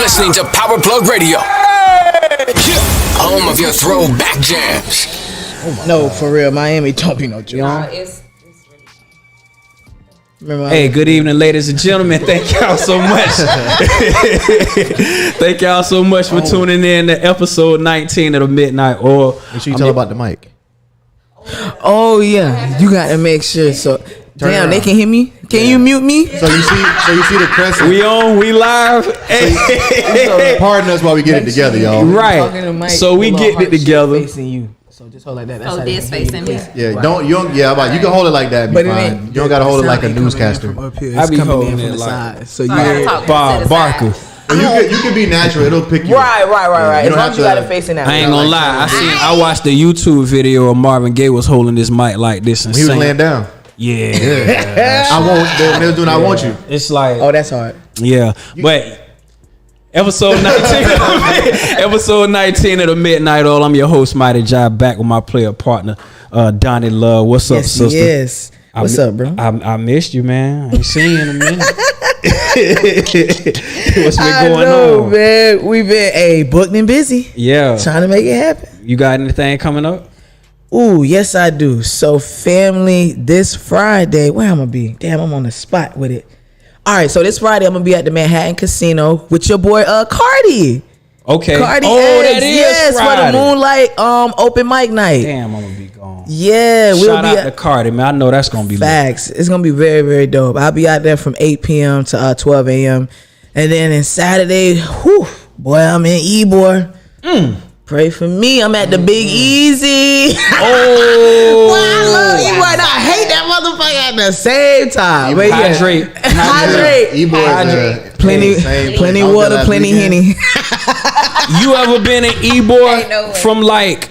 listening to Power Plug Radio, home of your throwback jams. No, for real, Miami don't be no joke. Hey, good evening, ladies and gentlemen. Thank y'all so much. Thank y'all so much for tuning in to episode 19 of the Midnight Oil. Make sure you tell about the mic. Oh yeah, you got to make sure. So damn, they can hear me. Can you mute me? So you see the crescent. We on, we live. So pardon us while we get it together, y'all. Right. So we getting it together. Facing you. So just hold like that. That's Oh, this facing me. Yeah, you can hold it like that. Be fine. You don't gotta hold it like a newscaster. I be holding it like so Bob Barker. You can be natural. It'll pick you. Right. You As long as you got it facing that. I ain't gonna lie. I watched the YouTube video of Marvin Gaye was holding this mic like this and He was saying, laying down. Yeah. I won't. They was doing I want you. It's like, oh, that's hard. Yeah, but episode 19 of the Midnight Oil. I'm your host, Mighty Jive, back with my player partner, Donnie Love. What's up, sister? Yes. What's up, bro? I missed you, man. I ain't seen you in a minute. What's been going on, man? We've been booked and busy. Yeah, trying to make it happen. You got anything coming up? Ooh, yes, I do. So, family, this Friday, where I'm gonna be? Damn, I'm on the spot with it. All right, so this Friday I'm gonna be at the Manhattan Casino with your boy Cardi. Okay. Cardi that is Friday. For the Moonlight open mic night. Damn, I'm gonna be gone. Yeah, Shout out to Cardi, man. I know that's gonna be facts. Lit. It's gonna be very, very dope. I'll be out there from 8 p.m. to 12 a.m. And then on Saturday, boy, I'm in Ybor. Pray for me. I'm at the Big Easy. Oh, boy, I love Ybor. And I hate that motherfucker at the same time. Hydrate. Ybor. Plenty water, plenty Henny. You ever been in Ybor from like?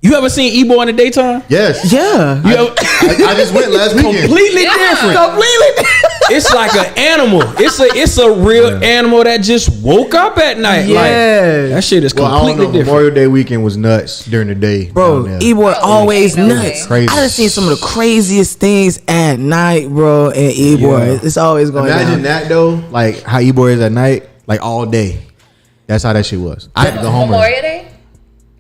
You ever seen Ybor in the daytime? Yes. Yeah. I just went last weekend. Completely different. It's like an animal. It's a real animal that just woke up at night. Yeah. Like, that shit is completely different. Memorial Day weekend was nuts during the day. Bro, Ybor always nuts. Crazy. I done seen some of the craziest things at night, bro, in Ybor. Yeah. It's always going Imagine down. that though, like how Ybor is at night, like all day. That's how that shit was. I had to go home. Memorial Day?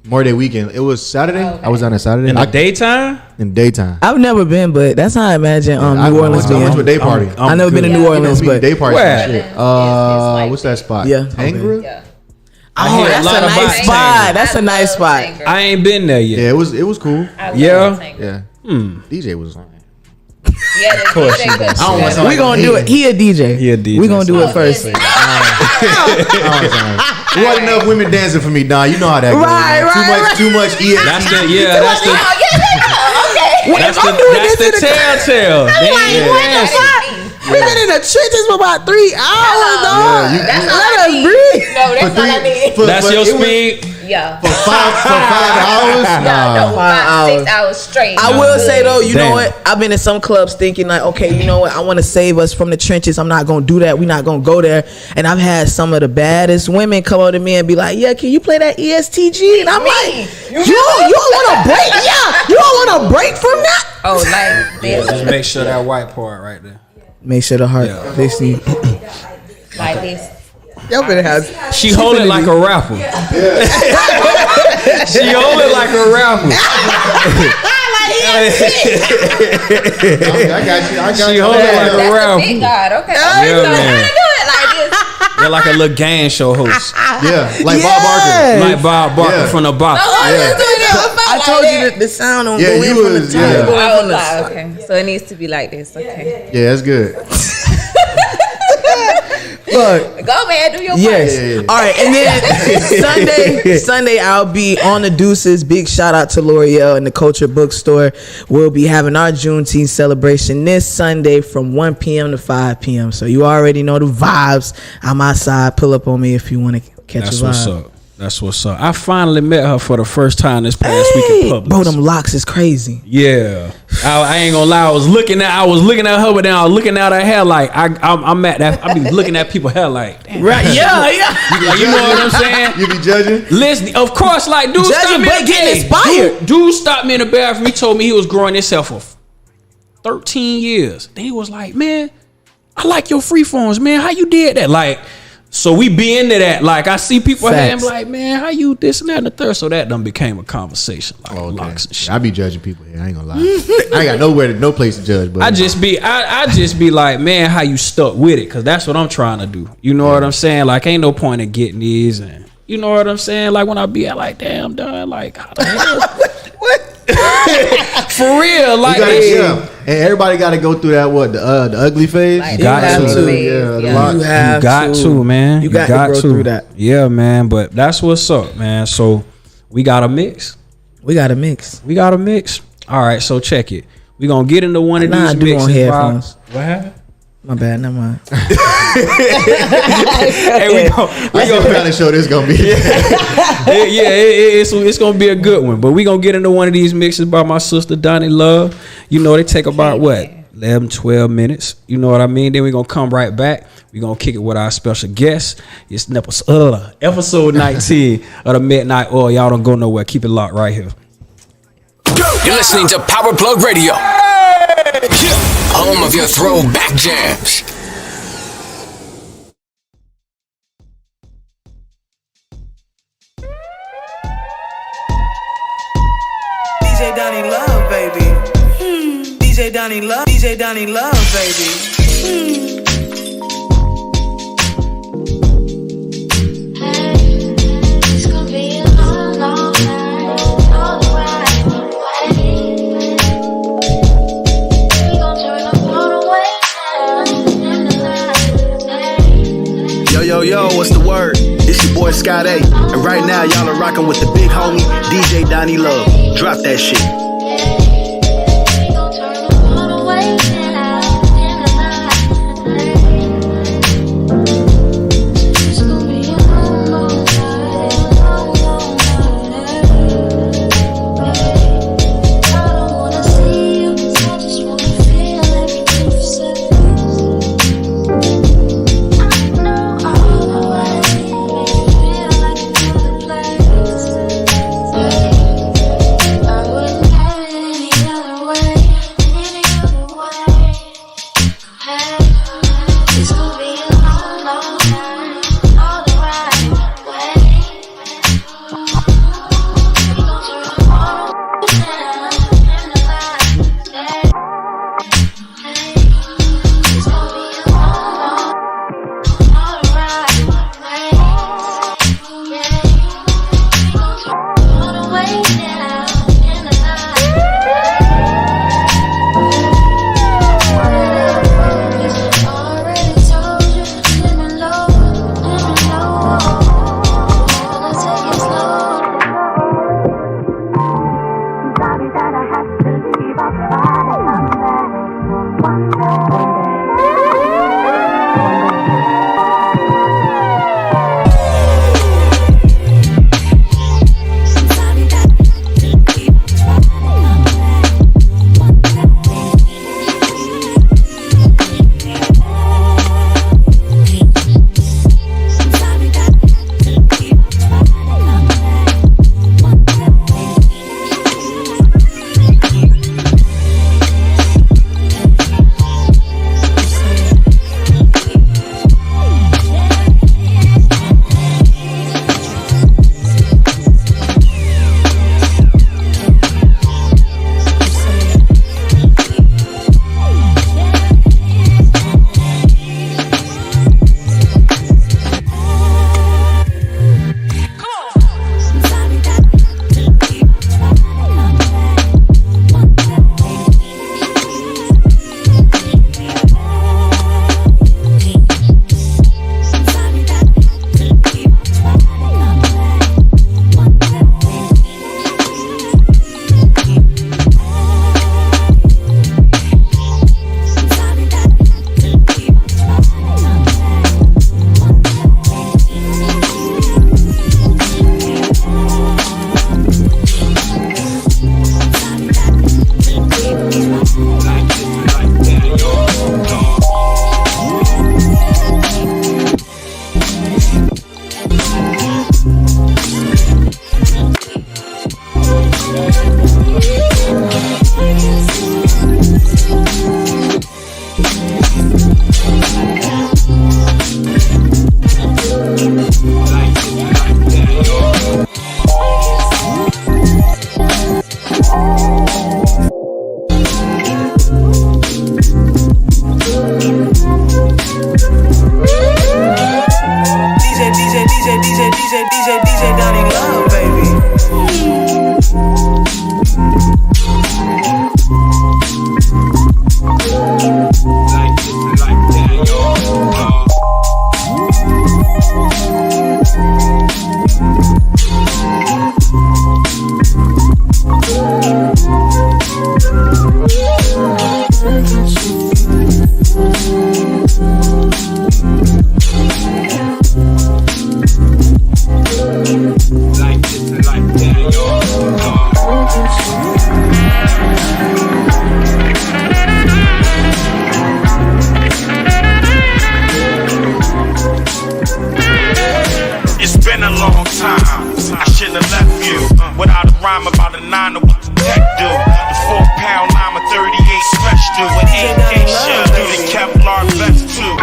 Memorial Day weekend. It was Saturday. Okay. I was on a Saturday. In the daytime? In daytime. I've never been, but that's how I imagine New Orleans being. I went to a day party. I've never been to New Orleans, but day party. Where? What's that spot? Yeah. Tangra? Yeah. Oh, that's a nice spot. That's a nice spot. I ain't been there yet. Yeah, it was cool. Yeah. DJ was on. Yeah, of course. We gonna do it. He a DJ. We gonna do it first. There wasn't enough women dancing for me, Don. You know how that goes. Too much EST. That's the telltale. We've been in the trenches for about 3 hours, dog. Let us breathe. No, that's all I need. That's your speed. Yeah. For 5 hours? No, 5, 6 hours straight. I will say though, you know what? I've been in some clubs thinking like, okay, you know what? I want to save us from the trenches. I'm not gonna do that. We're not gonna go there. And I've had some of the baddest women come up to me and be like, "Yeah, can you play that ESTG?" And I'm like, "You don't want to break? Yeah, you don't want to break from that?" Oh, like this. Just make sure that white part right there. Make sure the heart facing like this. She hold it like a rapper. She hold it like a rapper. I got you. She hold it like a rapper. Big God, okay. Yeah, so man. how to do it like this? They're like a little game show host. Yeah, like Bob Barker. Like Bob Barker from the box. I told you that the sound don't go in from the top. I was like, okay, so it needs to be like this. Okay. Yeah, that's good. Look, go man, do your part. Yes. All right, and then Sunday I'll be on the Deuces. Big shout out to L'Oreal and the Culture Bookstore. We'll be having our Juneteenth celebration this Sunday from 1 p.m. to 5 p.m. So you already know the vibes. I'm outside. Pull up on me if you want to catch a vibe. What's up. That's what's up. I finally met her for the first time this past week in Publix. Bro, them locks is crazy. Yeah, I ain't gonna lie. I was looking at her, but then I was looking at her hair like I'm at that. I be looking at people's hair like, damn. Right? Yeah. You know what I'm saying? You be judging? Listen, of course, like dude, judging, but getting inspired. Dude stopped me in the bathroom. He told me he was growing his hair for 13 years. Then he was like, man, I like your free forms, man. How you did that? Like, So we be into that. Like I see people here and Facts. be like, man, how you this and that and the third? So that done became a conversation. Like Okay. locks and shit. I be judging people here. I ain't gonna lie. I ain't got no place to judge. But I just be like, man, how you stuck with it? Cause that's what I'm trying to do. You know what I'm saying? Like, ain't no point in getting these, and you know what I'm saying? Like when I be at like, damn, done. Like, how the hell? For real, like, you gotta, hey, yeah. And everybody got to go through that. What the ugly phase? Like, You got have to. be, Yeah, the yeah. lock. You have you got to, man. You got to go through that. Yeah, man. But that's what's up, man. So we got a mix. We got a mix. We got a mix. All right, so check it. We gonna get into one of Nah, I these do mixes. on Bob. headphones. What happened? My bad, never mind. Hey, we I see what kind of show this gonna be. it's gonna be a good one. But we gonna get into one of these mixes by my sister Donnie Love. You know they take about what 11, 12 minutes. You know what I mean? Then we gonna come right back. We gonna kick it with our special guest. It's episode 19 of the Midnight Oil. Y'all don't go nowhere. Keep it locked right here. You're listening to Power Plug Radio. Home of your throwback jams. DJ Donnie Love, baby. DJ Donnie Love, DJ Donnie Love, baby. It's gonna be a long, long night. All the way. We gon' turn up all the way down in the night. Yo, what's the word? It's your boy Scott A. And right now, y'all are rocking with the big homie, DJ Donnie Love. Drop that shit. We gon' turn up all the way down in the night. It's gonna be a long, long night. Long, long night. I don't wanna see you, I just wanna feel everything you said. I know all the way, make you feel like another place. I wouldn't DJ Donnie Love, baby. It's been a long time. I shouldn't have left you without a rhyme about a 9 to what the tech do. The 4-pound lime, a 38 special with AK shell do the Kevlar vest too.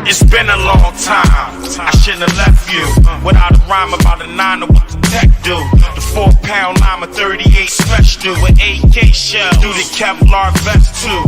It's been a long time. I shouldn't have left you without a rhyme about a 9 to what the tech do. The 4-pound lime, a 38 special with AK shell do the Kevlar vest too.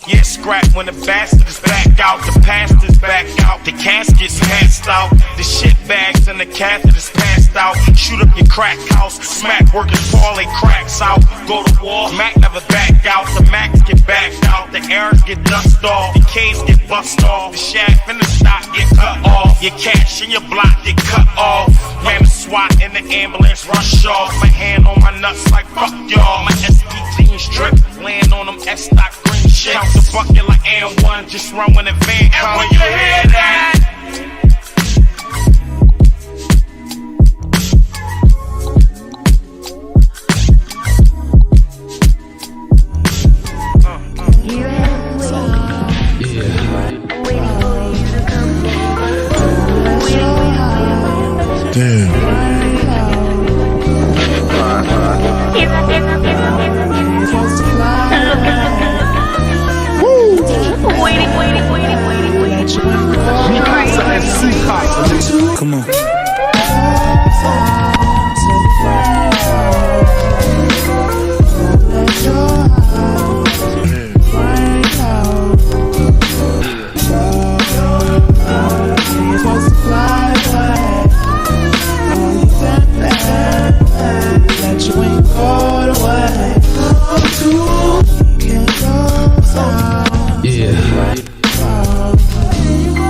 Yeah, scrap when the bastard is back out, the pastor's back out, the casket's passed out, the shit bags and the catheters passed out. Shoot up your crack house, smack workers fall, they cracks out. Go to war, Mac never back out, the Macs get backed out, the errors get dust off, the K's get bust off, the shaft and the stock get cut off, your cash and your block get cut off. Man, the SWAT and the ambulance rush off. My hand on my nuts like fuck y'all. My SPT and strip, land on them S-stock green shit. Count the bucket like N1, just run when the van comes. And when you hear that, Damn. Come on.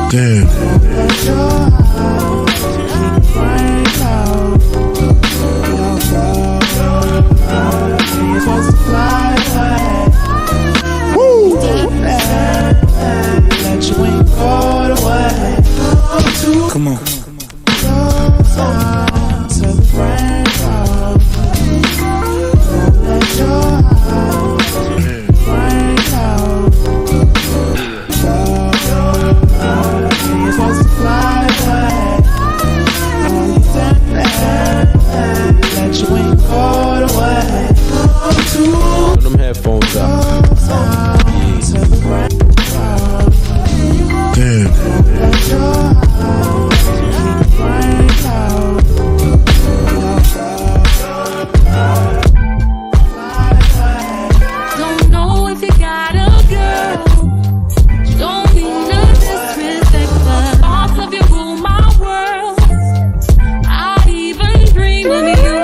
Damn. Come on. Them headphones out. Damn. Don't know if you got a girl. Don't mean no disrespect, but thoughts of you rule my world. I even dream of you.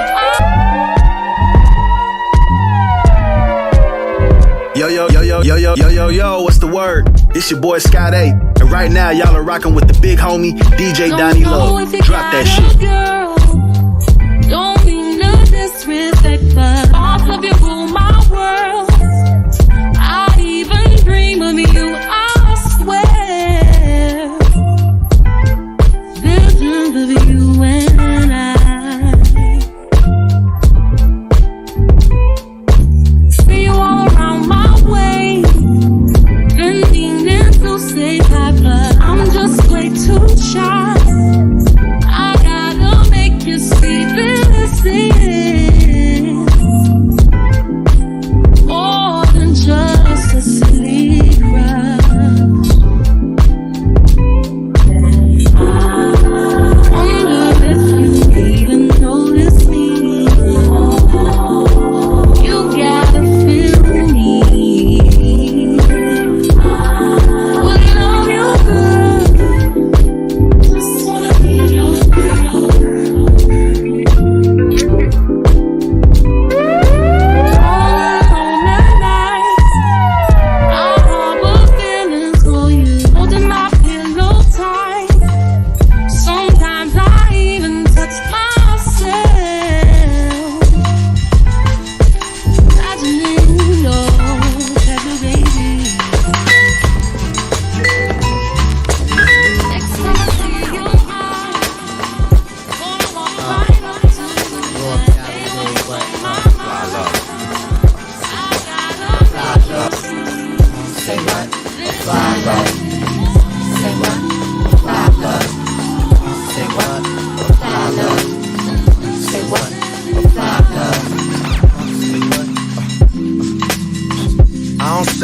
Yo, what's the word? It's your boy Scott A. And right now, y'all are rocking with the big homie, DJ Donnie Love. Drop that shit. Girl. Don't mean no disrespect, but thoughts of you rule my world. I even dream of you, I swear. Visions of you and I. See you all around my way. Been meaning to say hi, but I'm just way too shy. I gotta make you see this is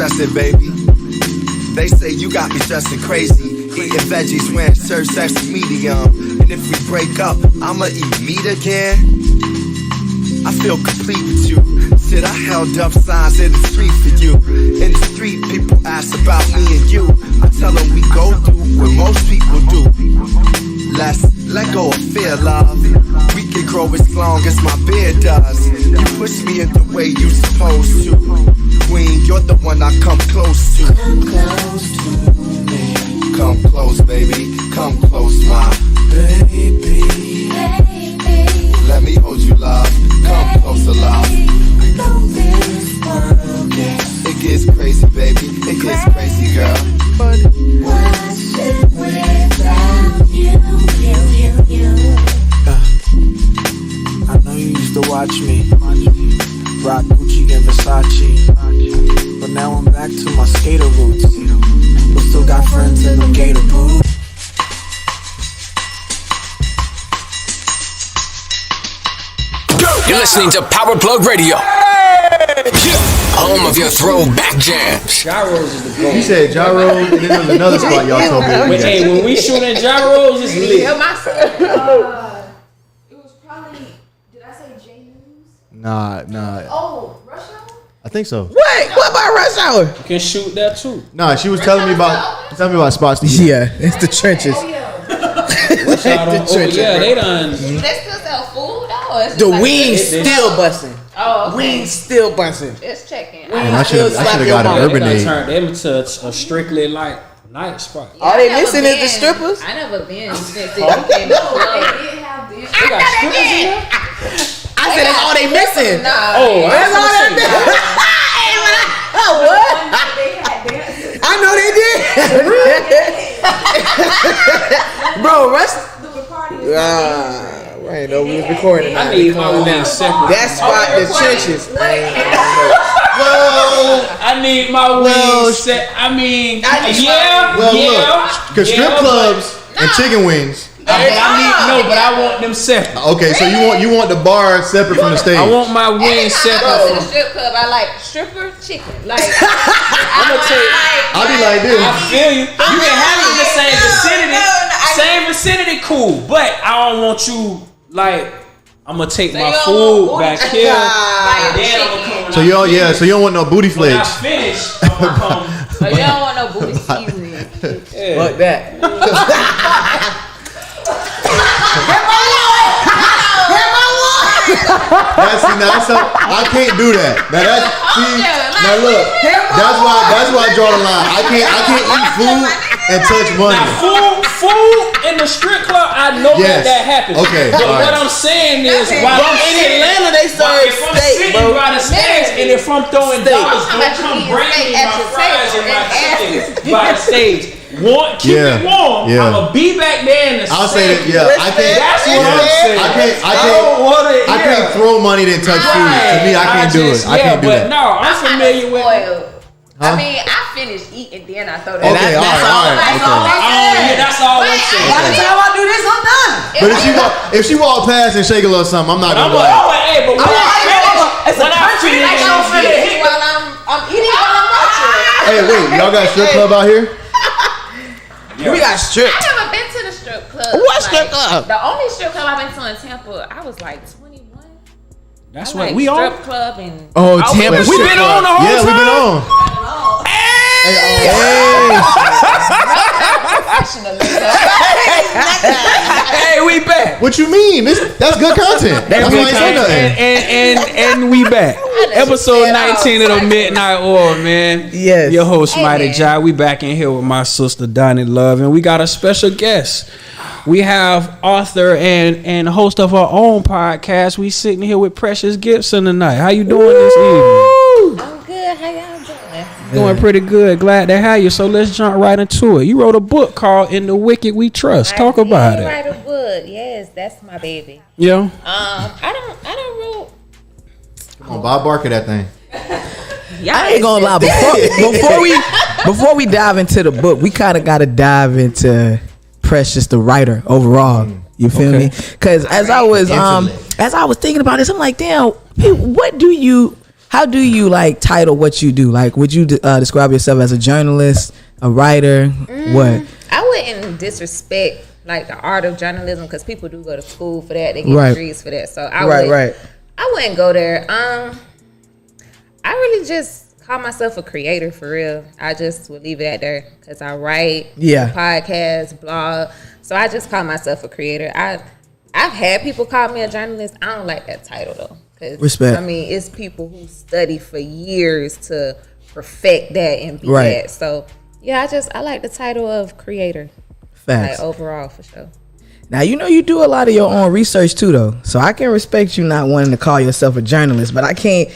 stressing, baby. They say you got me stressing crazy. Eating veggies, wearing shirts, extra medium. And if we break up, I'ma eat meat again. I feel complete with you. Shit, I held up signs in the street for you. In the street, people ask about me and you. I tell them we go through what most people do. Let's let go of fear, love. We can grow as long as my beard does. You push me in the way you supposed to. Queen, you're the one I come close to. Come close to me. Come close, baby. Come close, my baby. Let me hold you, love. Come closer, love. It gets crazy, baby. It gets crazy, girl. But what's it without you? I know you used to watch me rock Gucci and Versace, but now I'm back to my skater roots, but still got friends in the gator boots. You're listening to Power Plug Radio. Home of your throwback jams. Gyros is the goal. You said gyros, and then there was another spot y'all told me. Hey, when we shooting gyros, it's lit. It was probably, did I say J News? Nah. Oh, Rush Hour? I think so. Wait, what about Rush Hour? You can shoot that too. Nah, she was telling me about spots to eat. Yeah, it's the trenches. Rush Hour, yeah, they done. They still sell food though. The wings still busting. Oh, okay. Wings still busting. Just checking. Man, I should have got an Urban They Aid. done turned them into a strictly like night spot. All they missing is the strippers. I never been. They did have this. They got strippers in there? I said that's all they missing. Oh, That's all they missing. What? I know they did. Bro, I ain't know we was recording. I need my wings separate. That spot, the trenches. I need my wings set. I mean, Look, because strip clubs and chicken wings. But I want them separate. Okay, so you want the bar separate from the stage. I want my wings I go to separate. the strip club. I like stripper chicken. Like I'm gonna tell you. I'll be like this. I feel you. You can have it in the same vicinity. Same vicinity, cool. But I don't want you like. I'm gonna take my food back here. And then I'm gonna come. So you don't want no booty When I flakes. finish, I'm gonna come. Oh, you don't want no booty seasoning. Fuck that. I can't do that. Now look, that's why I draw the line. I can't eat food and touch money. Now, food in the strip club, I know that happens. Okay, but all what right. I'm saying is, while I'm In sitting, Atlanta, they serve if I'm steak, sitting bro. by the stage and if I'm throwing dollars, don't come bring me my fries and my chicken by the stage. Keep it warm. Yeah. I'ma be back there in the I'll stage. say that. I can't. That's what I'm saying. I can't throw money then touch food. To me, I can't do it. I can't do that. No, I'm familiar with. I mean, I finished eating, then I throw that. Okay, all right. That's all I'm saying. By the time I do this, I'm done. But if she walk past and shake a little something, I'm not gonna be like. When I finish, while I'm eating while I'm watching. Hey, wait, y'all got a strip club out here? We got strip. I never been to the strip club. What strip club? The only strip club I've been to in Tampa, I was like 21. That's I what like we strip on. club and Tampa. We've been on the whole time. Yeah, we've been on. Hey, we back. What you mean? That's good content. That's why I ain't say nothing. And we back. Episode 19 of the Midnight Oil, man. Yes. Your host, Mighty Jai. We back in here with my sister, Donnie Love, and we got a special guest. We have author and host of our own podcast. We sitting here with Precious Gibson tonight. How you doing this evening? I'm good. How y'all doing? Doing pretty good. Glad to have you. So let's jump right into it. You wrote a book called "In the Wicked We Trust." Talk about it. I write a book. Yes, that's my baby. Yeah. I don't rule. Come on, Bob Barker, that thing. I ain't gonna lie. Before we dive into the book, we kind of got to dive into Precious, the writer, overall. You feel me? Because as I was thinking about this, I'm like, damn, what do you How do you like title what you do? Like, would you describe yourself as a journalist, a writer? What? I wouldn't disrespect like the art of journalism because people do go to school for that. They get Right. degrees for that. So I Right. I wouldn't go there. I really just call myself a creator for real. I just would leave it at there because I write, podcast, blog. So I just call myself a creator. I've had people call me a journalist. I don't like that title though. 'Cause, Respect. I mean, it's people who study for years to perfect that and be Right. that. So yeah, I like the title of creator. Facts. Like overall for sure. Now, you know you do a lot of your own research too, though. So I can respect you not wanting to call yourself a journalist, but I can't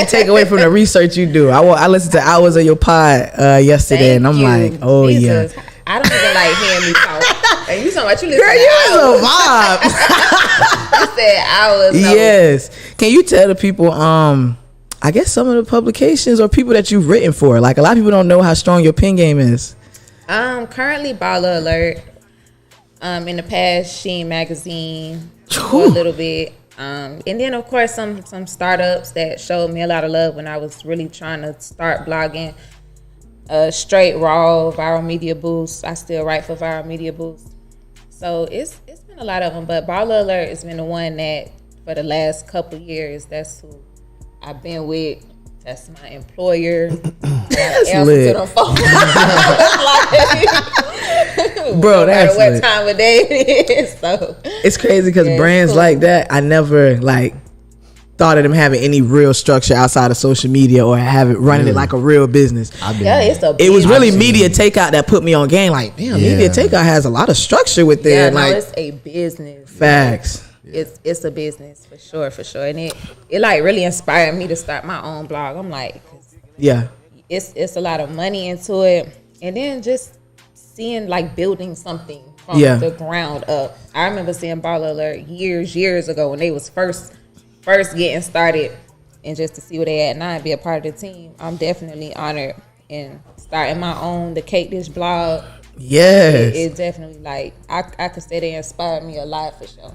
take away from the research you do. I listened to hours of your pod yesterday, and I'm like, oh Jesus. yeah. I don't even like hearing me talk. And you talking about you listen Girl, to you hours. was a vibe. You said hours. No. Yes. Can you tell the people, I guess some of the publications or people that you've written for? Like, a lot of people don't know how strong your pen game is. Currently Baller Alert. In the past, Sheen Magazine for a little bit. And then of course some startups that showed me a lot of love when I was really trying to start blogging. Straight Raw, Viral Media Boost. I still write for Viral Media Boost. So it's been a lot of them, but Baller Alert has been the one that for the last couple years, that's who I've been with. That's my employer. That's lit. Bro, that's what lit. time of day it is. So It's crazy because yeah, brands cool. like that, I never like thought of them having any real structure outside of social media or running it like a real business. Yeah, it's a It was really I've seen Media Takeout that put me on game. Like, damn, Yeah. Media Takeout has a lot of structure with it. Yeah, no, like, it's a business. facts. It's a business for sure, and it like really inspired me to start my own blog. I'm like, 'cause Yeah. it's a lot of money into it, and then just seeing like building something from Yeah. the ground up. I remember seeing Baller Alert years ago when they was first getting started, and just to see where they at now and be a part of the team, I'm definitely honored. And starting my own the Cake Dish blog, Yes. it definitely like I could say they inspired me a lot for sure.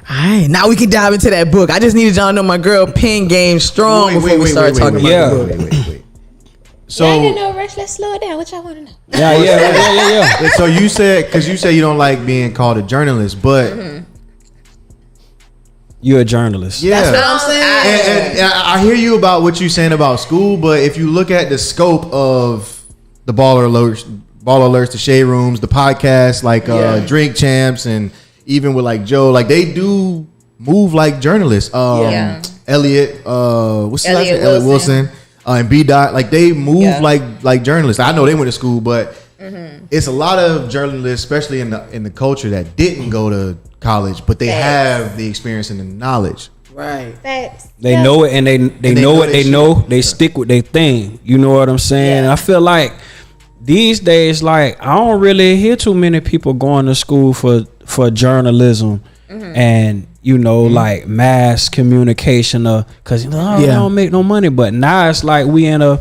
All right, now we can dive into that book. I just needed y'all to know my girl pen game strong before we start talking about the book. Wait. So, Yeah, no rush. Let's slow it down. What y'all want to know? Yeah. so you said, because you say you don't like being called a journalist, but You're a journalist. yeah, That's what I'm saying. and I hear you about what you're saying about school, but if you look at the scope of the Baller Alerts, the Shade Rooms, the podcast, like Drink Champs, and even with like Joe, like they do move like journalists. Elliot, what's his last name? Elliot Wilson, and B Dot, like they move like journalists. I know they went to school, but it's a lot of journalists, especially in the culture, that didn't go to college, but they have the experience and the knowledge. Right. Facts. They know it, and they know what they know. They stick with their thing. You know what I'm saying? Yeah. I feel like these days, like I don't really hear too many people going to school for journalism and like mass communication, because they don't make no money. But now it's like we in a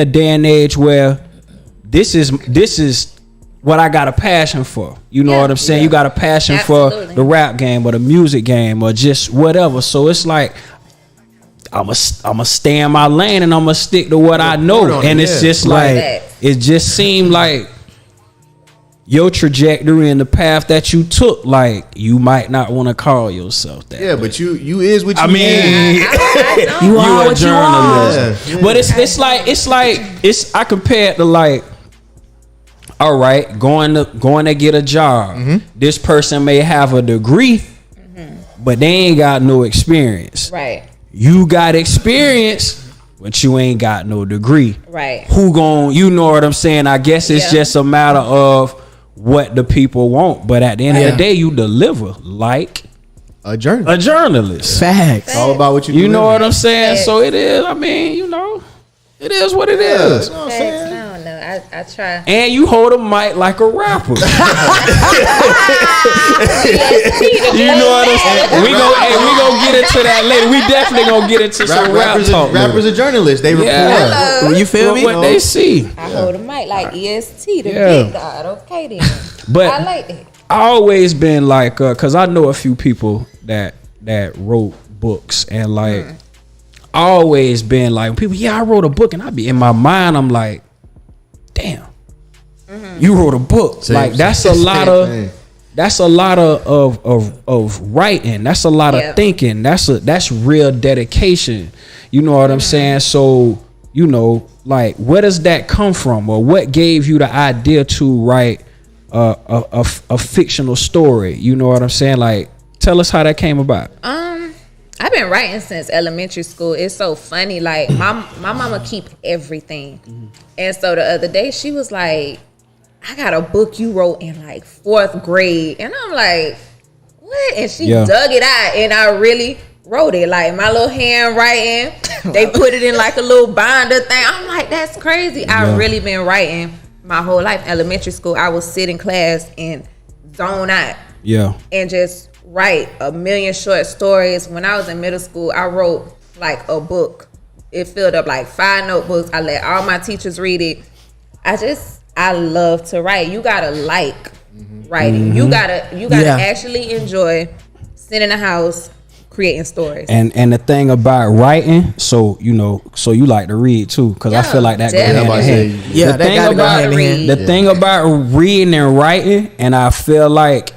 day and age where this is what I got a passion for. You know what I'm saying? You got a passion for the rap game or the music game or just whatever. So it's like I'ma stay in my lane and I'ma stick to what I know. And it's just like it just seemed like your trajectory and the path that you took, like you might not want to call yourself that. Yeah, but you is what you I mean, You are you a what you are. journalist. But it's like I compare it to like, all right, going to get a job. This person may have a degree, but they ain't got no experience. Right. You got experience, but you ain't got no degree. Right. Who gon', you know what I'm saying? I guess it's just a matter of what the people want. But at the end of the day, you deliver like a journalist. Facts. It's all about what you You know deliver. what I'm saying? So it is, I mean, it is what it is. You know what I'm saying? I don't know. I try. And you hold a mic like a rapper. You know what I'm saying? We gonna get into that later. We definitely gonna get into some rap talk. Rappers are journalists. They report. You feel me? What they see. I hold a mic like EST, the Yeah. big dog. Okay then. But I like that. I always been like, cause I know a few people that wrote books, and like always been like, people, yeah, I wrote a book, and I be in my mind, I'm like, damn, you wrote a book. Like that's a lot of. That's a lot of writing. That's a lot of thinking. That's real dedication. You know what I'm saying? So, you know, like, where does that come from, or what gave you the idea to write a fictional story? You know what I'm saying? Like, tell us how that came about. I've been writing since elementary school. It's so funny. Like my mama keep everything, and so the other day she was like, I got a book you wrote in like 4th grade. And I'm like, what? And she dug it out, and I really wrote it. Like my little handwriting, they put it in like a little binder thing. I'm like, that's crazy. I really been writing my whole life. Elementary school, I would sit in class and zone out. Yeah. And just write a million short stories. When I was in middle school, I wrote like a book. It filled up like 5 notebooks. I let all my teachers read it. I love to write. You gotta like writing. You gotta actually enjoy sitting in the house creating stories. And the thing about writing, so you know, so you like to read too, because I feel like that goes hand in hand. Yeah, the thing about the thing about reading and writing, and I feel like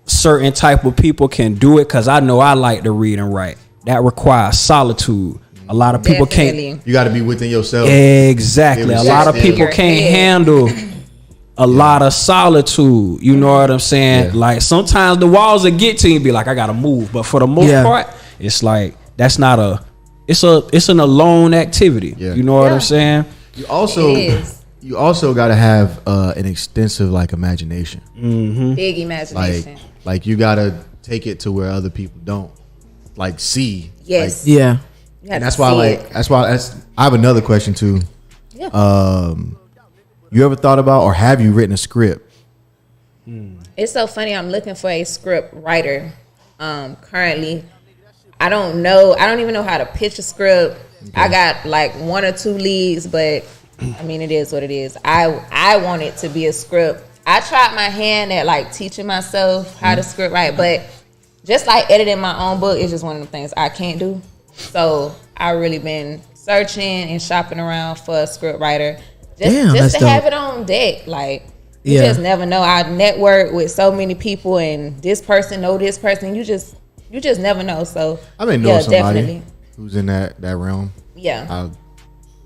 certain type of people can do it, because I know I like to read and write. That requires solitude. A lot of people can't. You got to be within yourself. Exactly. A lot of people can't handle a lot of solitude. You know what I'm saying? Like sometimes the walls will get to you and be like, I gotta move. But for the most part, it's like that's not a. It's an alone activity. Yeah. You know what I'm saying? You also got to have an extensive like imagination. Big imagination. Like you got to take it to where other people don't. Like see. Yes. Like, and that's why I have another question too. Yeah. You ever thought about, or have you written a script? It's so funny. I'm looking for a script writer. Currently, I don't even know how to pitch a script. Okay. I got like 1 or 2 leads, but I mean, it is what it is. I want it to be a script. I tried my hand at like teaching myself how to script write, but just like editing my own book is just one of the things I can't do. So I really been searching and shopping around for a script writer, just to have it on deck. Like you just never know. I network with so many people, and this person know this person. You just never know. So I may know somebody who's in that realm. Yeah,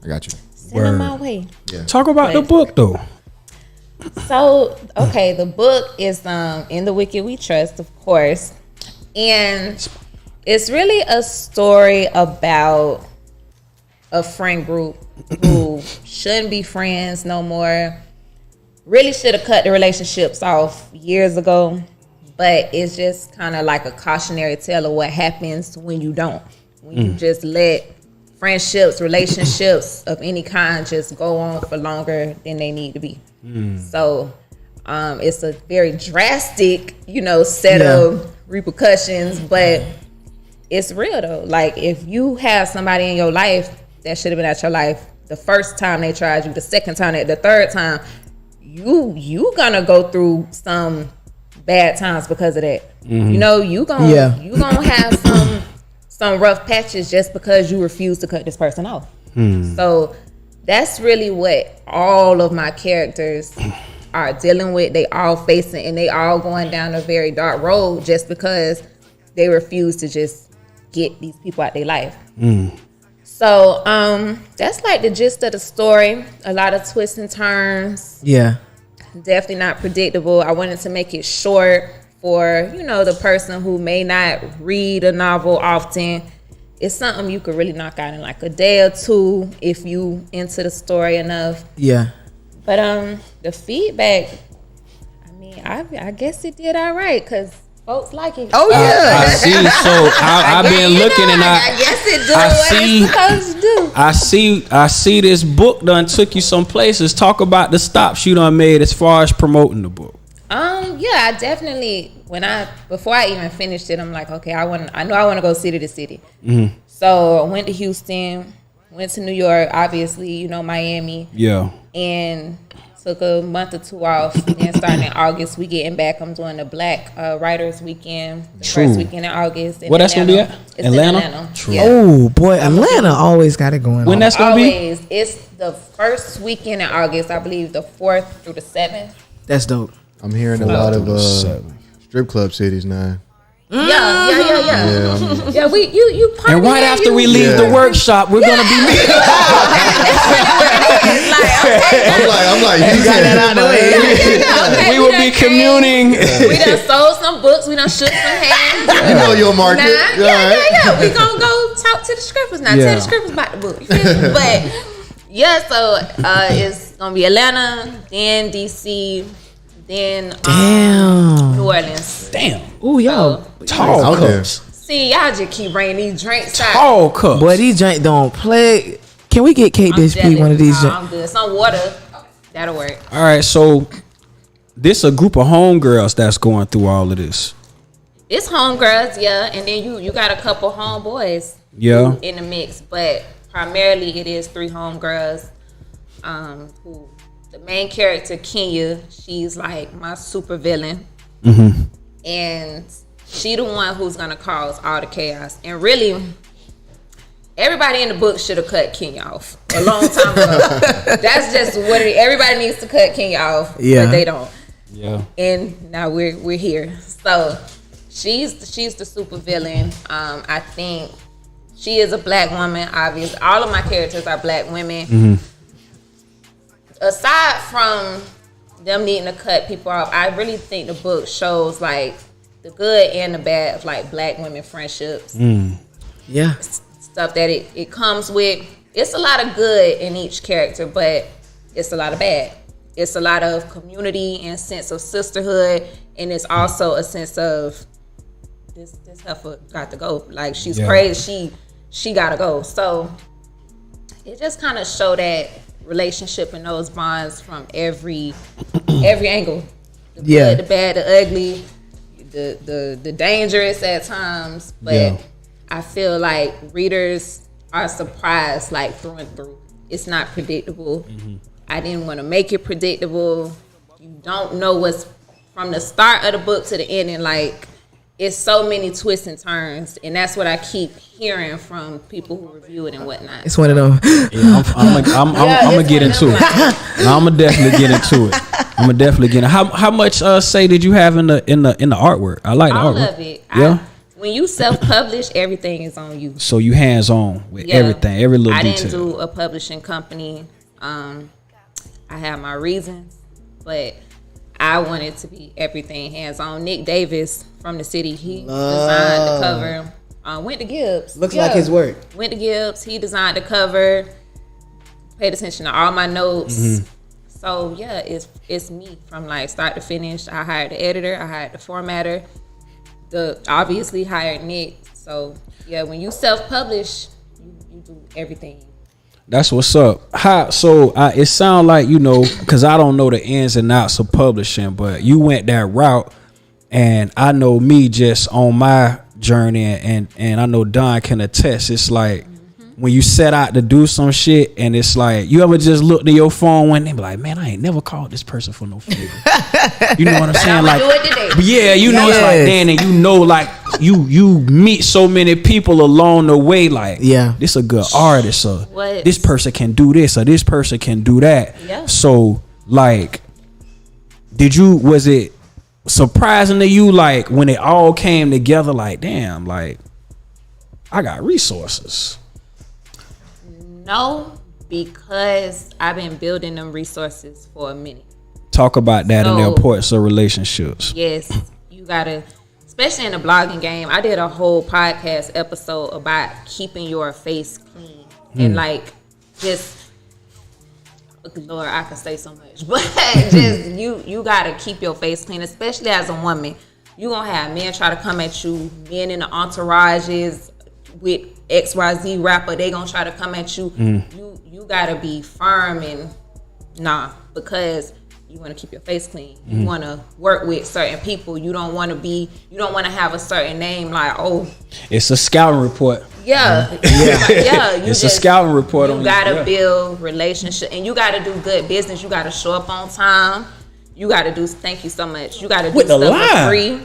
I got you. Send them my way. Yeah. Talk about the book though. So okay, the book is In the Wicked We Trust, of course, and it's really a story about a friend group who shouldn't be friends no more. Really should have cut the relationships off years ago, but it's just kind of like a cautionary tale of what happens when you don't. When you just let friendships, relationships of any kind just go on for longer than they need to be. So it's a very drastic, set of repercussions, but it's real though. Like if you have somebody in your life that should have been at your life the first time they tried you, the second time, the third time, you gonna go through some bad times because of that. You gonna have some rough patches just because you refuse to cut this person off. So that's really what all of my characters are dealing with. They all facing, and they all going down a very dark road just because they refuse to just get these people out their life. So that's like the gist of the story. A lot of twists and turns. Yeah, definitely not predictable. I wanted to make it short for the person who may not read a novel often. It's something you could really knock out in like a day or 2 if you into the story enough. Yeah. But the feedback, I mean, I guess it did all right because folks like it. Oh yeah, I see. So I've been looking, and I guess it do what it's supposed to do. I see this book done took you some places. Talk about the stops you done made as far as promoting the book. Yeah, I definitely before I even finished it, I'm like, okay, I know I want to go city to city. So I went to Houston, went to New York, obviously, Miami. Yeah. And took a month or two off. Then starting in August, we getting back. I'm doing the Black Writers Weekend, the first weekend in August. Where that's gonna be at? It's Atlanta? in Atlanta. True. Yeah. Oh boy, Atlanta always got it going When on. that's gonna be? Always. It's the first weekend in August, I believe, the 4th through the 7th. That's dope. I'm hearing a lot of strip club cities now. Yeah. Yeah, You And right after we leave the workshop, we're gonna be meeting. I'm like, you got that out the way. We will be communing. We done sold some books. We done shook some hands. You know your market. Yeah. We gonna go talk to the scrippers now. Yeah. Tell the scrippers about the book. You feel me? But yeah, so it's gonna be Atlanta, then DC, then New Orleans. Damn. Ooh, y'all Tall Out there. cups. See, y'all just keep bringing these drinks out. Tall cups. boy, these drink don't play. Can we get Kate I'm Dish P jealous. one of these? Nah, I'm good. Some water. That'll work. All right, so this a group of homegirls that's going through all of this. It's homegirls, yeah, and then you got a couple homeboys. Yeah. In the mix, but primarily it is 3 homegirls. Who the main character Kenya, she's like my super villain, and she the one who's gonna cause all the chaos. And really, everybody in the book should have cut Kenya off a long time ago. That's just what it is. Everybody needs to cut Kenya off, Yeah. but they don't. Yeah. And now we're here. So she's the super villain. I think she is a black woman. Obviously, all of my characters are black women. Aside from them needing to cut people off, I really think the book shows like the good and the bad of like black women friendships. Yeah. Stuff that it comes with. It's a lot of good in each character, but it's a lot of bad. It's a lot of community and sense of sisterhood, and it's also a sense of this heifer got to go. Like she's crazy. She gotta go. So it just kind of show that relationship and those bonds from every angle. The good, the bad, the ugly, the dangerous at times. But I feel like readers are surprised like through and through. It's not predictable. I didn't want to make it predictable. You don't know what's from the start of the book to the ending. Like it's so many twists and turns, and that's what I keep hearing from people who review it and whatnot. It's one of them. Yeah, I'm gonna get into it. I'm gonna definitely get into it. I'm gonna definitely get. How much say did you have in the artwork? I like the All artwork. of it. Yeah. When you self-publish, everything is on you. So you hands on with everything, every little I detail. didn't do a publishing company. I have my reasons, but I wanted to be everything hands on. Nick Davis from the city, he designed the cover. Went to Gibbs. Looks like his work. Went to Gibbs. He designed the cover. Paid attention to all my notes. So yeah, it's me from like start to finish. I hired the editor. I hired the formatter. Obviously hired Nick. So yeah, when you self-publish, you do everything. That's what's up. It sound like, because I don't know the ins and outs of publishing, but you went that route, and I know me just on my journey, and I know Don can attest. It's like when you set out to do some shit, and it's like you ever just looked at your phone when they be like, man, I ain't never called this person for no favor. You know what I'm saying? Like, do it today. yeah, it's like then, and like you meet so many people along the way. Like, this a good artist, or this person can do this, or this person can do that. Yeah. So, like, was it surprising to you, like, when it all came together? Like, damn, like, I got resources. No, because I've been building them resources for a minute. Talk about that and the So, importance of relationships. Yes, you gotta, especially in the blogging game. I did a whole podcast episode about keeping your face clean and like just, Lord, I can say so much, but just you gotta keep your face clean, especially as a woman. You gonna have men try to come at you, men in the entourages with XYZ rapper, they gonna try to come at you. You gotta be firm and because you want to keep your face clean. You want to work with certain people. You don't want to have a certain name like, oh, it's a scouting report. Yeah. You It's a scouting report on you. you. Gotta Yeah. build relationship, and you gotta do good business. You gotta show up on time. You gotta do. Thank you so much. You gotta do With the stuff line. for free.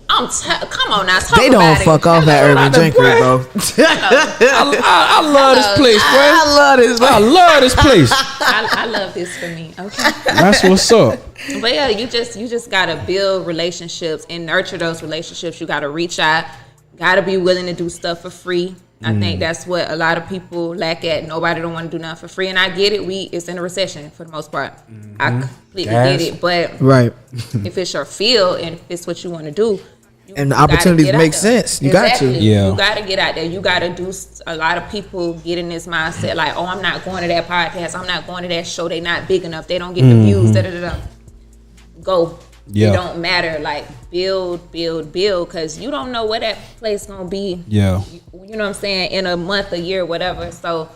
Come on now, talk They don't about it. fuck off at Urban Drinkery, bro. I love this place, bro. I love this. I love this place. I love this for me. Okay. That's what's up. But yeah, you just gotta build relationships and nurture those relationships. You gotta reach out. Gotta be willing to do stuff for free. I think that's what a lot of people lack at. Nobody don't want to do nothing for free, and I get it. It's in a recession for the most part. I completely get it. But Right. if it's your field and if it's what you want to do, And the you gotta opportunities get out make there. sense. You got to. Yeah. You got to get out there. You got to do. A lot of people get in this mindset like, oh, I'm not going to that podcast. I'm not going to that show. They not big enough. They don't get the views. Da da da da. Go. Yeah. It don't matter. Like build, because you don't know where that place gonna be. Yeah. You know what I'm saying? In a month, a year, whatever. So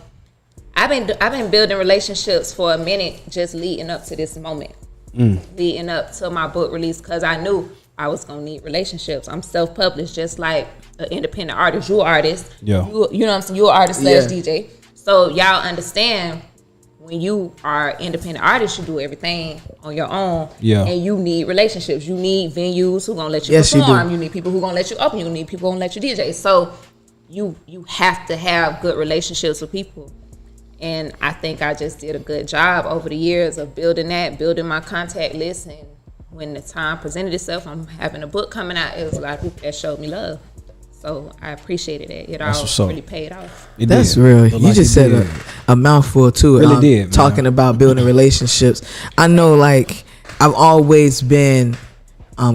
I've been building relationships for a minute, just leading up to this moment, leading up to my book release, because I knew I was gonna need relationships. I'm self-published, just like an independent artist. You're an artist. Yeah. You know what I'm saying? You're an artist / Yeah. DJ. So y'all understand. When you are independent artist, you do everything on your own. Yeah. And you need relationships. You need venues who gonna let you Yes, you perform. do. You need people who gonna let you open. You need people who gonna let you DJ. So you have to have good relationships with people. And I think I just did a good job over the years of building my contact list. And when the time presented itself, I'm having a book coming out. It was a lot of people that showed me love. So I appreciated it. It That's what's all up. really paid off. It That's did. real. Look You like just it said did. a mouthful too. Really did, man. Talking about building relationships. I know, like, I've always been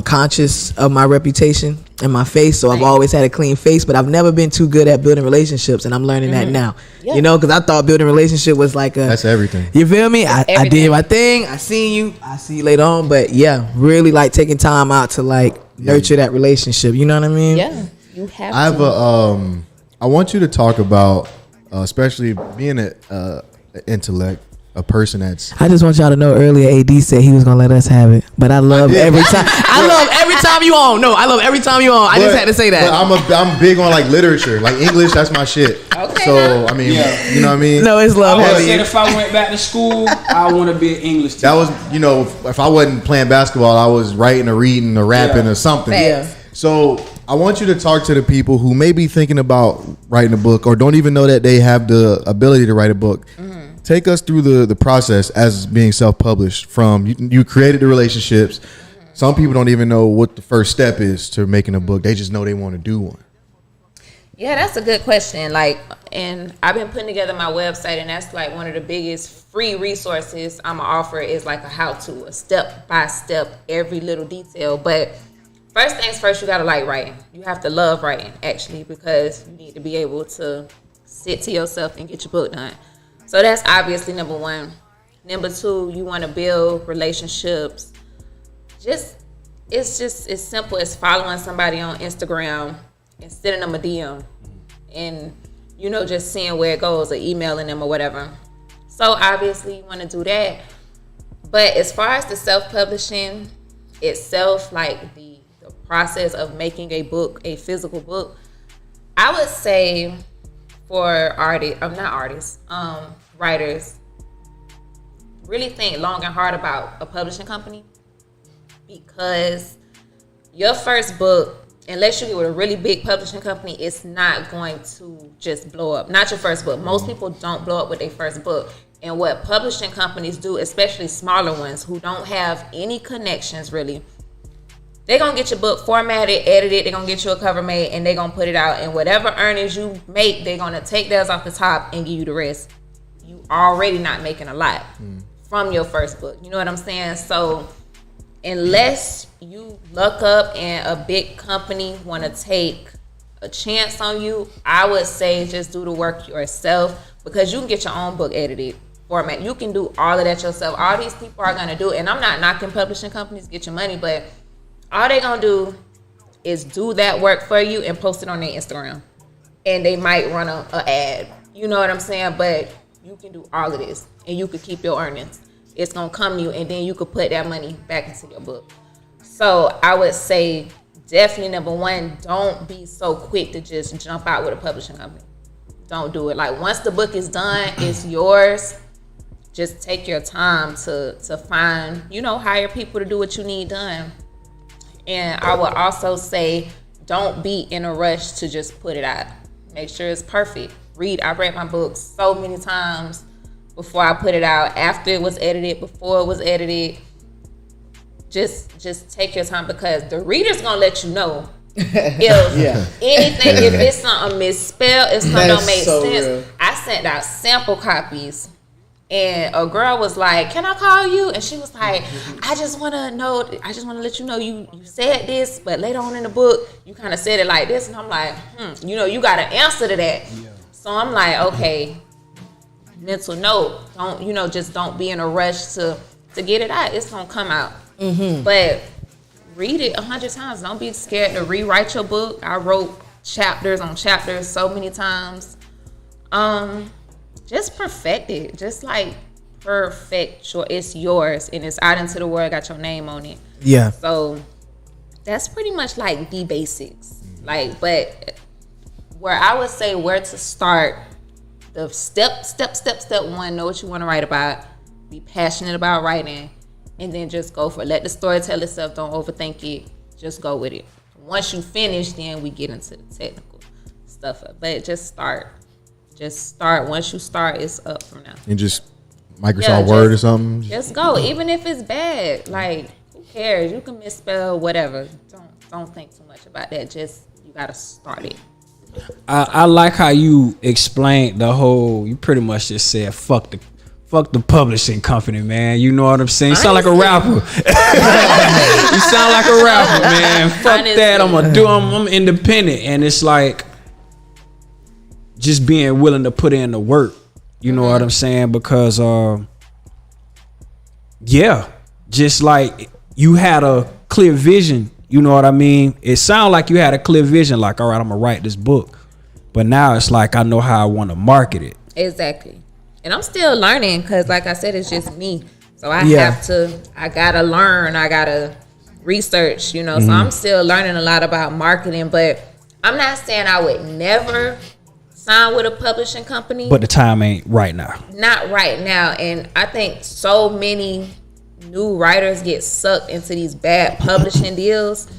conscious of my reputation and my face, so I've always had a clean face. But I've never been too good at building relationships, and I'm learning that now. Yeah. You know, because I thought building a relationship was like a. That's everything. You feel me? I did everything. my thing. I seen you. I see you later on. But yeah, really like taking time out to like nurture that relationship. You know what I mean? Yeah, you have I have to. I want you to talk about, especially being an intellect, a person that's. I just want y'all to know earlier AD said he was gonna let us have it, but I love every time. I love every time you on. No, I love every time you on. I just had to say that. But I'm big on like literature, like English. That's my shit. Okay, So I mean, you know what I mean. No, it's love I heavy. said if I went back to school, I want to be an English teacher. That was, if I wasn't playing basketball, I was writing or reading or rapping or something. Yeah. So I want you to talk to the people who may be thinking about writing a book or don't even know that they have the ability to write a book. Take us through the process as being self-published. From you created the relationships. Some people don't even know what the first step is to making a book. They just know they want to do one. Yeah, that's a good question. Like, and I've been putting together my website, and that's like one of the biggest free resources I'm gonna offer is like a how-to, a step-by-step, every little detail. But first things first, you gotta like writing. You have to love writing, actually, because you need to be able to sit to yourself and get your book done. So that's obviously number one. Number two, you want to build relationships. It's just as simple as following somebody on Instagram and sending them a DM and, just seeing where it goes or emailing them or whatever. So obviously you want to do that. But as far as the self-publishing itself, like the process of making a book, a physical book, I would say for writers, really think long and hard about a publishing company, because your first book, unless you get with a really big publishing company, it's not going to just blow up. Not your first book. Most people don't blow up with their first book. And what publishing companies do, especially smaller ones who don't have any connections really, they're going to get your book formatted, edited, they're going to get you a cover made, and they're going to put it out. And whatever earnings you make, they're going to take theirs off the top and give you the rest. You already not making a lot from your first book. You know what I'm saying? So unless you luck up and a big company want to take a chance on you, I would say just do the work yourself, because you can get your own book edited, format. You can do all of that yourself. All these people are going to do it. And I'm not knocking publishing companies, get your money, but all they're going to do is do that work for you and post it on their Instagram. And they might run a ad. You know what I'm saying? But you can do all of this and you can keep your earnings. It's going to come to you, and then you could put that money back into your book. So I would say definitely number one, don't be so quick to just jump out with a publishing company. Don't do it. Like once the book is done, it's yours. Just take your time to find, hire people to do what you need done. And I would also say, don't be in a rush to just put it out. Make sure it's perfect. I read my books so many times before I put it out, after it was edited, before it was edited. Just take your time, because the reader's gonna let you know if anything, if it's something misspelled, if something don't make sense. Real. I sent out sample copies, and a girl was like, "Can I call you?" And she was like, "I just want to let you know you said this, but later on in the book, you kind of said it like this." And I'm like, you got an answer to that. Yeah. So I'm like, okay, mental note. Just don't be in a rush to get it out. It's gonna come out. Mm-hmm. But read it 100 times. Don't be scared to rewrite your book. I wrote chapters on chapters so many times. Just perfect it. Just like perfect it's yours and it's out into the world. Got your name on it. Yeah. So that's pretty much like the basics. Like, but where I would say where to start, the step one, know what you want to write about, be passionate about writing, and then just go for it. Let the story tell itself. Don't overthink it. Just go with it. Once you finish, then we get into the technical stuff. But just start. Just start. Once you start, it's up from now. And just Microsoft Word or something. Just go. Even if it's bad, like, who cares? You can misspell whatever. Don't think too much about that. Just, you gotta start it. I like how you explained the whole. You pretty much just said fuck the publishing company, man. You know what I'm saying? You sound like a rapper. You sound like a rapper, man. Fuck honestly, that. I'm independent, and it's like just being willing to put in the work. You know what I'm saying? Because just like you had a clear vision. You know what I mean? It sounded like you had a clear vision, like, all right, I'm gonna write this book. But now it's like I know how I want to market it. Exactly. And I'm still learning, because like I said, it's just me. So I gotta learn, I gotta research, So I'm still learning a lot about marketing, but I'm not saying I would never sign with a publishing company. But the time ain't right now. Not right now. And I think so many new writers get sucked into these bad publishing deals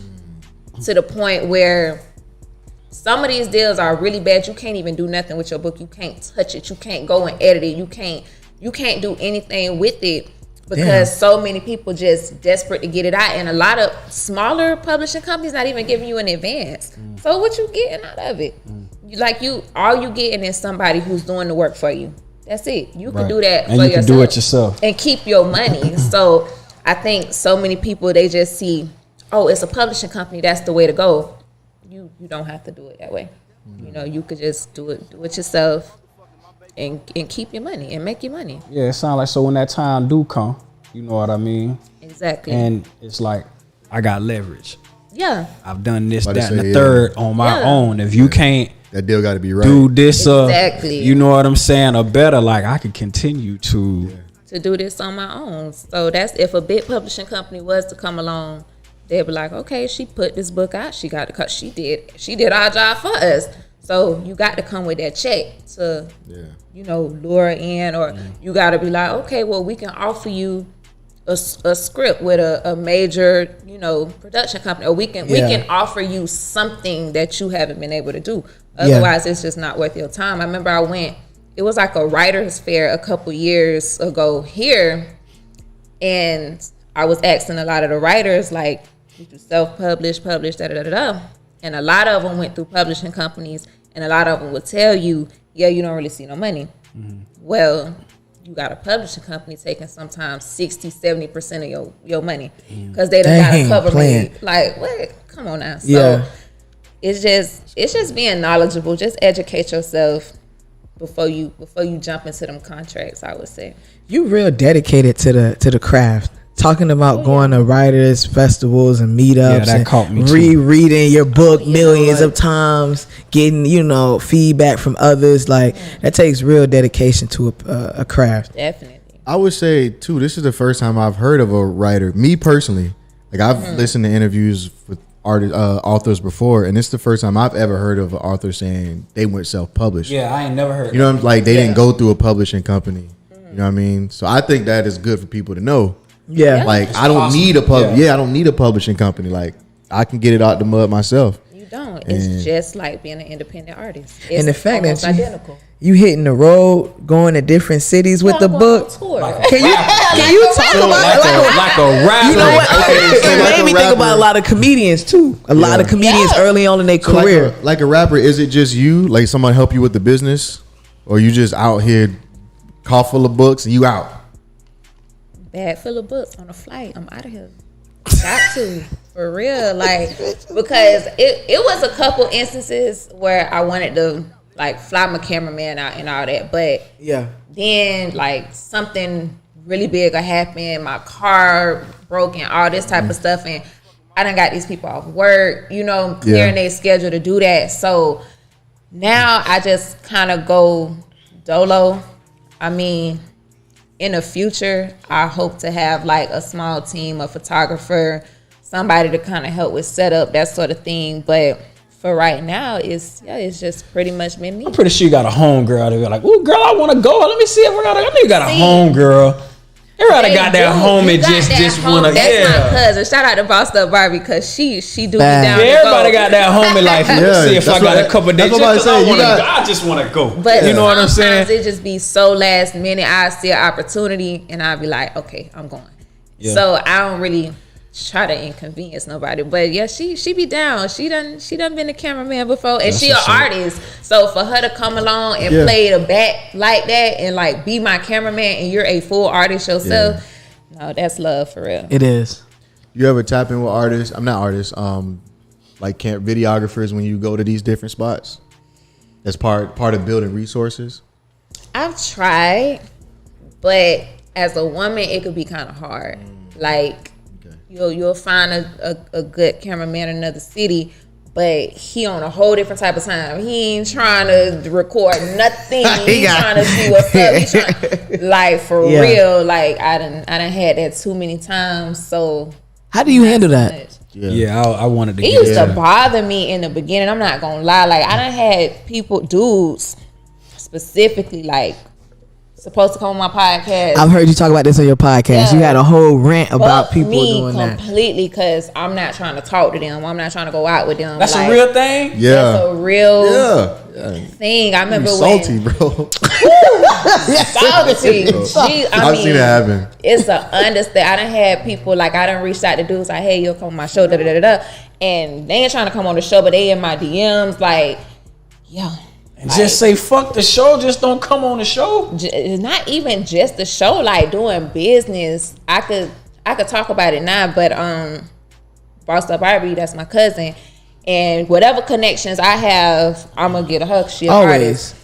to the point where some of these deals are really bad. You can't even do nothing with your book. You can't touch it. You can't go and edit it. You can't do anything with it because so many people just desperate to get it out. And a lot of smaller publishing companies not even giving you an advance. So what you getting out of it? All you getting is somebody who's doing the work for you. That's it. You can do that and for you can do it yourself and keep your money. So I think so many people, they just see, oh, it's a publishing company, that's the way to go. You don't have to do it that way. You could just do it yourself and keep your money and make your money. Yeah, it sounds like, so when that time do come, you know what I mean? Exactly. And it's like, I got leverage. Yeah. I've done this, that, and the third on my own. If you can't, that deal got to be right. Do this, exactly. You know what I'm saying, or better. Like I could continue to do this on my own. So that's if a big publishing company was to come along, they'd be like, okay, she put this book out. She got to cut. She did our job for us. So you got to come with that check to, lure in, or you got to be like, okay, well, we can offer you a script with a major, production company, or we can offer you something that you haven't been able to do. Otherwise, it's just not worth your time. I remember it was like a writer's fair a couple years ago here, and I was asking a lot of the writers, like, did you self-publish, da-da-da-da-da? And a lot of them went through publishing companies, and a lot of them would tell you, you don't really see no money. Mm-hmm. Well, you got a publishing company taking sometimes 60-70% of your money because they don't gotta cover me. Like, what? Come on now. So it's just being knowledgeable. Just educate yourself before you jump into them contracts, I would say. You real dedicated to the craft. Talking about going to writers festivals and meetups, that caught me and rereading your book millions of times, getting feedback from others. Like that takes real dedication to a craft. Definitely. I would say too, this is the first time I've heard of a writer. Me personally, like I've listened to interviews with authors before, and it's the first time I've ever heard of an author saying they went self-published. Yeah, I ain't never heard. You know, like they didn't go through a publishing company. You know what I mean? So I think that is good for people to know. Yeah. Like That's I don't awesome. need a I don't need a publishing company. Like I can get it out the mud myself. You don't. It's just like being an independent artist. It's And the fact almost that identical. you hitting the road, going to different cities with the book. Can you talk about it like a rapper? You know what? so It like made a me think rapper. about a lot of comedians too. A lot of comedians early on in their So career. like a rapper, is it just you? Like someone help you with the business, or you just out here, car full of books and you out? Bag full of books on a flight. I'm out of here. Got to. For real. Like, because it was a couple instances where I wanted to like fly my cameraman out and all that. But Yeah. then like something really big will happen. My car broke and all this type of stuff. And I done got these people off work, you know, clearing their schedule to do that. So now I just kind of go dolo. I mean, in the future, I hope to have like a small team, a photographer, somebody to kind of help with setup, that sort of thing. But for right now, it's just pretty much been me. I'm pretty sure you got a homegirl to be like, "Ooh, girl, I want to go. Let me see if we got. I know you got a homegirl. Everybody got that homie just wanna. That's my cousin. Shout out to Bossed Up Barbie because she do me down. Yeah, to everybody go. got that homie life. Let me see if I got a couple days. I just want to go. But you know what I'm saying? It just be so last minute. I see an opportunity and I'll be like, okay, I'm going. Yeah. So I don't really try to inconvenience nobody. But yeah, she be down. She done been a cameraman before, and she an artist. So for her to come along and play the back like that and like be my cameraman, and you're a full artist yourself, no, that's love for real. It is. You ever tap in with artists? I'm not artists. Like videographers when you go to these different spots. That's part of building resources. I've tried, but as a woman, it could be kind of hard. Like, you'll find a good cameraman in another city, but he on a whole different type of time. He ain't trying to record nothing. He trying to see what's up. He trying, like, for real. Like, I done had that too many times. So how do you handle that? Yeah, I wanted to. It used to bother me in the beginning. I'm not gonna lie. Like, I done had dudes specifically, like, supposed to come on my podcast. I've heard you talk about this on your podcast. You had a whole rant about people doing that. Completely, because I'm not trying to talk to them. I'm not trying to go out with them. That's like, a real thing? Yeah. That's a real thing. I remember salty, when... bro. Salty. I've seen it happen. It's an understand. I done had people, like, I done reached out to dudes like, hey, you'll come on my show, da-da-da-da-da. And they ain't trying to come on the show, but they in my DMs like, yo. And just say fuck the show, just don't come on the show. It's not even just the show, like doing business. I could talk about it now, but Bossed Up Barbie, that's my cousin, and whatever connections I have, I'm gonna get a hug. She an artist.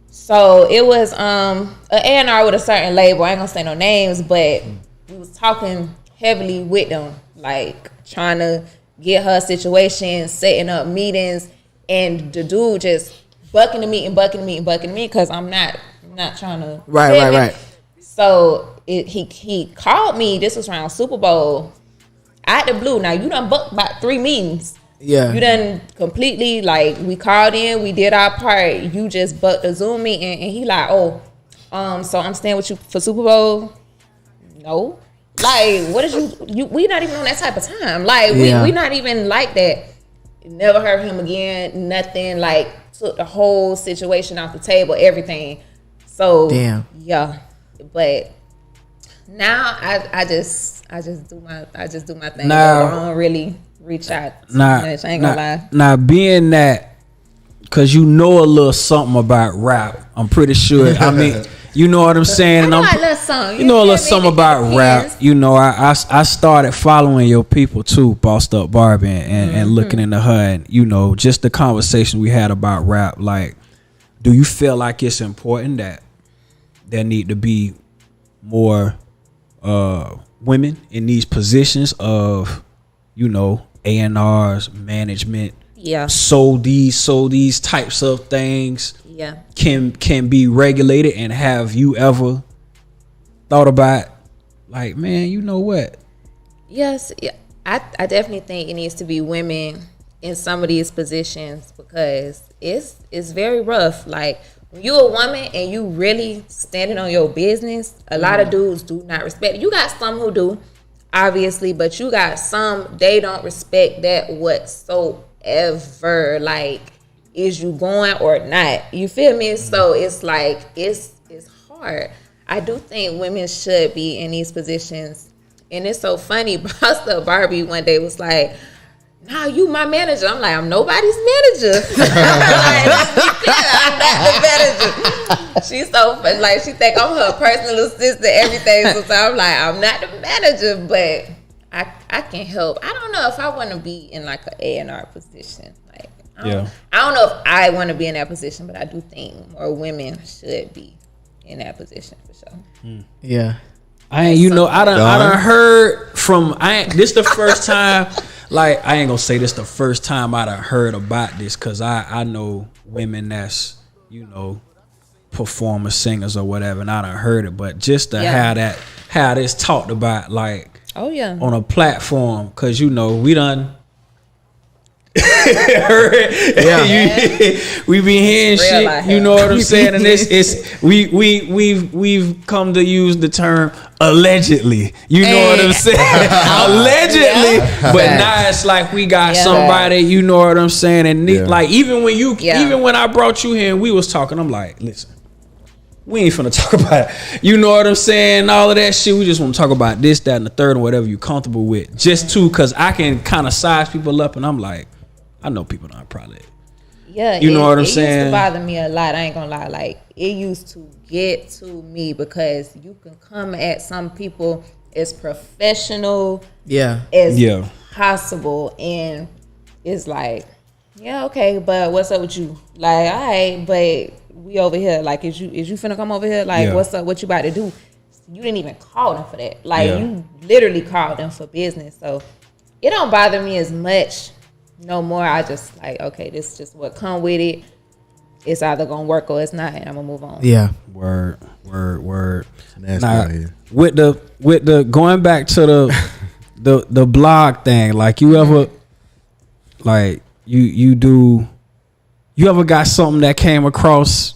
So it was an A&R with a certain label. I ain't gonna say no names, but we was talking heavily with them, like trying to get her situation, setting up meetings, and the dude just bucking the meeting because I'm not trying to. Right. So he called me. This was around Super Bowl. Out the blue. Now you done booked about 3 meetings. Yeah. You done completely, like, we called in, we did our part. You just booked a Zoom meeting, and he like, so I'm staying with you for Super Bowl. No. Like, what is you we not even on that type of time. Like, we not even like that. Never heard him again. Nothing. Like, took the whole situation off the table, everything. So damn. Yeah. But now I just do my thing. Now, I don't really reach out too much. I ain't gonna lie. Now, being that, because you know a little something about rap, I'm pretty sure. I mean, you know what I'm saying? I know a little something. You know a little something about rap. You know, I started following your people too, Bossed Up Barbie, and looking into her, and you know, just the conversation we had about rap. Like, do you feel like it's important that there need to be more women in these positions of, you know, A&Rs, management? Yeah. So these types of things can be regulated. And have you ever thought about, like, man, you know what? Yes. Yeah. I definitely think it needs to be women in some of these positions because it's very rough. Like when you a woman and you really standing on your business, a lot of dudes do not respect. You got some who do, obviously, but you got some they don't respect that whatsoever. Like, is you going or not? You feel me? So it's like it's hard. I do think women should be in these positions. And it's so funny. Busta Barbie one day was like, "Nah, you my manager." I'm like, "I'm nobody's manager." I'm not the manager. She's so funny. Like, she think I'm her personal assistant, everything. So I'm like, I'm not the manager, but I can help. I don't know if I want to be in like an A&R position. Like, I don't know if I want to be in that position, but I do think more women should be in that position for sure. Yeah. I done heard from this the first time, like I ain't gonna say this the first time I done heard about this, cause I know women that's, performers, singers or whatever, and I done heard it, but just to how this talked about, like, on a platform, cause we done we be hearing shit, you know what I'm saying, and we've come to use the term allegedly, you know what I'm saying, allegedly, but now it's like we got somebody, you know what I'm saying, and like even when I brought you here and we was talking, I'm like, listen, we ain't finna talk about it, you know what I'm saying, all of that shit, we just want to talk about this, that, and the third, and whatever you comfortable with, just cause I can kind of size people up, and I'm like, I know people not probably. Yeah, you know what I'm saying? It used to bother me a lot. I ain't gonna lie. Like, it used to get to me because you can come at some people as professional as possible, and it's like, yeah, okay, but what's up with you? Like, all right, but we over here. Like, is you finna come over here? Like, what's up? What you about to do? You didn't even call them for that. Like, you literally called them for business. So it don't bother me as much no more. I just like, okay, this is just what come with it. It's either gonna work or it's not, and I'm gonna move on. Yeah. Word. Now, with the going back to the blog thing, like you ever like you ever got something that came across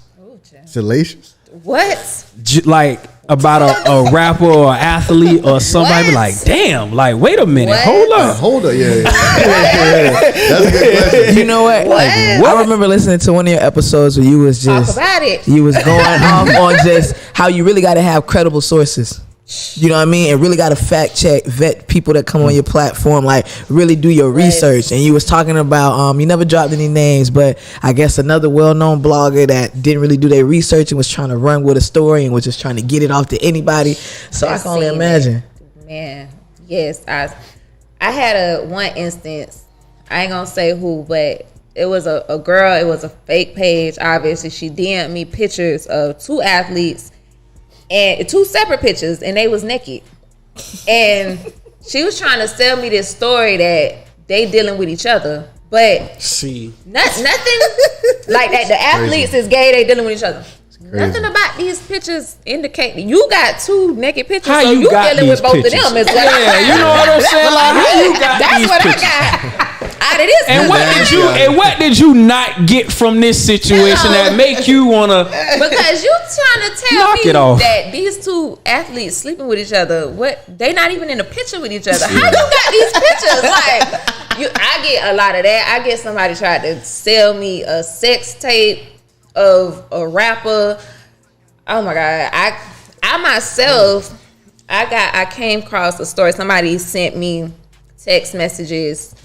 salacious? What? Like about a rapper or athlete or somebody, be like, damn, like, wait a minute, hold up. Yeah. That's a good question. You know what? Like, I remember listening to one of your episodes where you was just talk about it. You was going off on just how you really got to have credible sources. You know what I mean? And really got to fact check, vet people that come on your platform, like really do your research. And you was talking about, you never dropped any names, but I guess another well-known blogger that didn't really do their research and was trying to run with a story and was just trying to get it off to anybody. So I can only imagine. Man, yes. I had one instance, I ain't gonna say who, but it was a girl, it was a fake page, obviously. She DM'd me pictures of two athletes, and two separate pictures, and they was naked, and she was trying to sell me this story that they dealing with each other, but nothing like that. The athletes is gay, they dealing with each other. Nothing about these pictures indicate you got two naked pictures, how so you dealing with both pictures? of them as well. Yeah, you know what I'm saying? Like, how you got that's these what pictures? I got. Out of this, and what did you not get from this situation that make you wanna? Because you trying to tell me that these two athletes sleeping with each other, they not even in a picture with each other. How you got these pictures? Like, I get a lot of that. I get somebody tried to sell me a sex tape of a rapper. Oh my God, I myself, I came across a story. Somebody sent me text messages.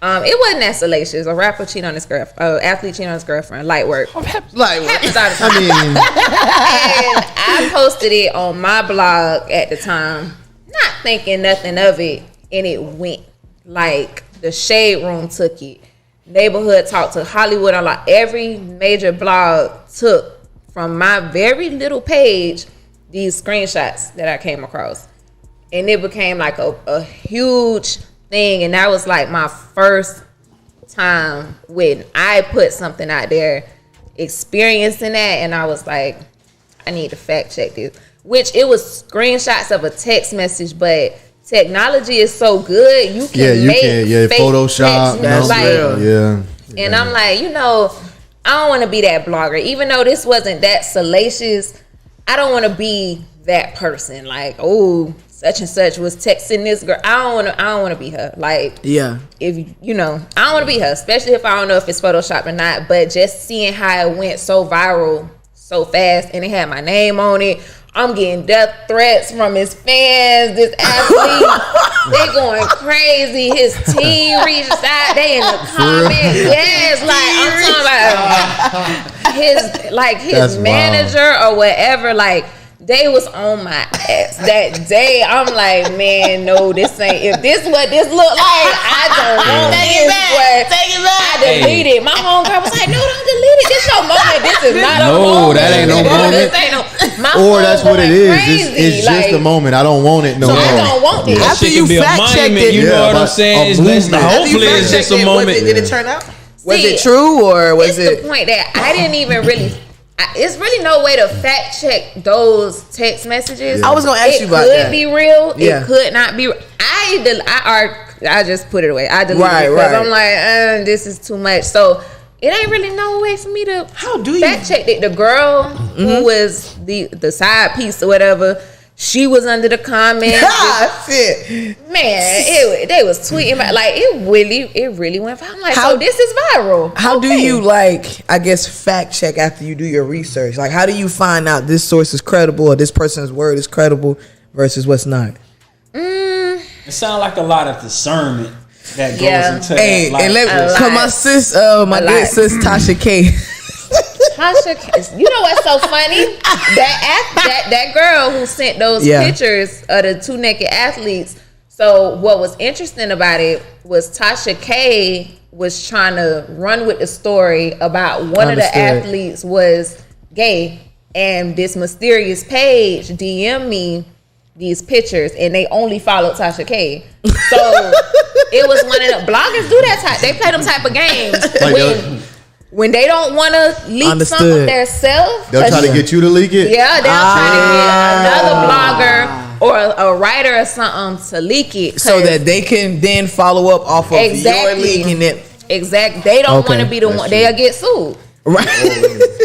It wasn't that salacious. A rapper cheating on his girlfriend, athlete cheating on his girlfriend. Light work. Happens all the time. And I posted it on my blog at the time, not thinking nothing of it, and it went. Like, the Shade Room took it. Neighborhood Talk took Hollywood Unlocked. Every major blog took from my very little page these screenshots that I came across, and it became like a huge thing. And that was like my first time when I put something out there, experiencing that, and I was like, I need to fact check this. Which it was screenshots of a text message, but technology is so good, you can make fake Photoshop, text, like, And I'm like, you know, I don't want to be that blogger. Even though this wasn't that salacious, I don't want to be that person. Like, oh, such and such was texting this girl. I don't want to be her. Like, if you know, I don't want to be her, especially if I don't know if it's Photoshop or not. But just seeing how it went so viral so fast, and it had my name on it. I'm getting death threats from his fans. This athlete, they going crazy. His team reached out. They in the comments. Yes, like I'm talking about his manager or whatever. Like they was on my ass that day. I'm like, man, no, this ain't. If this what this look like, I don't want this. Take it back. I deleted. My homegirl was like, no, don't delete it. This your moment. This is not a moment. No, that ain't no moment. This ain't no. Or that's what it is. It's just a moment. I don't want it no more. I don't want this. After you fact checked it, you know what I'm saying? Hopefully, it's just a moment. Did it turn out? Was it true or was it? It's the point that I didn't even really. It's really no way to fact check those text messages. I was gonna ask you about that. It could be real. It could not be. I just put it away. I deleted it because I'm like, this is too much. So it ain't really no way for me to fact check it. The girl who was the side piece or whatever, she was under the comments. Man, they was tweeting about, like it really went viral. I'm like, so this is viral. How do you fact check after you do your research? Like, how do you find out this source is credible or this person's word is credible versus what's not? It sounds like a lot of discernment that goes into that. Like, and my sis, my good sis Tasha K. Tasha, you know what's so funny? That girl who sent those pictures of the two naked athletes. So what was interesting about it was Tasha K was trying to run with the story about one of the athletes was gay, and this mysterious page DM'd me these pictures, and they only followed Tasha K. So it was one of the bloggers do that type. They play them type of games when they don't want to leak something themselves. They'll try to get you to leak it. Yeah, they'll try to get another blogger or a writer or something to leak it, so that they can then follow up off of your leaking it. Exactly. They don't want to be the one. They'll get sued. Right.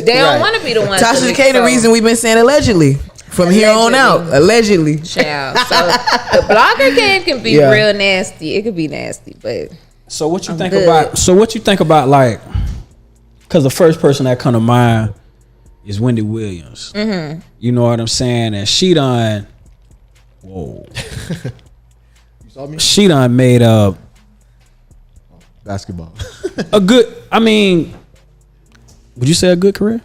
They don't want to be the one. Tasha K. The reason we've been saying allegedly. From here on out, allegedly. Child. So the blogger game can be real nasty. It could be nasty, but so what you think about? So what you think about, like, because the first person that come to mind is Wendy Williams. Mm-hmm. You know what I'm saying? And she done. Whoa. You saw me? She done made up basketball. A good. I mean, would you say a good career?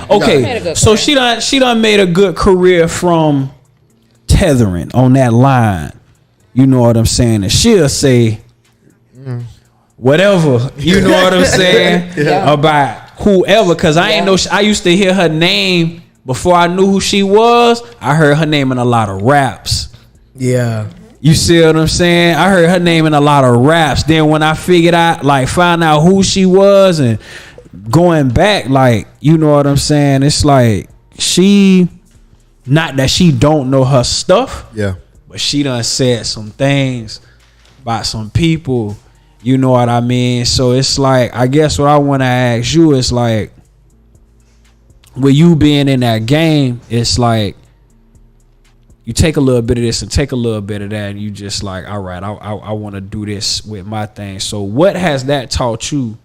Okay. So she done made a good career from tethering on that line. You know what I'm saying? And she'll say whatever, you know what I'm saying, about whoever. Cause I ain't know. I used to hear her name before I knew who she was. I heard her name in a lot of raps. Yeah. You see what I'm saying? I heard her name in a lot of raps. Then when I figured out, like, find out who she was and going back, like, you know what I'm saying? It's like she, not that she don't know her stuff, but she done said some things about some people, you know what I mean? So it's like, I guess what I want to ask you is, like, with you being in that game, it's like you take a little bit of this and take a little bit of that, and you just like, all right, I want to do this with my thing. So what has that taught you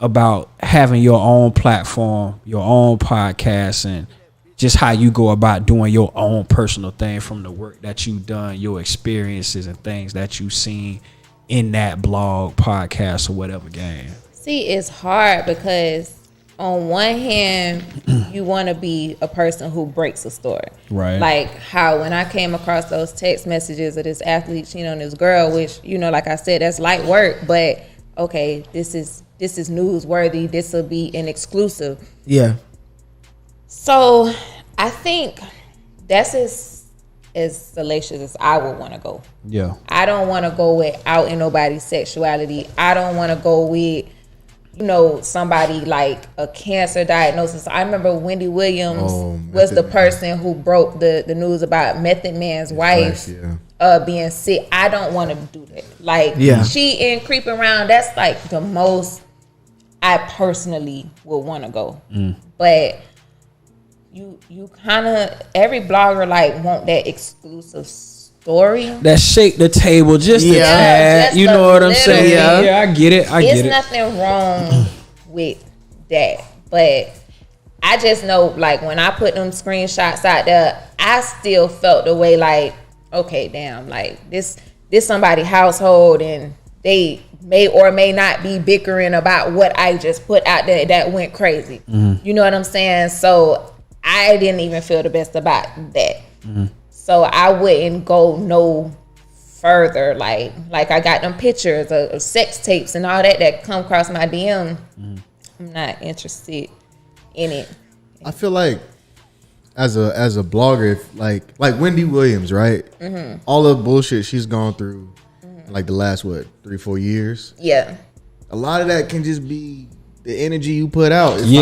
about having your own platform, your own podcast, and just how you go about doing your own personal thing from the work that you've done, your experiences and things that you've seen in that blog, podcast, or whatever game? See, it's hard because on one hand, you want to be a person who breaks a story. Right. Like how when I came across those text messages of this athlete cheating on this girl, which, you know, like I said, that's light work, but okay, this is newsworthy. This will be an exclusive. Yeah. So I think that's as salacious as I would want to go. Yeah. I don't want to go with out in nobody's sexuality. I don't want to go with somebody like a cancer diagnosis. I remember Wendy Williams was the person who broke the news about Method Man's wife being sick. I don't want to do that. Like, cheating, creeping around, that's like the most I personally would want to go. But you kind of, every blogger like want that exclusive story that shake the table just a tad. Just you know what I'm saying? Yeah, I get it. There's nothing wrong with that, but I just know, like, when I put them screenshots out there, I still felt the way, like, okay, damn, like this somebody's household, and they may or may not be bickering about what I just put out there that went crazy. You know what I'm saying? So I didn't even feel the best about that. So I wouldn't go no further. Like I got them pictures of sex tapes and all that come across my DM. I'm not interested in it. I feel like as a blogger, if like Wendy Williams, right? All the bullshit she's gone through, like the last 3-4 years. Yeah. A lot of that can just be the energy you put out. To you,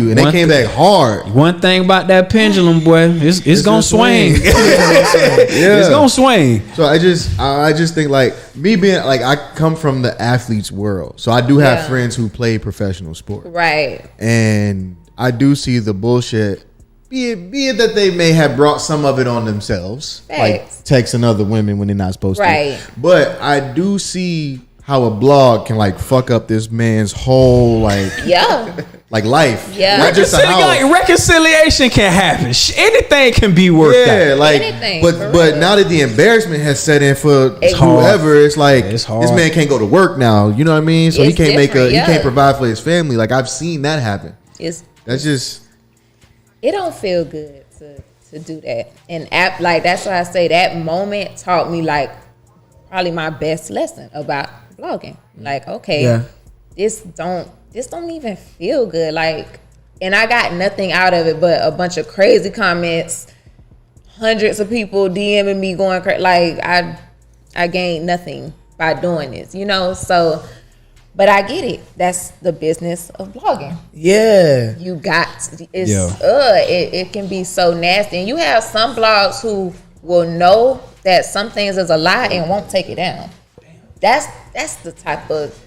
and they came back hard. One thing about that pendulum, boy, it's gonna swing. It's gonna swing. So I just think, like, me being like, I come from the athletes world, so I do have friends who play professional sport, right? And I do see the bullshit. Be it that they may have brought some of it on themselves, like texting other women when they're not supposed to. But I do see how a blog can like fuck up this man's whole like life. Yeah, not just a house. Reconciliation can happen. Anything can be worked out. Yeah, like anything, but now that the embarrassment has set in for whoever, it's like this man can't go to work now. You know what I mean? So he can't he can't provide for his family. Like, I've seen that happen. That's just, it don't feel good to do that. And like, that's why I say that moment taught me like probably my best lesson about blogging. Like, okay, this don't even feel good. Like, and I got nothing out of it but a bunch of crazy comments, hundreds of people DMing me going crazy. Like, I gained nothing by doing this, you know? So, but I get it. That's the business of blogging. Yeah. You got, it can be so nasty. And you have some blogs who will know that some things is a lie and won't take it down. That's the type of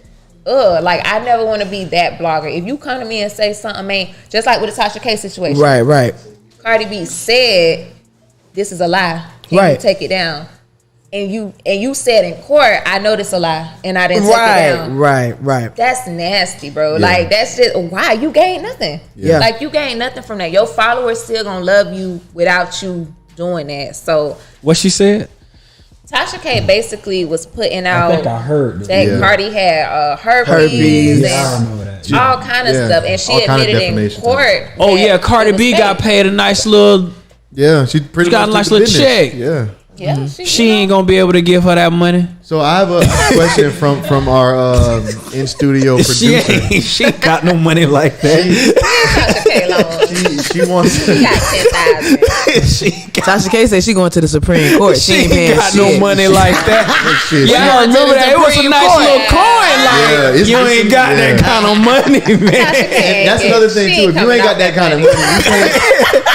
like, I never want to be that blogger. If you come to me and say something, man, just like with the Tasha K situation. Right. Cardi B said this is a lie. Can you take it down? And you said in court, I know this a lie and I didn't take it down. Right. That's nasty, bro. Like, that's just why you gain nothing. Yeah. Like, you gain nothing from that. Your followers still gonna love you without you doing that. So what she said? Tasha K basically was putting out, I think I heard that Cardi had herpes and all kind of stuff, and she admitted in court. Oh yeah, Cardi B got paid a nice little. Yeah, she pretty got a nice little check. Yeah. She ain't gonna be able to give her that money. So I have a question from our in studio producer. She ain't got no money like that. She wants. She got 10,000. Tasha K said she going to the Supreme Court. She ain't paying got shit. no money like that. Yeah, I remember that. It was a nice little coin. Like, you ain't got that kind of money, man. And that's another thing too. If you ain't got that kind of money, you can't.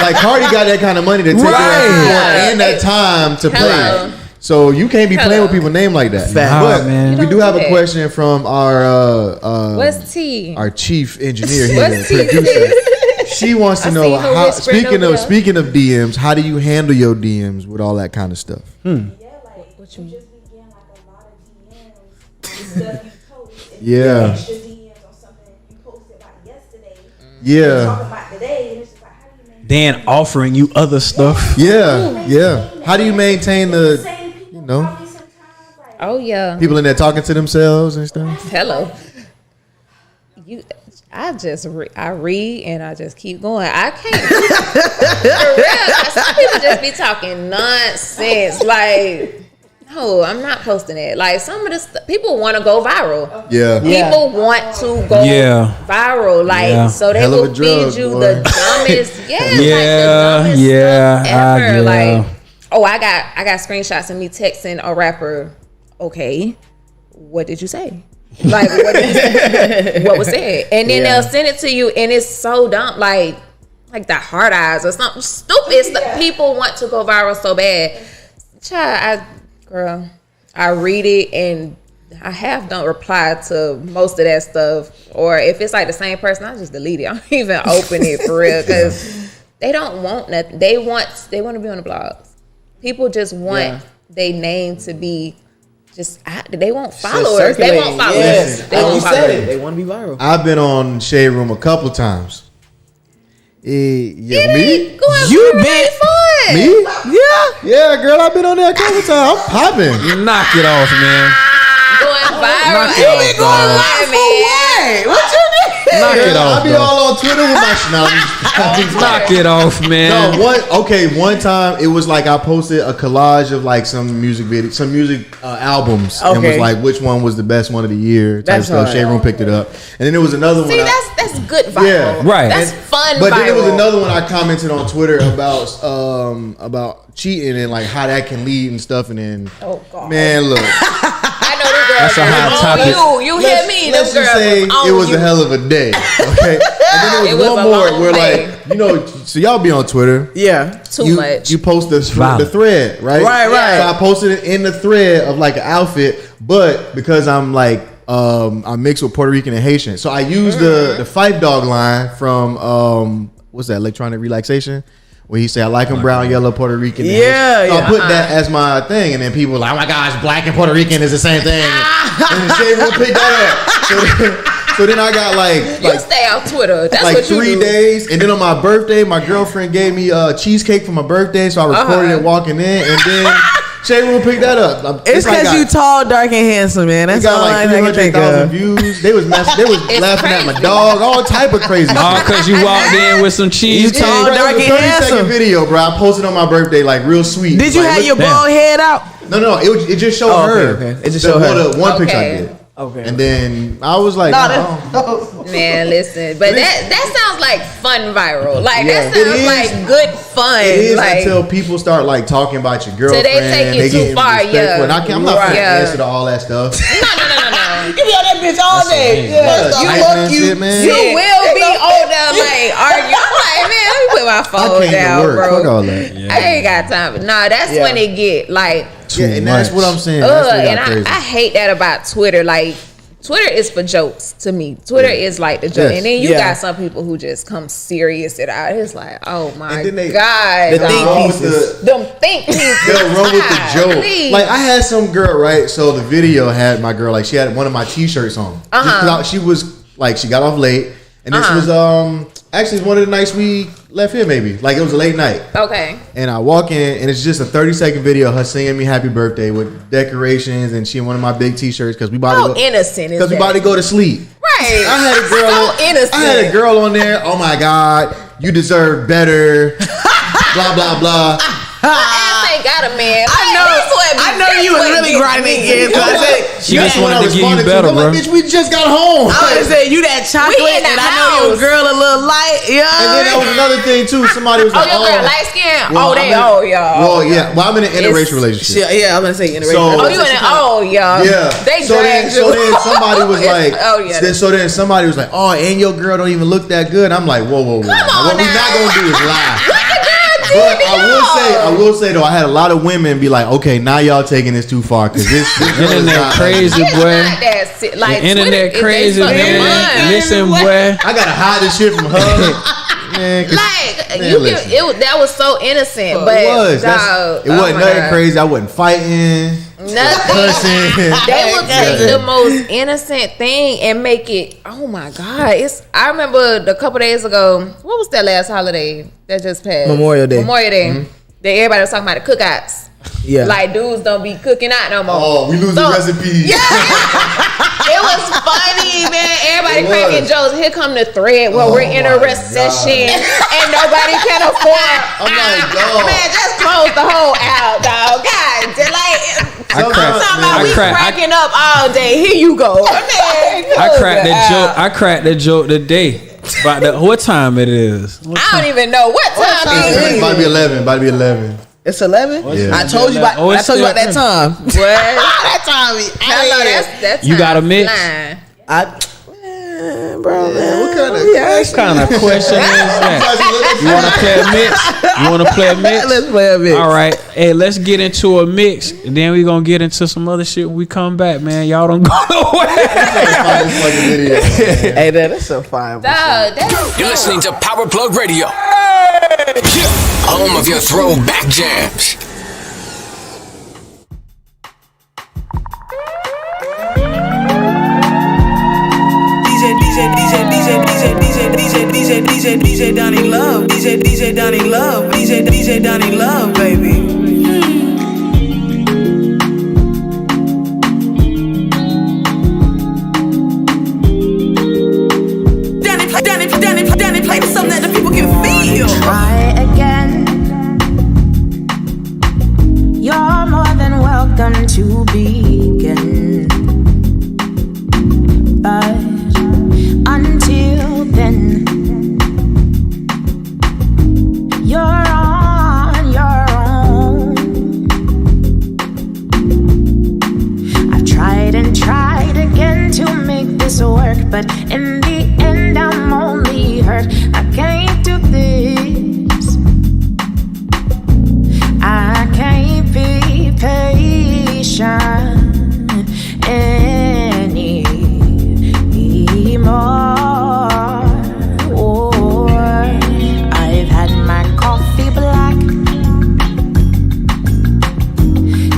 Like, Cardi got that kind of money to take and that time to play. So you can't be playing with people's name like that. But man. We do have a question from our what's T? Our chief engineer here, What's T? producer. She wants to know how. Speaking of DMs, how do you handle your DMs with all that kind of stuff? Yeah, like what you just be getting like a lot of DMs, stuff you post. And Yeah. Extra DMs on something you posted like yesterday. Yeah. Talking about today, and it's just like, how do you maintain? Then offering you other stuff. Yeah. How do you maintain the, you know, Oh yeah. people in there talking to themselves and stuff? Hello. I read and I just keep going. I can't. For real. Some people just be talking nonsense. Like, no, I'm not posting it. Like, some of this people want to go viral. Yeah. People want to go viral. Like, so they Hell of will a drug, feed you boy. the dumbest, like the dumbest stuff ever. Like, oh, I got screenshots of me texting a rapper. Okay, what did you say? Like what was said, and then they'll send it to you, and it's so dumb, like the hard eyes or something stupid. People want to go viral so bad. Child, I read it and I don't reply to most of that stuff, or if it's like the same person, I just delete it. I don't even open it for real because they don't want nothing. They want to be on the blogs. People just want their name to be. They want followers. They want followers. Yes. They want followers. They want to be viral. I've been on Shade Room a couple times. Me? You been Me? Yeah, girl, I've been on there a couple times. I'm popping. Knock it off, man. Going viral. Knock it off, dog. What you mean? Knock it off, I be dog. all on Twitter with my Knock it off, man. No, one time it was like I posted a collage of like some music albums, and was like which one was the best one of the year type That's stuff. hard. Shade Room picked it up, and then there was another one. See, that's good viral. Yeah. Right. That's fun. But viral. then there was another one I commented on Twitter about cheating and like how that can lead and stuff, and then man, look. I know this girl. That's a hot topic. You hear me? Let's Them just girls say was on it was you. a hell of a day. Okay, and then It there was was a one more long where day. like so y'all be on Twitter. Yeah. Too much. You post the thread, right? Right. So I posted it in the thread of like an outfit, but because I'm like I'm mixed with Puerto Rican and Haitian, so I used the Fife Dog line from what's that, Electronic Relaxation, where he said I like him brown, yellow, Puerto Rican. And Haitian. So I put that as my thing, and then people were like, oh my gosh, black and Puerto Rican is the same thing, and the Shade Room picked that up. So then I got you stay off Twitter. That's like what you 3 do. days, and then on my birthday, my girlfriend gave me cheesecake for my birthday, so I recorded it walking in, and then Shade Room picked that up. It's because you tall, dark, and handsome, man. That's It got all like I can think 300,000 of. views. They was laughing at my dog, all type of crazy All shit. because you walked in with some cheese. You tall, Bro, dark, it was and a 30-second handsome. video, bro. I posted on my birthday, like real sweet. Did you Like, have look- your bald head out? No, it just showed Oh, her. okay. It just showed her. The one picture I Okay. did. Okay. And then I was like, no. Man, listen, but that sounds like fun viral. Like Yeah. that It sounds is. like good fun. It is like, until people start like talking about your Till girlfriend. they take it too getting far, respectful. yeah. And I'm not Right. gonna Yeah. answer to all that stuff. no. You be on that bitch all day. Shit, man. You will be on there like arguing. I'm like, man, let me put my I phone came down, to work. bro. Fuck all that. I ain't got time. Nah, that's when it get like. Yeah, and that's what I'm saying. That's what And got crazy. I hate that about Twitter. Like, Twitter is for jokes to me. Twitter is like the joke. Yes. And then you Yeah. got some people who just come serious it out. It's like, oh my And then they- God. The dog. think Wrong with pieces. the- Them think pieces. They'll run with the joke. Golly. Like I had some girl, right? So the video had my girl, like she had one of my t-shirts on. Just 'cause she was like, she got off late, and this was actually one of the nights we left here, maybe. Like it was a late night. Okay. And I walk in, and it's just a 30-second video of her singing me happy birthday with decorations, and she in one of my big t-shirts because we about How to go. innocent is Because we that? about to go to sleep. Right. I had a girl. So innocent. I had a girl on there. Oh my God, you deserve better. Blah blah blah. My ass ain't got a man. I know you was really grinding their gears. So I said, She just That's what I wanted to give you responded better, I'm like, bro. bitch, we just got home. I was say you that chocolate, We in the and I know your house. girl a little light. Yeah. And then that was another thing too. Somebody was Oh, like, your girl light skin? well, y'all. Well, yeah. Well, I'm in an interracial relationship. Yeah, I'm gonna say interracial. So- Oh, you in it? Oh, y'all. Yeah. They so then, dragged you. so then somebody was like, Oh, yeah. So then somebody was like, oh, and your girl don't even look that good. I'm like, whoa. on What we now. not gonna do is lie. But But I will say though, I had a lot of women be like, okay, now y'all taking this too far because this girl is Internet not crazy, It's boy. not that si- like The internet Twitter, crazy, they fucking man. fun. Listen, boy. I gotta hide this shit from her. Man, 'cause- Like Man, you listen. can, that was so innocent, Well, but it was. dog, It wasn't oh my nothing God. crazy. I wasn't fighting. Nothing. Cussing. They would take Nothing. the most innocent thing and make it. Oh my God! I remember a couple days ago. What was that last holiday that just passed? Memorial Day. Memorial Day. That everybody was talking about the cookouts. Yeah. Like dudes don't be cooking out no more. Oh, we losing recipes. Yeah. It was funny, man. Everybody It cracking was. jokes. Here come the thread where we're in a my recession and nobody can afford. I'm like, dog. Man, just close the whole out, dog. God, like. I I'm cracked- talking about I we cracked- cracking up all day. Here you go. Man, I cracked that joke. I cracked that joke today. About what time it is? I don't even know what time it It is. might be 11. Might be 11. It's 11. Yeah. I told you about. Oh, I it's told you about still- that time. That time. That's You got a mix? Bro, man, What kind of What kind of question is that? You want to play a mix? You want to play a mix? Let's play a mix. All right. Hey, let's get into a mix, and then we're going to get into some other shit when we come back, man. Y'all don't go nowhere. Hey, that's so fine. You're listening to Power Plug Radio. Home of your throwback jams. DJ Donnie Love, DJ Donnie Love, DJ Donnie Love, baby. Danny, play something that the people can feel. Try again. You're more than welcome to begin. But until then, you're on your own. I've tried and tried again to make this work, but in the end I'm only hurt. I can't do this. I can't be patient anymore. Oh, I've had my coffee black,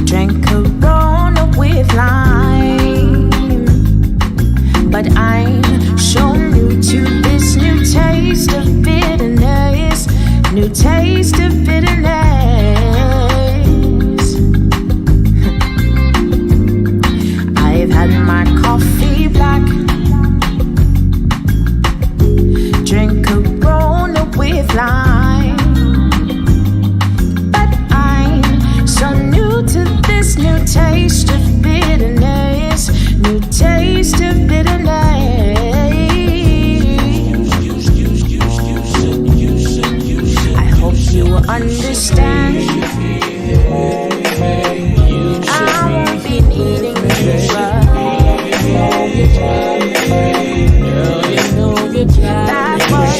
drank Corona with lime, but I'm so new to this new taste of bitterness, new taste of bitterness. I've had my coffee black, drink Corona with lime, but I'm so new to this new taste of bitterness, new taste of bitterness. I hope you understand. I won't be needing you, but that was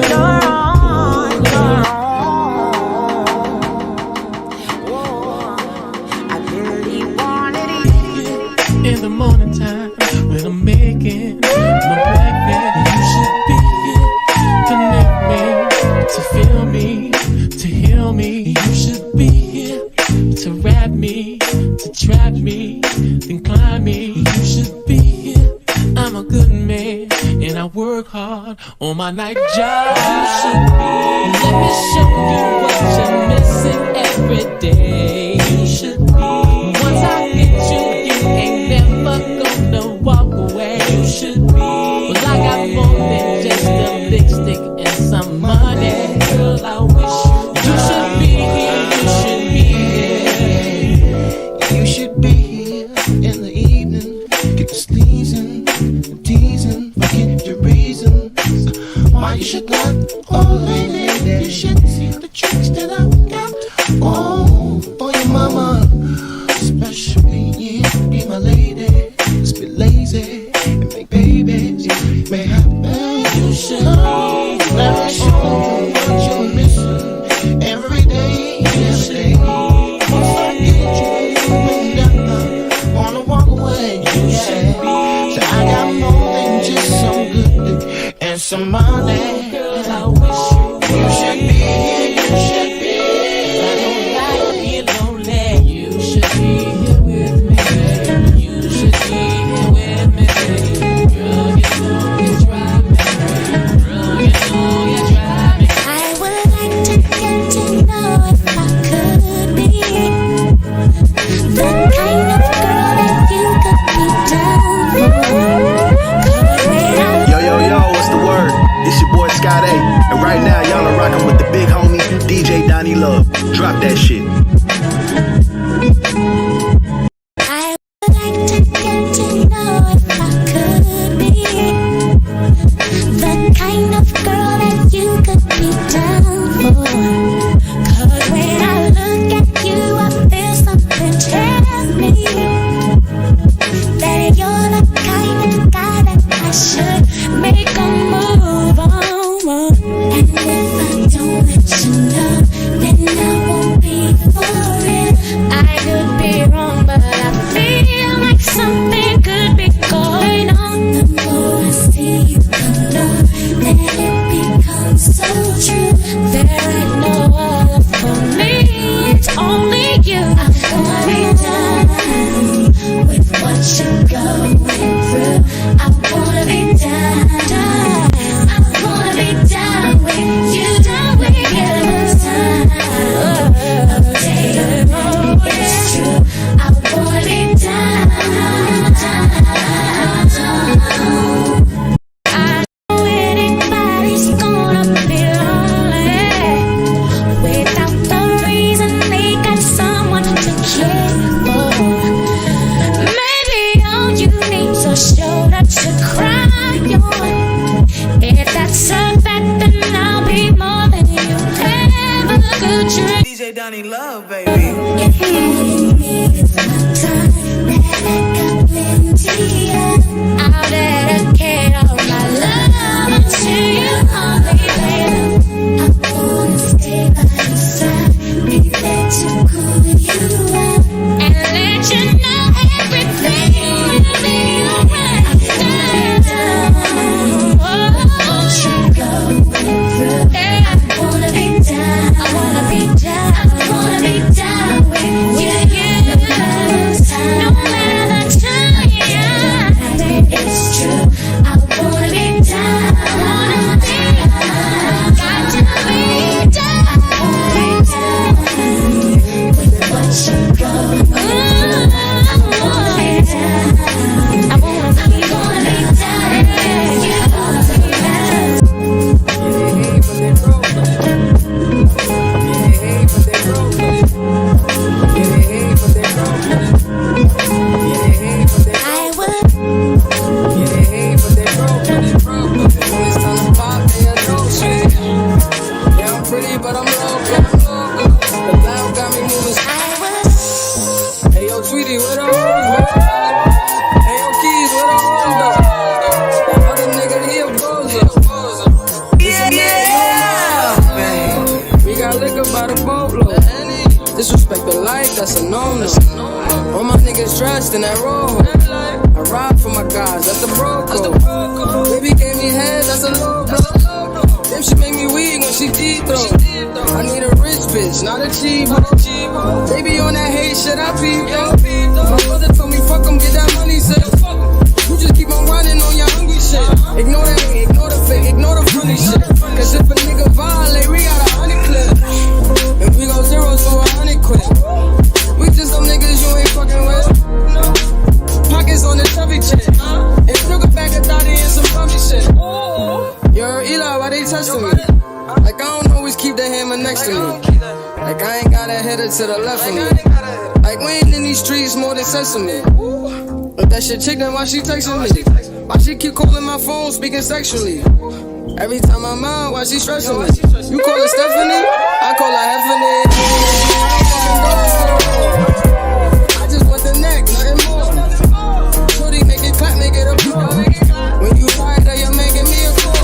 you're on your own. I really wanted it. In the morning time when I'm making my breakfast, you should be here to connect me, to feel me, to heal me. You should be here to wrap me, to trap me, then climb me. You should be here. I'm a good man and I work hard on my night job. You should be. Let me show you what you're missing every day. You should be. Once I get you, you ain't never gonna walk away. You should be. Well, I got more than just a big stick and some money. Girl, I wish you should be here. You should be here. You should be here in the evening. Get the sneezing, the teasing, forget your reasons why you should not. Oh, lady, you should see the tricks that I've got. Oh, for your mama, especially you, be my lady. Just be lazy and make babies, make happen. You should let me show you what you're missing every day, every day. Once I get you, you ain't never wanna walk away. You should be. So I got more than just some good and some money. Girl, I wish You should be here, you should be. I don't like being lonely. You should be here with me. You should be here with me. Girl, you know you drive me. Girl, you know you drive me. I would like to get to know if I could be the kind of girl that you could be down for. Yo, what's the word? It's your boy you're going through. I wanna be down. I wanna be down with you. Down with you. It's true. I wanna be down. I know anybody's gonna be lonely without the reason they got someone to care for. Maybe all you need's a shoulder to cry on. If that's a fact, then I'll be more than you ever could dream. DJ Donnie Love, baby. If you need some time, that I got plenty of, I'll dedicate all my love to you, only baby. I wanna stay by your side, be there to cool you up, and let you know everything will be alright. What you going through? I wanna be down. I wanna be down. I wanna be down with you. No matter the time, it's true. I wanna be down. I wanna be down. Got to be down. I wanna be down with what you're going through. I wanna be down. I wanna be down. You wanna be down. I would. Yeah, I'm pretty, but I'm local. The cloud got me moving. Hey, yo, Tweety, where the hoes? Hey, yo, Keys, where the hoes go? That other nigga, he a bozo. Yeah, we got liquor by the boatload. Disrespect the life, that's a no-no. All my niggas dressed in that rojo. I ride for my guys, that's the bro code. Baby gave me head, that's a logo. Damn, she make me weak when she deep throw. I need a rich bitch, not a cheap hoe. Baby on that hate shit, I peep, yo. My brother told me, fuck him, get that money, say. You just keep on running on your hungry shit. Ignore that hate, ignore the fake, ignore the funny shit. Cause if a nigga violate, we got 100 clip. And we go 0 to 100 quid. We just some niggas you ain't fucking with. Pockets on the chubby chick. And still got back a thotty and some bummy shit. Yo, Eli, why they touching me? Like I don't always keep the hammer next to me. Like I ain't got a header to the left of me. Like we ain't in these streets more than sesame. If that shit chick, then why she texting me? Why she keep calling my phone, speaking sexually? Every time I'm out, why she stressing me? You call her Stephanie? I call her Heffany. I just want the neck, nothing more. Shorty, make it clap, make it applaud. When you tired of you making me a call.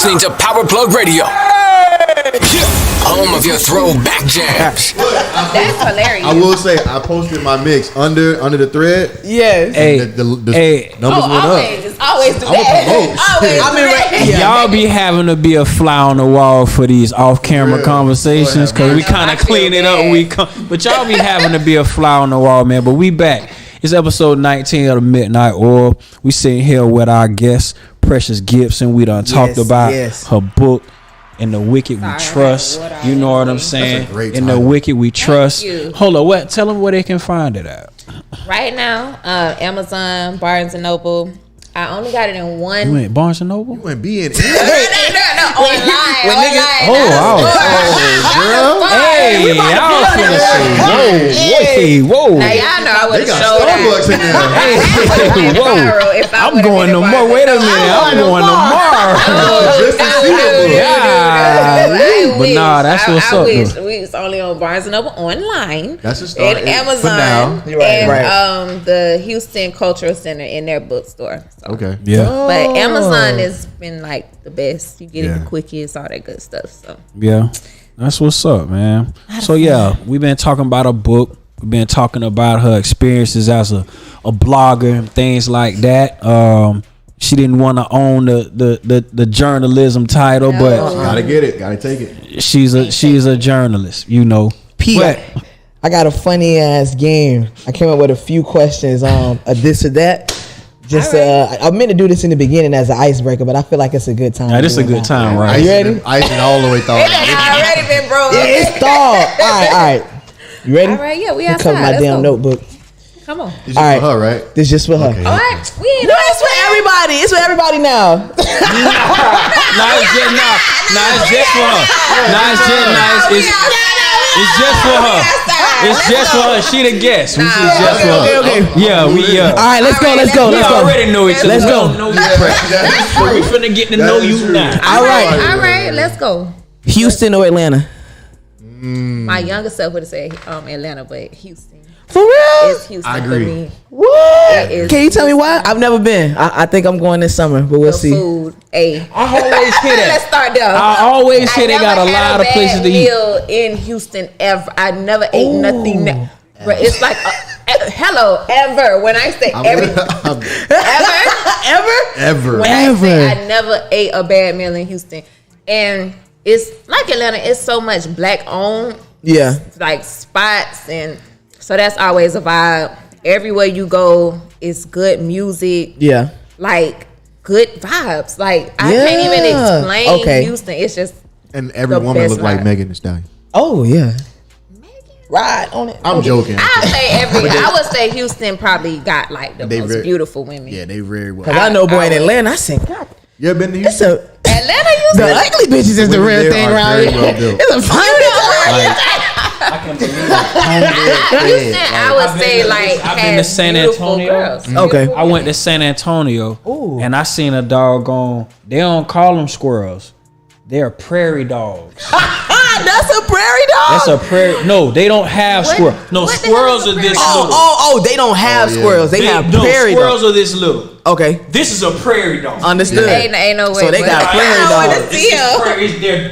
listening to Power Plug Radio. Home of your throwback jams. That's hilarious. I will say I posted my mix under the thread. Yes. Hey, the hey. numbers went always. up. It's always do that. Always. I mean, Y'all be having to be a fly on the wall for these off-camera Yeah. conversations because we kind I of feel clean it up. bad. When we come, but y'all be having to be a fly on the wall, man. But we back. It's episode 19 of the Midnight Oil. We sitting here with our guest, Precious Gibson. We done talked about her book. In the wicked we trust. You know what I'm saying? In the wicked we trust. Hold on, what? Tell them where they can find it at. Right now, Amazon, Barnes and Noble. I only got it in one. You went Barnes and Noble? You went B&E. No, online. Girl. Hey, y'all finna say, whoa. Now y'all know I would They got have showed Starbucks in there. Hey, whoa. I'm going no more. Wait a minute. I'm going no more. Just to see it. But nah, that's what's I up. wish though. we was only on Barnes and Noble online. That's a start. And For Amazon now. and the Houston Cultural Center in their bookstore. So. Okay. Yeah. But Amazon has been like the best. You get it Yeah. the quickest, all that good stuff. So Yeah. That's what's up, man. So yeah, we've been talking about a book. We've been talking about her experiences as a blogger and things like that. She didn't want to own the journalism title, but Gotta get it. Gotta take it. she's a journalist, you know. But I got a funny ass game. I came up with a few questions, a this or that. Just I meant to do this in the beginning as an icebreaker, but I feel like it's a good time. yeah, this is a good time, right? You ready? Icing all the way through. it has already been broken. Yeah, it's thawed. All right. You ready? All right, yeah, we Let me cover outside. my Let's damn go. notebook. Come on. It's just All right. for her, right? This just for her. Okay. All right, we ain't No, it's for everybody. It's for everybody now. Nah, it's just for her. It's just for her. It's just for her. She the guest. We just for her. Okay. Yeah, we All right, let's go. We already know each other. Let's We go. don't know you, Precious. So we finna get to know you now. All right. All right, let's go. Houston or Atlanta? My younger self would have said Atlanta, but Houston. For real? It's Houston I agree. for me. What? It is Can you tell me why? Houston. I've never been. I think I'm going this summer, but we'll The see. food, I always hear Let's that. start there. I always hear they got a never had lot of places to eat. meal in Houston ever. I never ate nothing. But it's like, hello, ever. When I say ever. Ever? When I say I never ate a bad meal in Houston, and it's like Atlanta. It's so much black owned. Yeah. Like spots, and so that's always a vibe. Everywhere you go, it's good music. Yeah. Like good vibes. Like I Yeah. can't even explain Okay. Houston. It's just And every the woman best look like vibe. Megan Thee Stallion. Oh yeah. Ride on it. I'm joking. I would say Houston probably got like the They most very- beautiful women. Yeah, they very well. Cause I know boy in Atlanta. I said, God, You ever been to it's Houston? a Atlanta, the Houston. ugly bitches is the Women real there thing are around very here. well built. It's a fine Houston, I would say like I've been to has San beautiful Antonio. girls. Okay. I went to San Antonio and I seen a doggone. They don't call them squirrels. They're prairie dogs. That's a prairie dog. That's a prairie. No, they don't have squirrels. No, what the hell squirrels is a are this prairie little. Oh, they don't have squirrels. They have prairie squirrels dogs. are this little. Okay. This is a prairie dog. Understood. Ain't no way. So they got but- prairie I wanna dogs. see 'em.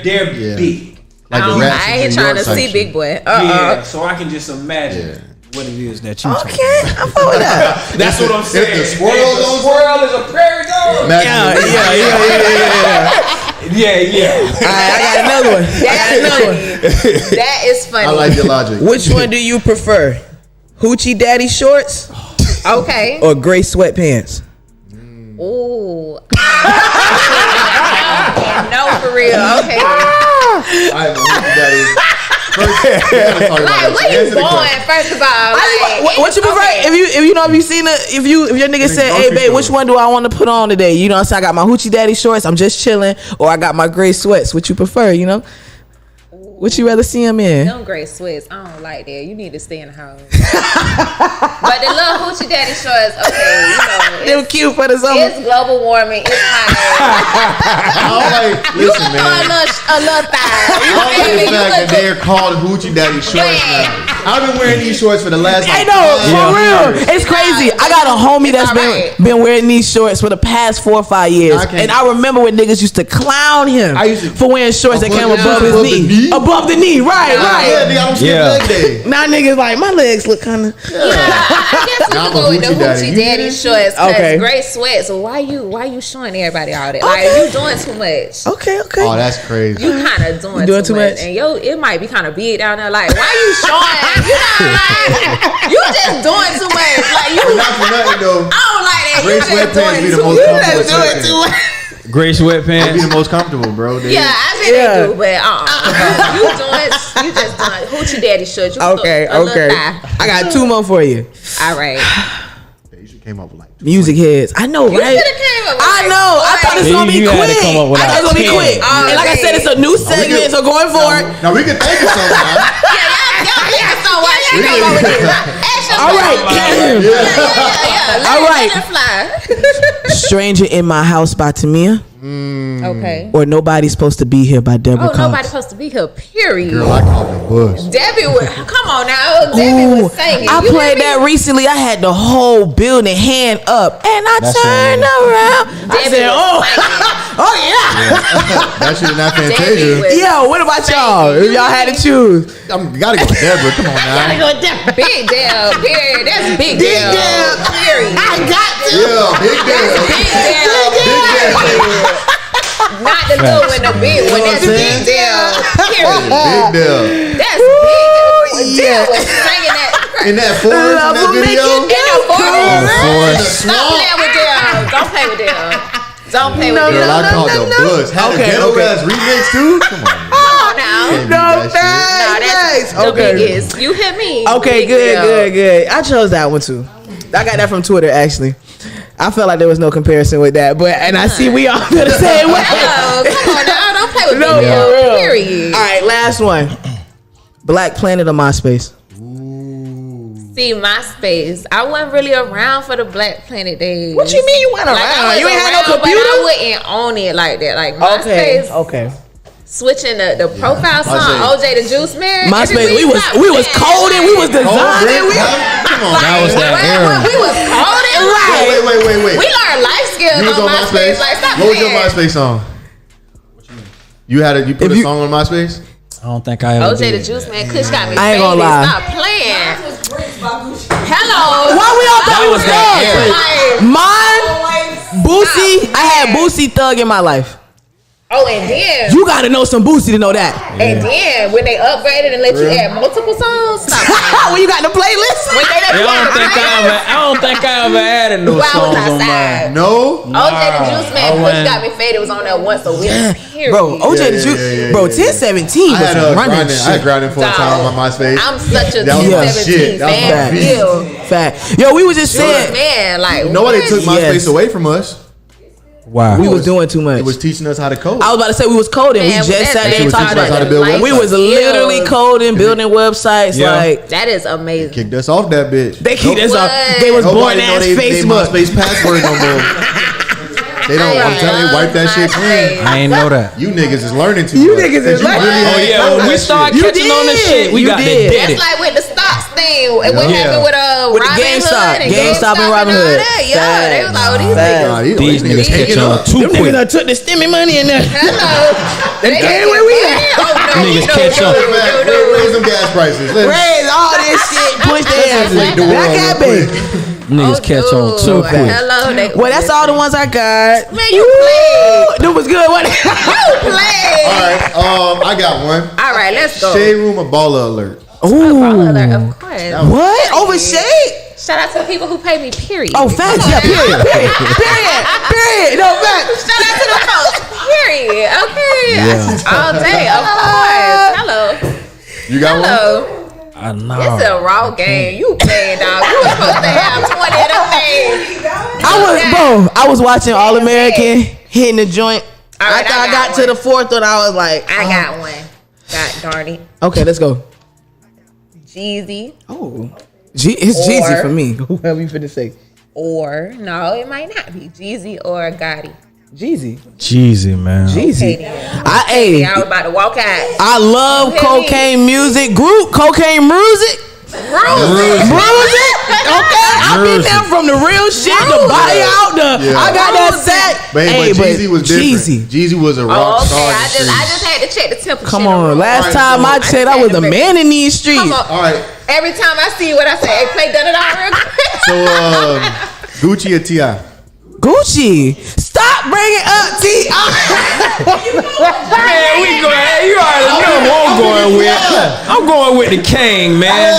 They're Yeah. big. Like the I rats in ain't New trying York to type see shit. Big Boy. Yeah, so I can just imagine what it is that you. Okay, I'm for that. That's what I'm saying. the squirrel If the on- squirrel is a prairie dog. Imagine Yeah. All right, I got another one. That is funny. I like your logic. Which one do you prefer? Hoochie Daddy shorts Okay. or gray sweatpants? Ooh. No, for real. Okay. I Like, where you going? First of all, like, What you prefer? okay. If you seen it, if your nigga said, "Hey babe, which one do I want to put on today?" You know, what I'm saying, I got my Hoochie Daddy shorts. I'm just chilling, or I got my gray sweats. What you prefer? You know, what you rather see him in? Them gray sweats, I don't like that. You need to stay in the house. But the little Hoochie Daddy shorts, okay, you know, Them cute for the summer. it's global warming. It's hot. You Listen, can man. throw a little thigh. I You don't like feel me? the You fact that look they're called Hoochie Daddy shorts now. I've been wearing these shorts for the last. I Like, know, for 5 real. years. It's crazy. I got a homie that's alright. been wearing these shorts for the past 4 or 5 years. And I remember when niggas used to clown him for wearing shorts that came above his knee. Above the knee, right. Yeah, nigga, I don't see leg day. Now niggas like, my legs look kind of. I guess we Nah, can go I'm a with the hoochie daddy. hoochie You daddy did? shorts. Cause Okay. great sweat. So why you showing everybody all that? Like you doing too much. Okay. Oh, that's crazy. You kind of doing too much, and it might be kind of big down there. Like, why you showing? You know, like you just doing too much. Like you, Not for nothing though. I don't like that. Gray You just sweatpants be doing the too. most You comfortable just doing sweatpants. too much. Gray They be sweatpants. the most comfortable, bro. They- Yeah, I bet they do, but you just doing hoochie daddy shorts. You Okay. a little thigh. I got 2 more for you. All right. You should came up with like. Music heads. I know, You right? should have came up with I like, know. I thought it's gonna be You had to quick. come up with I thought it was gonna be 10. quick. And like I said, it's a new segment, so going forward. Now we can think of something. Now. Y'all think so what? Y'all come up with this. All right. All right. Fly. Stranger in My House by Tamia. Okay. Or Nobody's Supposed to Be Here by Deborah Oh, Cox. nobody's supposed to be here. Period. Girl, I called the bus. Debbie was. Come on now. Debbie was singing. I You played hear that me? recently. I had the whole building hand up, and I turned around. I Debbie said, was "Oh, singing. oh yeah." That shit is not Debbie Fantasia. was Yo, what about y'all? If y'all had to choose, Gotta go with Deborah. Come on now. Big Dell. Period. That's Big Dell. Period. I got to. Yeah, big deal. Big Dell. Not the little one, the big one. That's Big Dell. Period. Big deal. That's big. yeah. Dell was singing that. In that forest, in Love that will make video. it In the forest. In the Stop swamp. playing with Dell. Don't play with Dell. Don't play with Girl, Dell. I called the bus. Had Okay, a ghetto okay. ass remix too. Come on. Come on now. Can't beat No that shit. No, that's the Okay. biggest. You hear me? Okay, Big good, Dell. good. I chose that one too. I got that from Twitter actually. I felt like there was no comparison with that, and I see we all feel the same way. Oh, come on now. Don't play with No, Big Dell. for real. Period. All right, last one. Black Planet or MySpace? See, MySpace. I wasn't really around for the Black Planet days. What you mean you weren't Like, around? I was You ain't had no around, but computer? I wouldn't own it like that. Like Okay, MySpace. okay. Switching the profile song, OJ the Juice Man. MySpace, we was coding, we was designing. Come on. That was that era. We was coding. Wait. We learned life skills You was on on MySpace. Like, stop What was your playing. MySpace song? You put a song on MySpace? I don't think I ever OJ the did. Juice Man, Kush got me. I ain't gonna faded. lie. Stop playing. Hello. Why we all thought That we was was that thugs? Mine, Boosie. I had Boosie Thug in my life. Oh, and then You gotta know some Boosie to know that. and then when they upgraded and let you add multiple songs, stop playing. When you got the playlist. When they let you add I don't think I ever added no While I was songs on outside. mine. No. OJ the Juice Man, I Kush went- got me faded was on there once a week. Period. Bro, OJ the Juice. Bro, 1017 I was had running grinding. I had shit. grinding for a time on my MySpace. I'm such a That was my 17 shit. That was my fan. beat. Ew. Fact. Yo, we was just saying Man, like Nobody what? took MySpace Yes. away from us. Wow. we was doing too much. It was teaching us how to code. I was about to say we was coding. Man, we just that- sat there that and was talked teaching us about how to build it. We websites. was literally Skills. coding, building websites. Yeah. Like That is amazing. Kicked us off that bitch. they keep this up. What? They was born Nobody know as they Facebook. MySpace password no more. They don't. I'm telling you, wipe that shit clean. I ain't know that. You niggas is learning too You much. niggas is 'Cause you learning. really Oh had yeah, to when we that started You catching on this did. shit, we You got did. to did That's it. like with the stocks thing. What Yeah. happened with With the Robin GameStop. Hood and GameStop and Robin all Hood. that. Yeah, they was like, oh, these Fact. niggas. Nah, These niggas catch taking on up. too Them niggas quick. done took the stimmy money in there. Hello. They came where we at. Oh, no, Niggas no, catch no, up. no, no, no. Raise them gas prices. Let's Raise all this shit. Push their asses. make the world Black look happy. quick. Niggas catch on too quick. Hello. They, Well, that's all the ones I got. Man, you played. That was good, wasn't it? You played. All right, I got one. All right, let's go. Shade Room, a baller alert. Baller alert, of course. What? Over shade? Shout out to the people who pay me, period. Oh, facts. Yeah, period. Period. No, facts. Shout out to the folks, period. Okay. Yeah. All day, of course. Hello. You got one? Hello. I know. It's a raw game. You playing, dog. You was supposed to have 20 of them things. I was watching All American, hitting the joint. All right, After I I got got to one. the fourth one, I was like, I got one. God darn it. okay, let's go. Jeezy. Oh, it's Or- Jeezy for me. Whoever you finna say. Or, no, it might not be Jeezy or Gotti. Jeezy. Jeezy, man. Jeezy. I was about to walk out. I love You hear me? cocaine music. Group cocaine music. Bruising. Okay, I've been there from the real shit, the body out, I got that sack. But Jeezy was different. Jeezy was a rock star. I just had to check the temperature. Come on, last time I checked, I was a man in these streets. Come on. All right. Every time I see what I say, hey, play Done It All real quick. So, Gucci or T.I.? Gucci. Stop bringing up T.I. Man, we going. You already know who I'm going with. I'm going with the King, man.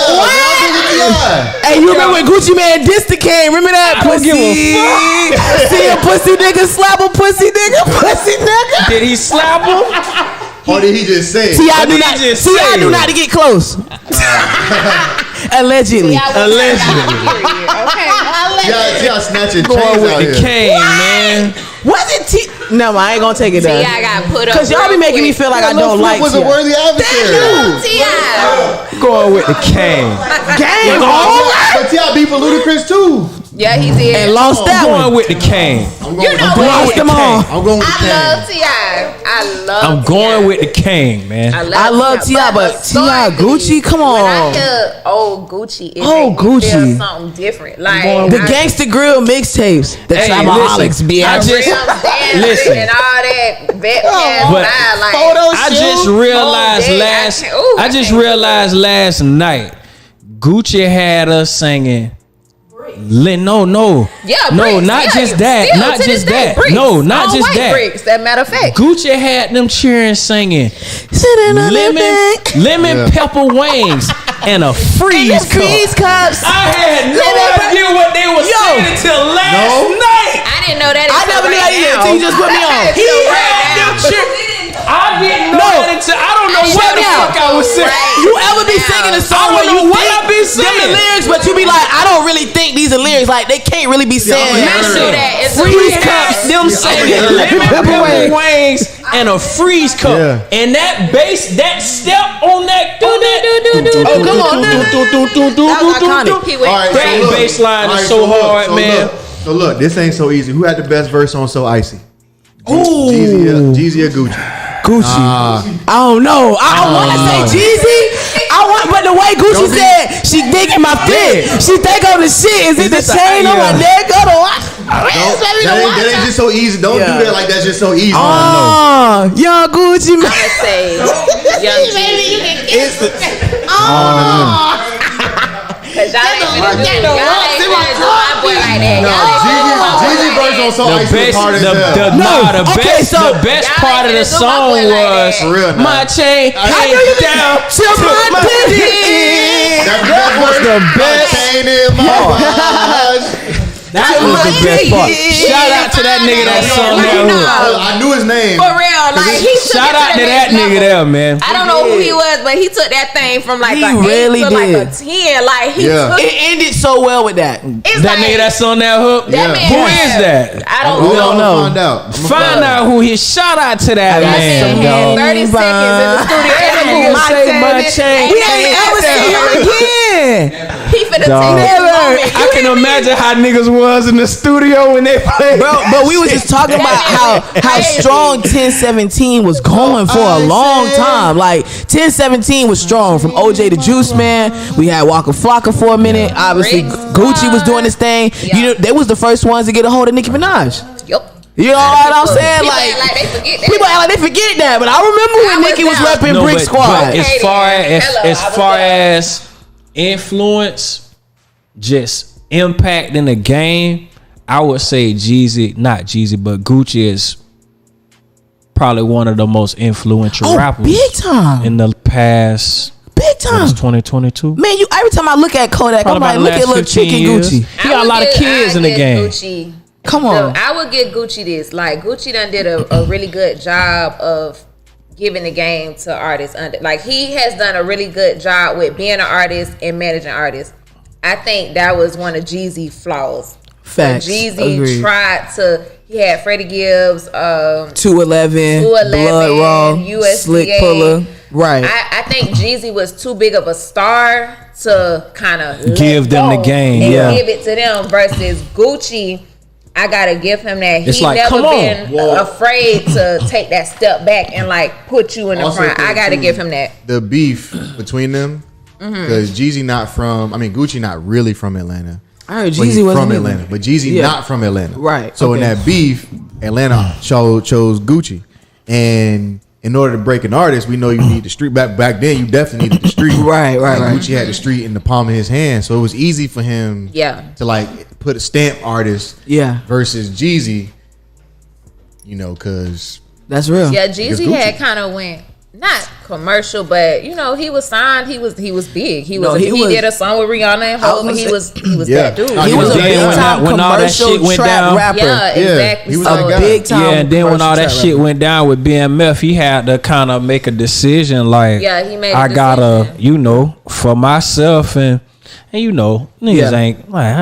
Hey, you remember when Gucci Man dissed the King? Remember that? I don't give a fuck. See a pussy nigga slap a pussy nigga. Did he slap him? Or did he just say? T.I. do not to get close. Allegedly. Okay. T.I. snatching Going chains with out the here. King, man. Was it T? No, I ain't gonna take it down. T.I. got put up. Cause y'all be making me feel like I don't like was a worthy adversary. T.I. Going with the King. Game But T.I. beat for Ludacris too. Yeah, he did. And lost that I'm going one. with the King. I'm You know going what? with the King. I'm going with the I King. love T.I. I'm going with the King, man. I love T.I., but T.I. Gucci, come When I on. hear old Gucci, it Old make me Gucci. feel something different. Like The Gangsta Grill mixtapes. The Hey, Trapaholics, listen, I bitch. just listen. and all that vet pass But vibe, like I just realized last night, Gucci had us singing. No, yeah, no, bricks. not Yeah, just that, still not to just this day, that. bricks. No, not All just white that. bricks, that matter of fact. Gucci had them cheering, singing Sitting on the bank. lemon pepper wings and a freeze cup. Freeze cups. I had no idea what they were saying until last night. I didn't know that. I never knew that either until you just put me on. He had them cheering. I didn't know that until I don't know what the fuck I was saying. You ever be singing a song where you what I be think them saying. the lyrics, but you be like, I don't really think these are lyrics. Like they can't really be saying. Listen, It's freeze a cups, them singing lemon pepper wings and a freeze cup, and that bass, that step on that, Oh, come on, that bass line is so hard, man. So look, this ain't so easy. Who had the best verse on So Icy? Ooh, Jeezy or Gucci? Gucci. I don't know. I want to say Jeezy. But the way Gucci said, she thinking my fit. She think on the shit. Is it the chain on my neck? Go to watch. That ain't just so easy. Don't do that like that's just so easy. Young Gucci man. I say, young baby, you can kiss it. Cause y'all ain't finna do my boy like that. Jeezy verse on So Icy was hard as hell. The best part of the song was my chain hang down to my titty. That was the best. That was the best part. Shout out to that nigga that sung that hook. I knew his name. For real, like he took Shout out to that nigga there, man. I don't know who he was, but he took that thing from like He a 8 really to like a did. 10. Like he took It ended so well with that. it's That like, nigga that's on that hook. That man Who is that? I don't We know. don't know. Find out who he. Shout out to that That man. man had 30 seconds in the studio. That nigga say my chain. We ain't ever seen him again. He finna Dog. take that moment. I can imagine how niggas was in the studio when they played. Bro, but we was just talking about how strong 1017 was going for a long time. Like 1017 was strong from OJ to Juice Man. We had Waka Flocka for a minute. Obviously, Gucci was doing his thing. You know, they was the first ones to get a hold of Nicki Minaj. Yup. You know what I'm saying? People Like act like they forget that. people act like they forget that, but I remember when I was Nicki was down. repping No, Brick but Squad. as far as influence, just impact in the game, I would say not Jeezy, but Gucci is probably one of the most influential rappers big time. in the past. Big time. It's 2022. Man, you every time I look at Kodak, Probably I'm like, about the look at last little 15 chicken years. Gucci. He got a lot of kids in the game. Gucci. Come on. I would give Gucci this. Like Gucci done did a really good job of giving the game to artists under. Like he has done a really good job with being an artist and managing artists. I think that was one of Jeezy's flaws. Facts. Jeezy Agreed. tried to. He had Freddie Gibbs, 211, Blood Raw, USDA. Slick Puller. Right. I think Jeezy was too big of a star to kind of Give them the game, and yeah. give it to them versus Gucci. I gotta give him that. It's He like, never come on. been afraid to take that step back and like put you in the Also front. I think, gotta too, give him that. The beef between them because Jeezy Gucci not really from Atlanta. I heard But he Jeezy wasn't from either. Atlanta, but Jeezy not from Atlanta, Right. So in Okay. that beef, Atlanta chose Gucci, and in order to break an artist, we know you need the street. Back then, you definitely needed the street. Right. And Gucci had the street in the palm of his hand, so it was easy for him to like put a stamp artist versus Jeezy, you know, because that's real. Yeah, Jeezy had kind of went not commercial, but you know, he was signed. He was big. He did a song with Rihanna and Hope. He was that dude. He was a big time when all that shit commercial went trap down. rapper. Yeah, exactly. He was So, that guy. Big time. Yeah, and then when all that commercial shit trap went down with BMF, he had to kind of make a decision. Like, Yeah, he made a I gotta, decision. you know, for myself and you know, niggas ain't like,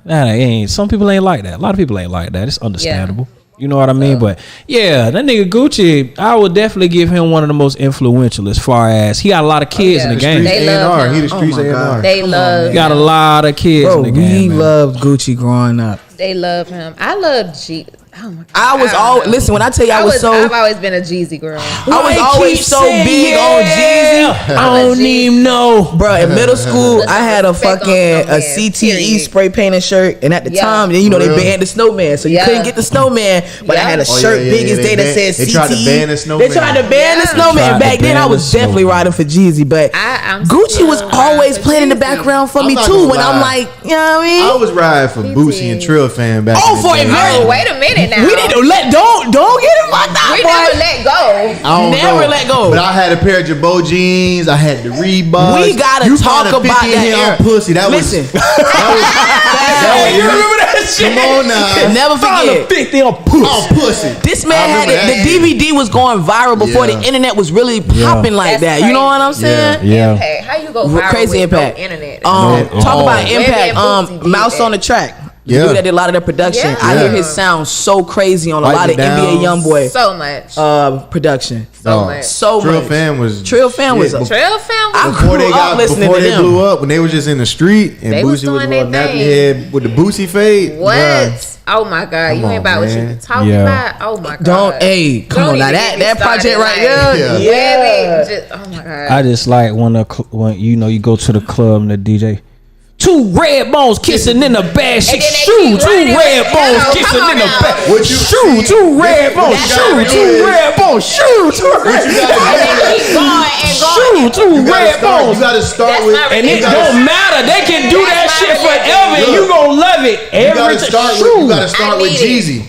that ain't. Some people ain't like that. A lot of people ain't like that. It's understandable. You know what I mean? But yeah, that nigga Gucci, I would definitely give him one of the most influential as far as he got a lot of kids in the game. They love him. He the streets A&R. They love He got a lot of kids Bro, in the game. we man. loved Gucci growing up. They love him. I love G. Oh my God. I was all listen when I tell you I've always been a Jeezy girl. I was always so big on Jeezy. I don't even know, bro. In middle school, I had a fucking a CTE spray painted shirt, and at the time, you know, they banned the snowman, so you couldn't get the snowman. But I had a shirt big as day that said CTE. They tried to ban the snowman. They tried to ban the snowman. Back then, I was definitely riding for Jeezy, but Gucci was always playing in the background for me not too. gonna When I'm lie. like, you know what I mean? I was riding for Boosie and Trill Fan back. Oh, in the for day. a very. Oh, wait a minute now. We need to don't get it fucked up. We boy. never let go. I don't Never know. let go. But I had a pair of Jabot jeans. I had the Reeboks. We gotta you talk found a about 50 in that here era. on pussy. That Listen. was. That Hey, you remember that shit? Come on now. Never forget. 50 on pussy. On pussy. This man I had remember the that. DVD was going viral before Yeah. the internet was really popping like That's that. You know what I'm crazy. saying? Yeah. Impact. How you go viral Crazy with impact. no internet? Talk about Where impact. did Boosie did Mouse that? on the track. The Yeah. dude that did a lot of their production. Yeah. I hear Yeah. his sound so crazy on a Wipe lot It of Down. NBA YoungBoy So much. production. No. much. So Trill much. Fan was. Trill Fan was shit, a- Trail Fan I was before they grew up got listening before to they them. blew up when they was just in the street and They was Boosie was doing little their nappy thing. head with the Boosie fade. What? Bruh. Oh my God! Come You ain't on, about what you man. talking Yeah. about. Oh my God! Don't come on now even that get me that project started, right like, there. Yeah. Oh my God! I just like when you know you go to the club and the DJ. Two red bones kissing in the bad shit. then they Shoe, keep two running red with- bones Yo, kissing come in the on back. now. What you Shoe, see- two red bones. you Shoe, gotta two do is- red bones. Shoe, two red Keep going and going. Shoe, two red bones. You gotta start That's with. my And it you gotta- don't matter. They can do that That's shit my forever, and religion. you gonna love it. You Every gotta time. start with. You gotta start I with need it. Jeezy.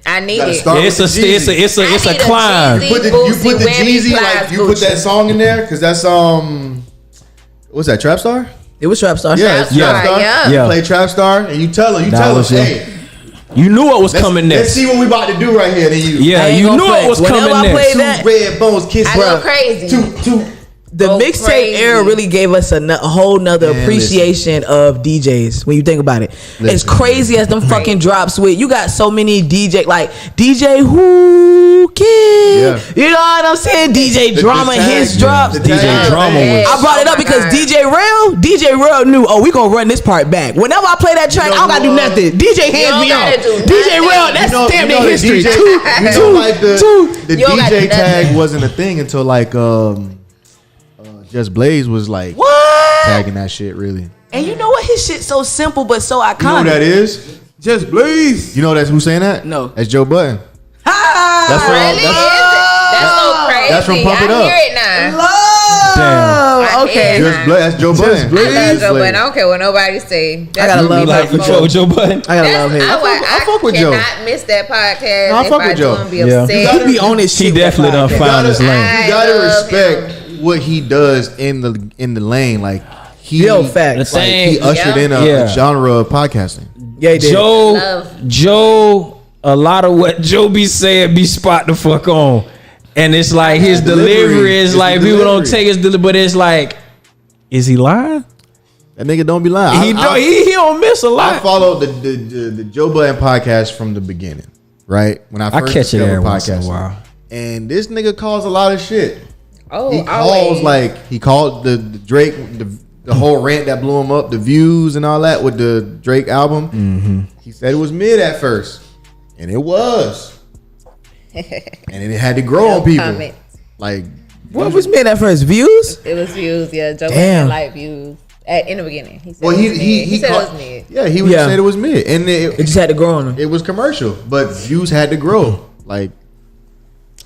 I need Gotta it. start It's with a the it's a Jeezy. it's a it's I a need a climb. Jeezy. You put the Boosie, Webby, Jeezy Plies, like you put that Gucci. song in there because that's what's that, Trap Star? It was Trap Star. Yeah, it's Yeah. Trap Star. Yeah. Yeah. You play Trap Star and you tell her, That was it. hey, You knew what was let's, coming let's next. see what we about to do right here. Then you, Yeah, I ain't you gonna knew play. it was Whenever coming I play next. that- two red bones kiss, I go bro. crazy. Two. The Go mixtape crazy. era really gave us a whole nother Man, appreciation of DJs when you think about it. As crazy as them fucking drops with, you got so many DJ like DJ Who Kid. Yeah. You know what I'm saying? DJ Drama, the tag, his yeah. drops. The tag. DJ Drama was. I brought it Oh up my because God. DJ Rail knew, we gonna run this part back. Whenever I play that track, I don't gotta do nothing. DJ hands don't me gotta off. do DJ nothing. Rail, that's stamped in the history. DJ, like the You don't got DJ nothing. tag wasn't a thing until like Just Blaze was like What? tagging that shit really. And you know what? His shit's so simple but so iconic. You know who that is? Just Blaze. You know that's who's saying that? No. That's Joe Budden. Ah, That's from Really? Is it? That's so crazy. That's from Pump It I Up. hear it now. Love. I Okay. hear it Just now. Blaze. That's Joe Budden. I love Joe Budden. I don't care what nobody say. I gotta love Like him. Joe Budden. I gotta love him. I fuck with Joe. cannot miss that podcast. No, I if fuck I with do, Joe. I'm be Yeah. upset. He be on his shit. He definitely done with that. found his lane. I You gotta love respect what he does in the lane. Like he, Yo, facts. The like, thing- he ushered in a Yeah. genre of podcasting. Yeah, he did. Joe, a lot of what Joe be saying be spot the fuck on. And it's like his delivery is It's like the people don't delivery. take his delivery, but it's like, is he lying? That nigga don't be lying. He don't miss a I lot. followed the Joe Budden podcast from the beginning, right? When I first catch it discovered every once in a podcasting. while. And this nigga calls a lot of shit. Oh, He calls he called the Drake the whole rant that blew him up, the views and all that with the Drake album. Mm-hmm. He said it was mid at first, and it was, and it had to grow on people. comment. Like What was made at first? Views? It was Views. Yeah, Joe Damn. didn't like Views in the beginning. He said Well, it was mid. he said caught- it was mid. Yeah, he said it was mid, and It just had to grow on him. it was commercial, but views had to grow. Like,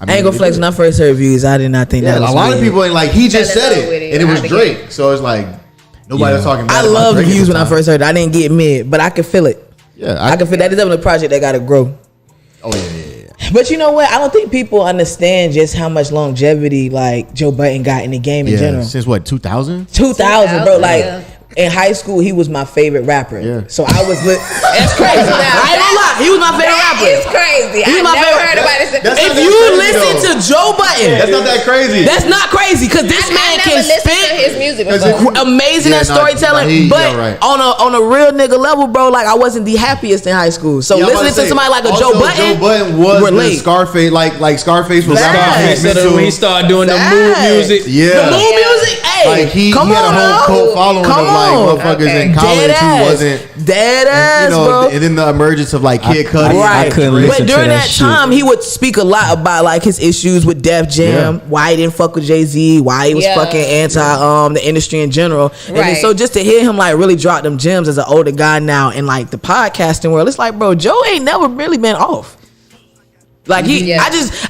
I ain't gonna flex. When I first heard Views, I did not think Yeah, that was a lot of mid. people ain't like he just Fell in said love with it, it and it was out the Drake. gate. So it's like nobody was talking. I bad about love the Drake at Views when I time. first heard it. I didn't get mid, but I could feel it. Yeah, I can feel that. It's definitely a project that got to grow. Oh yeah. But you know what? I don't think people understand just how much longevity like Joe Budden got in the game in general. Since what 2000? 2000, bro. Like yeah. in high school, he was my favorite rapper. Yeah. So I was That's crazy. I ain't gonna lie. He was my favorite rapper. It's crazy. He was my I never favorite. heard about it. That's If not that you crazy, listen though. to Joe Budden, That's not that crazy. that's not crazy because this I man never can listened to spit. his music Cause before. Amazing Yeah, at nah, storytelling, nah, he- but yeah, right. on a real nigga level, bro, like I wasn't the happiest in high school. So Yeah, I'm about listening to say, somebody like a also, Joe Budden was relate. the Scarface, like Scarface was Facts. Scarface. So then when he started doing the mood Facts. music, Yeah, The mood music, hey, like he come had on, a whole bro. cult following Come of like on. motherfuckers Okay. in college Dead who ass. wasn't. Dead ass, You know, bro. and then the emergence of like Kid Cudi. Right. I couldn't But listen to during that that shit. time, he would speak a lot about like his issues with Def Jam, Yeah. why he didn't fuck with Jay-Z, why he was Yeah. fucking anti the industry in general. And then, Right. so just to hear him like really drop them gems as an older guy now in like the podcasting world, it's like, bro, Joe ain't never really been off. Like Yeah.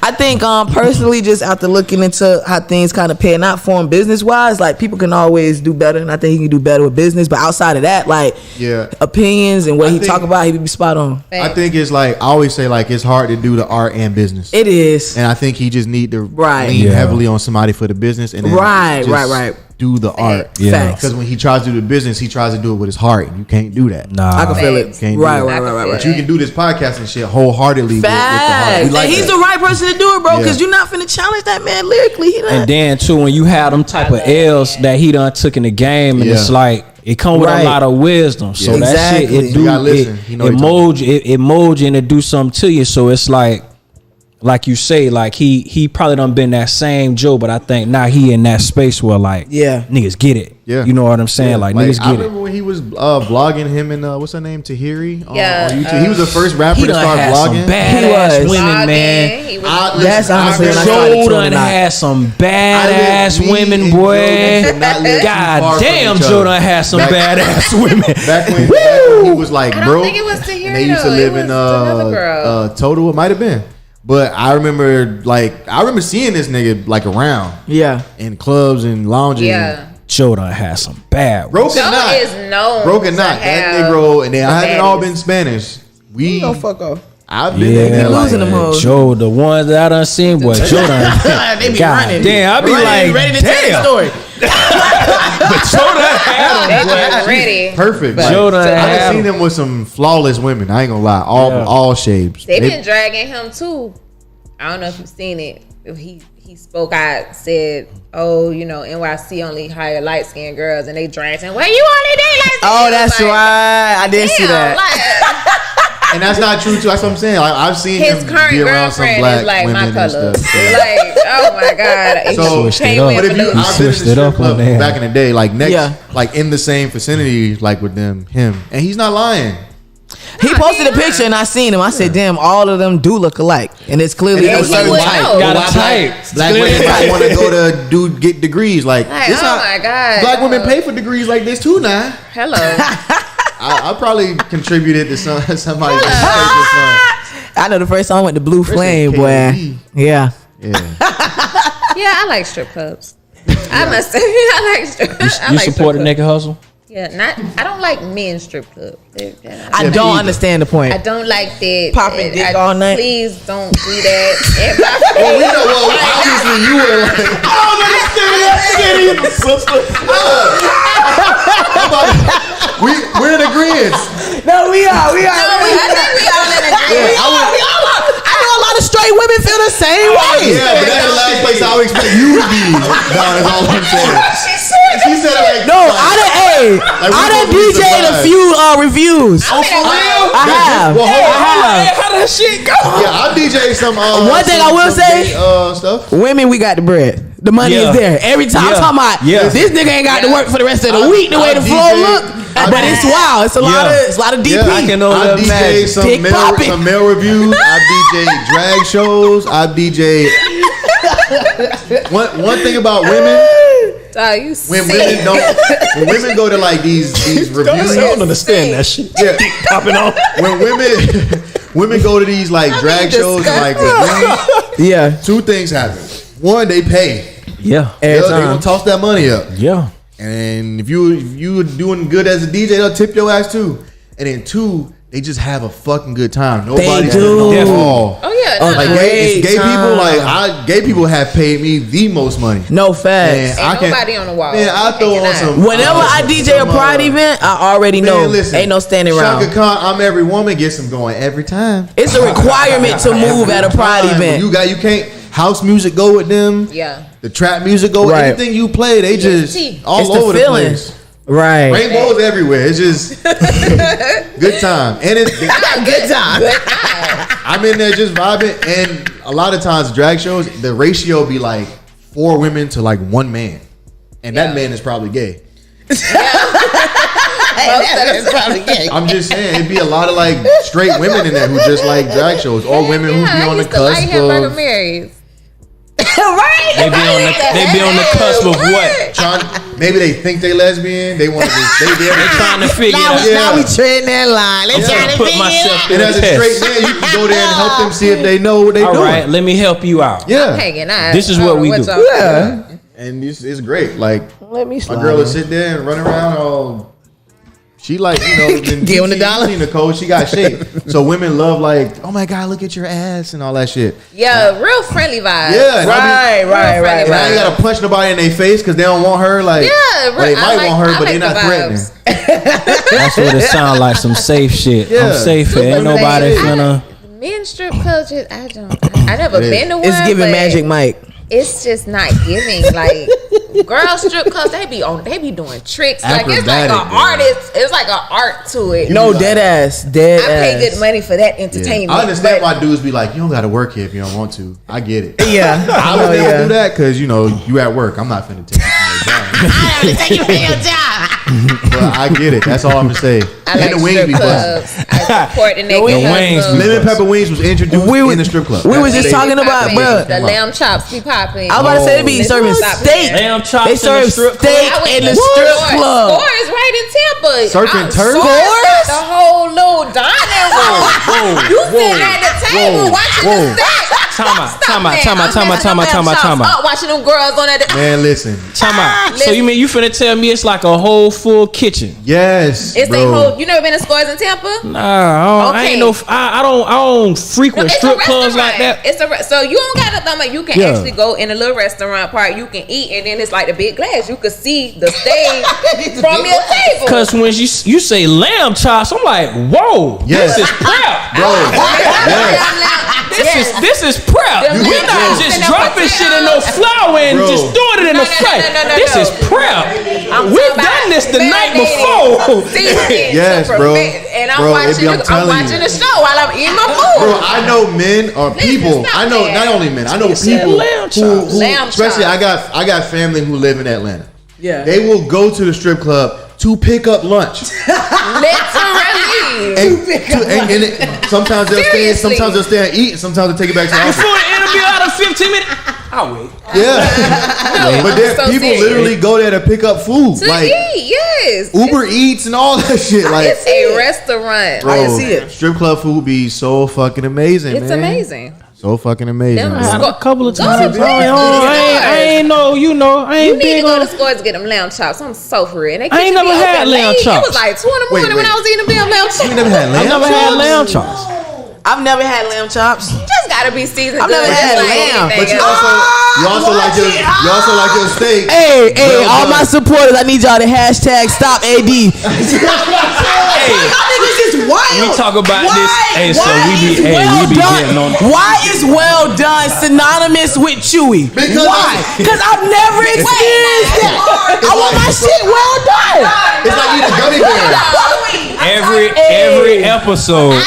I think personally, just after looking into how things kind of pan out for him business wise, like people can always do better, and I think he can do better with business. But outside of that, like Yeah. opinions and what I he think- talk about, he be spot on. I think it's like I always say, like it's hard to do the art and business. It is. And I think he just need to Right. lean Yeah. heavily on somebody for the business, and then Right, just right. do the art. Yeah. Facts. Because when he tries to do the business, he tries to do it with his heart, and you can't do that. nah, I can feel it. Can't do Right, that. right. But you can do this podcasting shit wholeheartedly with the heart. Facts. We like And he's that. the right person to do it, bro, because Yeah. you're not finna challenge that man lyrically. He And not. then too, when you have them type of L's that he done took in the game, and Yeah. it's like it come with Right. a lot of wisdom. So Yeah. that shit, Exactly. it do You gotta listen. You know what it you're talking mold you, it mold you and it do something to you. So it's like you say, like he probably done been that same Joe, but I think now he in that space where like Yeah. niggas get it. Yeah. You know what I'm saying? Yeah, Like I niggas get it. remember when he was vlogging him and what's her name, Tahiri on, Yeah, on YouTube. He was the first rapper He to done start had some vlogging. badass He was. women, man. He was That's honestly when I started Joe tuning done out. had some Me badass and women, Joe boy. could not live too far God from damn, each Joe other. done had some badass women. Back when he was like I don't broke, think it was Tahiri, and they used to though. live It in was another girl. Total. It might have been, but I remember seeing this nigga like around Yeah. in clubs and lounges. Yeah. Joe done had some bad. Broken Joe Knot. is known Broken to Knot. That have Negro, and they the haven't all baddies. been Spanish. We Go fuck off. I've been Yeah, in there losing like them hoes. Joe, the ones that I done seen, boy, Joe done. They be God running. damn, I be like, ready to tell the damn. story. But Joe done had They them, boy. just ready. perfect. But- Joe done I had done seen them. them with some flawless women. I ain't gonna lie, all shapes. They been dragging him too. I don't know if you've seen it. If he spoke out, said, "Oh, you know, NYC only hire light skinned girls," and they dragged him. Well, you only date light skinned. Oh, that's right. I did see that. And that's not true too. That's what I'm saying. Like, I've seen His him current be around some girlfriend black is like women my and color. stuff. So- Like, oh my god. So, Switched it Can't up. win but if for you, losing. I've been in the switched it strip up club on there. back in the day, like next, Yeah. like in the same vicinity, like with him, and he's not lying. He posted a picture and I seen him. I said, damn, all of them do look alike. And it's clearly And a it was certain like, type. wow. Got Why a type. Black women might want to go to get degrees. Like, Like, it's oh not- my god. Black women pay for degrees like this too now. Hello. I probably contributed to somebody's education I know the first time I went to Blue Flame, boy. KD. Yeah. fund. Yeah. Yeah, I like strip clubs. I must say, I like strip. I You like support a strip nigga hustle? clubs. Yeah, I don't like men's strip club. I don't understand the point. I don't like that. Popping dick all night? Please don't do that. Well, we know. Well, obviously you were like, I don't understand that shit, sister. We're in agreement. No, we are. No, I think we all in agreement. I know a lot of straight women feel the same way. Yeah, but that's the last place I would expect you to be. No, that's all I'm saying. She said it like No, I done DJ'd a few reviews. Oh, for real? I have. Well, hold on. How that shit go? Yeah, I DJ'd some. One thing I will say, stuff. women, we got the bread. The money Yeah. is there. Every time I'm Yeah. talking about Yeah. this nigga ain't got to work for the rest of the week the way the flow look. But it's wild. It's a lot Yeah. of DP. Yeah, I can I only DJ imagine. some Dick popping. male reviews. I DJ drag shows. I DJ One thing about women, You when women go to like these reviews, I don't understand that shit. Yeah, Dick popping off. when women go to these like drag shows and like reviews, Yeah. two things happen. One, they pay. Yeah. They're Every gonna time. toss that money up. Yeah. And if you doing good as a DJ, they'll tip your ass too. And then two, they just have a fucking good time. Nobody's do. at all. Oh yeah, no, Like no. gay people, time. gay people have paid me the most money. No facts. And Ain't nobody on the wall. Man, I throw on some. Whenever I DJ a pride event, I already know. listen, Ain't no standing around. Shaka Khan, I'm every woman gets them going every time. It's a requirement to move at a pride Time. event. You can't house music go with them. Yeah. The trap music go with Right. anything you play. They just all It's over the the feeling. place. Right. Rainbows everywhere. It's just good time, and it's Good time. I'm in there just vibing, and a lot of times drag shows, the ratio be like 4 women to like 1 man, and that man is probably gay. I'm just saying, it'd be a lot of like straight women in there who just like drag shows, or women who be on the cusp of. Right? They be on the cusp of what? Maybe they think they lesbian. They want to. They're trying to figure Now, it out. now we treading that line. Let's try to put figure myself it And out. as a straight man, you can go there and help them see if they know what they All doing. right, let me help you out. Yeah, Hanging out. This is what we do. Yeah. and it's great. Like Let me my slide. girl will sit there and run around all. She like, you know, Give him the dollar. Nicole, she got shape. So women love like, oh my God, look at your ass and all that shit. Yeah, real friendly vibe. Yeah, and I Right, right, right, And I ain't right. gotta punch nobody in their face because they don't want her. Like, Yeah, or they I might like- want her, I but they're like not the threatening. vibes. That's what it sound like. Some safe shit. Yeah. I'm safe here. Ain't nobody finna. Men strip clubs, I never It been to one. It's giving but Magic Mike. It's just not giving. Like girl strip clubs, they be doing tricks. Like it's like Acrobatic, an man. artist. It's like an art to it. No, dead ass. Dead I pay ass. good money for that Yeah. entertainment. I understand but why dudes be like, you don't gotta work here if you don't want to. I get it. Yeah. I would Oh, never yeah. do that because, you know, you at work. I'm not finna take you from your job. But I get it. That's all I'm gonna say. I like And the wings strip be busting. clubs. I support the naked wings hustle. be Lemon pepper wings was introduced in the strip club. we was just They- talking about, Popping. bro. The lamb chops be popping. I was about to say they be Let's serving stop steak. playing. Lamb chops They in the serve strip club. steak I went in to the strip Score. club. Score is right in Tampa. Surfing turf? Score got the whole little dining room. You sitting at the table watching the steak. Time out. Watching them girls on that. Man, listen. Time out. So you mean you finna tell me it's like a whole full kitchen? Yes, It's bro. a whole. You never been to Scores in Tampa? Nah, I ain't no. Okay. I don't frequent It's strip a clubs like restaurant. that. So you don't got to thumb it. You can Yeah. actually go in a little restaurant part. You can eat, and then it's like the big glass. You can see the stage from your table. Cause when you say lamb chops, I'm like, whoa, Yes. this is prep. Bro, yes. This is prep. Them We're lamb not chops just and them dropping shit in no potatoes. flour and Bro. just throwing it in No, the no, fry. no, This no. is prep. I'm We've talking done about this the night marinated, before. seasoned Yes, to bro. perfect. And I'm Bro, watching. I'm I'm telling watching you. the show while I'm eating my food. Bro, I know men or people. stop I know that. not only men. I know said people lamb who chops. Lamb especially chops. I got family who live in Atlanta. Yeah. They will go to the strip club to pick up lunch. Literally. Sometimes they'll stay. Seriously. Sometimes they'll stay and eat. And sometimes they'll take it back to the Before office. the interview out of 15 minutes, I'll wait. Yeah, but there, so people serious. literally go there to pick up food, To like eat, yes. Uber Eats and all that shit. Like, It's a restaurant. bro, I can see it. strip club food be so fucking amazing. It's man. amazing. So fucking amazing. Them man. A couple of Go to times. Scores. I ain't know. You know, I You ain't need to big go on. to Scores to get them lamb chops. I'm so for it. And they I ain't keep me never open had lamb late. chops. It was like 2 in the morning when I was eating them damn lamb chops. You never had lamb I never had chops? lamb chops. I've never had lamb chops. Just gotta be seasoned. I've never good, had just like lamb. anything But you else. also like your steak. Hey, Well all done. my supporters, I need y'all to hashtag stop AD. Hey, Niggas is wild. we talk about this. Hey, so Why we be is well getting done? on. Why is well done synonymous with chewy? Because- Why? Because I've never experienced that. I want my shit well done. It's like eating a gummy bear. Every episode, we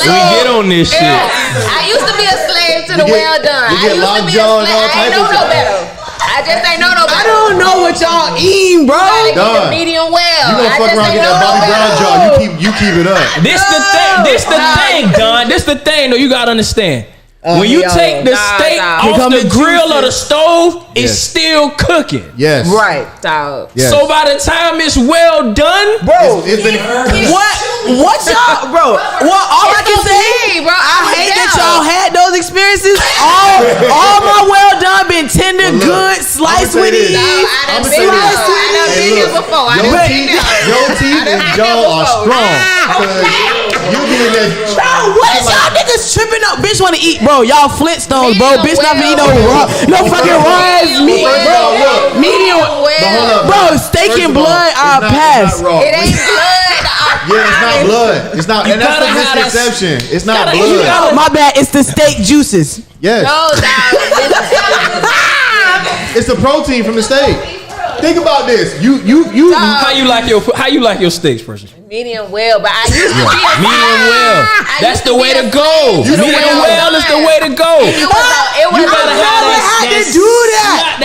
get on this shit. I used to be a slave to the You get- well done. you I get used to lockjaw be a and all slave. I type ain't of know no shit. better. I just ain't know no better. I don't know what y'all eating, bro. I get the Done. medium well. You gonna I fuck just around and ain't get that know Bobby no Brown better. jaw. You keep it up. This the thing. This the thing, Don. This the thing. Though you gotta understand. When you take the steak off the grill or the stove, it's still cooking. Yes. Right. Dog. Yes. So by the time it's well done, Bro, it's been what y'all, bro? Well, all I can say, bro, I hate that y'all had those experiences. All my well done been tender, good, sliced with ease. I done been here before. I done been there. Your teeth and jaw are strong. You getting that? What is y'all niggas tripping up? Bitch want to eat, bro. Y'all Flintstones, bro. Bitch not gonna eat no fucking rise meat, bro. Medium, bro. Steak and blood, I'll pass. It ain't blood. Yeah, it's not blood. It's not, and that's the misconception. It's not blood. My bad. It's the steak juices. Yes. No, It's the protein from the steak. Think about this. You. how you like your steaks, person? medium well, but I used to be a medium well. That's the way to go. Medium well is the way to go. You better have to do that.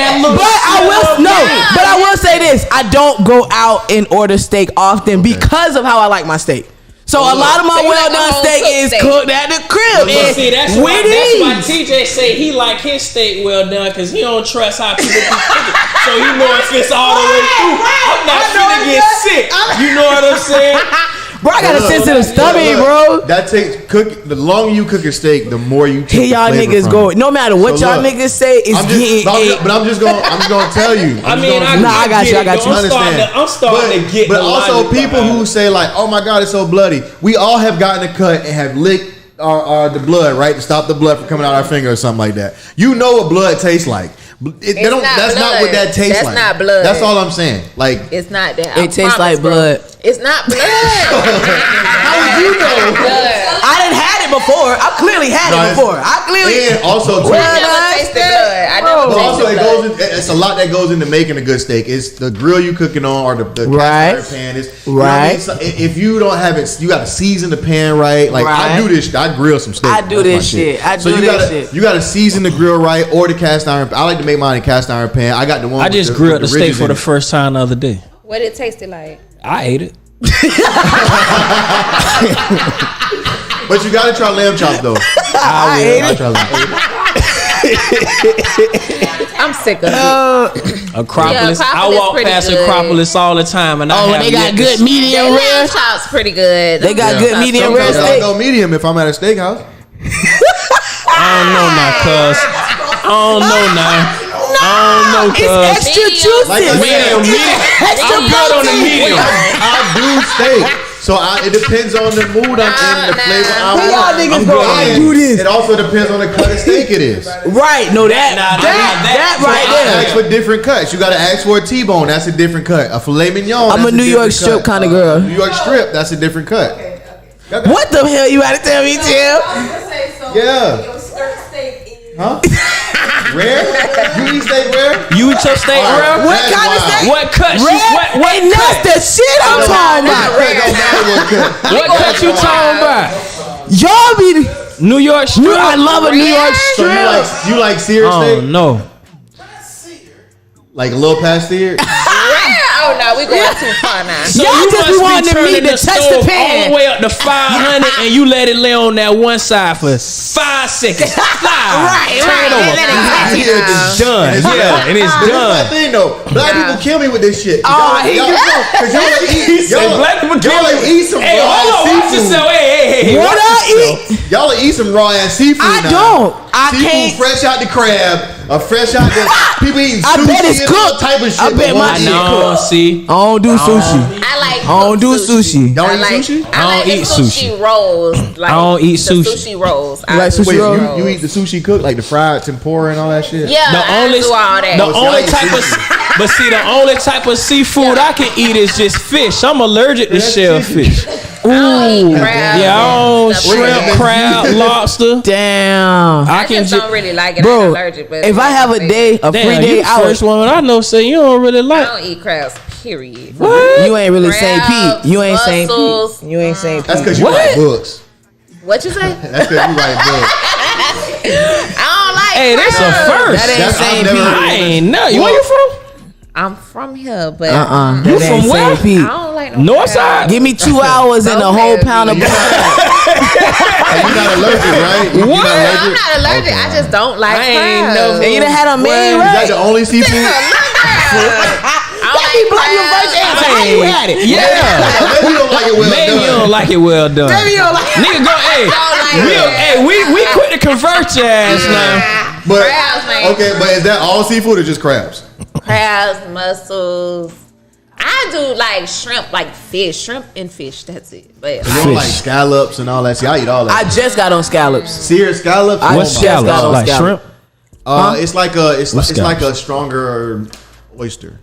But I will say this: I don't go out and order steak often because of how I like my steak. So a lot of my well done steak is cooked at the crib. See, that's why TJ say he like his steak well done because he don't trust how people be cooking. So he know if it's all the way through. I'm not finna get sick. You know what I'm saying? Bro, I got a sensitive stomach, bro. That takes the longer you cook your steak, the more you take. Here y'all niggas go. No matter what So y'all look, niggas say, it's getting. But I'm just gonna tell you. I got you. I'm starting to get. But also people who say like, "Oh my God, it's so bloody." We all have gotten a cut and have licked the blood, right, to stop the blood from coming out our finger or something like that. You know what blood tastes like. That's not what that tastes like. That's not blood. That's all I'm saying. Like, it's not that. It tastes like blood. It's not blood. How would you know? I didn't had it before. I clearly had it before. I clearly. And also, I never tasted blood. I never tasted blood. It's a lot that goes into making a good steak. It's the grill you cooking on or the cast iron pan. It's, you know what I mean? So if you don't have it, you got to season the pan right. Like I do this. I grill some steak. I do this shit. You got to season the grill right or the cast iron. I like to make mine in cast iron pan. I got the one. I just grilled the steak for the first time the other day. What it tasted like? I ate it. But you gotta try lamb chops though. I try lamb. I'm sick of it. Acropolis. I walk past good. Acropolis all the time, and they got good medium rare. Lamb chops pretty good. They got good medium rare steak. I go medium if I'm at a steakhouse. I don't know now, cuz. I don't know now. It's extra juicy. Like medium. I'm good on the medium. I do steak. So it depends on the mood I'm in, the flavor I want. Y'all niggas go, I do this. It also depends on the cut of steak it is. Right, no that right there. Ask for different cuts. You gotta ask for a T-bone. That's a different cut. A filet mignon. I'm a New York strip kind of girl. New York strip. That's a different cut. What the hell you gotta tell me, Tim? Yeah. Huh? Rare? You eat steak rare? You eat your steak rare? What kind of steak? What cut? Rare? What that's the shit I'm talking about. What cut you talking about? Y'all be New York strip. I love a New York strip. So you like seared steak? No. Like a little past seared? Oh no, we going too far now. So y'all you just be wanting the meat to touch the pan all the way up to 500, and you let it lay on that one side for 5 seconds. Right. Turn it over. It's done. Yeah, and it's That's done. my thing though. Black people kill me with this shit. Oh, here you go. Cause Black people kill y'all me. eat some Hey, raw hold on, watch seafood. yourself. Hey. What I eat? Y'all eat some raw ass seafood. I now. don't. I Seafood can't. fresh out the crab, or fresh out the people eating I sushi bet it's and all cooked. type of shit. I bet but my won't shit eat. No, see. I don't do sushi. I don't do sushi. Don't eat sushi? I like eat sushi. rolls. Like I don't eat the sushi. sushi rolls. You like sushi rolls? You eat the sushi cooked, like the fried tempura and all that shit? Yeah, I do all that. The only type of, but see, the only type of seafood I can eat is just fish. I'm allergic to shellfish. I don't eat crab. Yeah, I don't Stuff like shrimp, that. crab, lobster. Damn. I just don't really like it. Bro, I'm allergic, but if I have a day, a free Damn, day you the out, first one I know say you don't really I like. don't eat crabs. Period. What? you ain't really St. Crabs, Pete. You ain't St. mussels. Pete. You ain't St. That's Pete. because you write books. What you say? That's because you write books. I don't like. Hey, that's a crabs. first. That ain't St. I Pete. ain't know. Where you from? I'm from here, but You That from ain't where? St. Pete. I don't like no Northside. Give me 2 hours and a whole pound of butter. You're not allergic, right? You're What? not allergic? I'm not allergic. I just don't like I ain't crabs. never- And you done had a main, Is right? that the only seafood? I don't like crabs. How you had it? Yeah. Maybe you don't like it well Maybe you done. don't like it well done. Maybe you don't like it. Nigga, go. Hey, like we quit to convert your ass now. But Crabs, man. okay, but is that all seafood or just crabs? Crabs, mussels. I do like shrimp, like fish, shrimp and fish. That's it. But You don't like scallops and all that. See, I eat all I that. just got on scallops. Seared scallops. I What just got scallops? on Like scallops. shrimp? It's like a it's What's like scallops? a stronger oyster.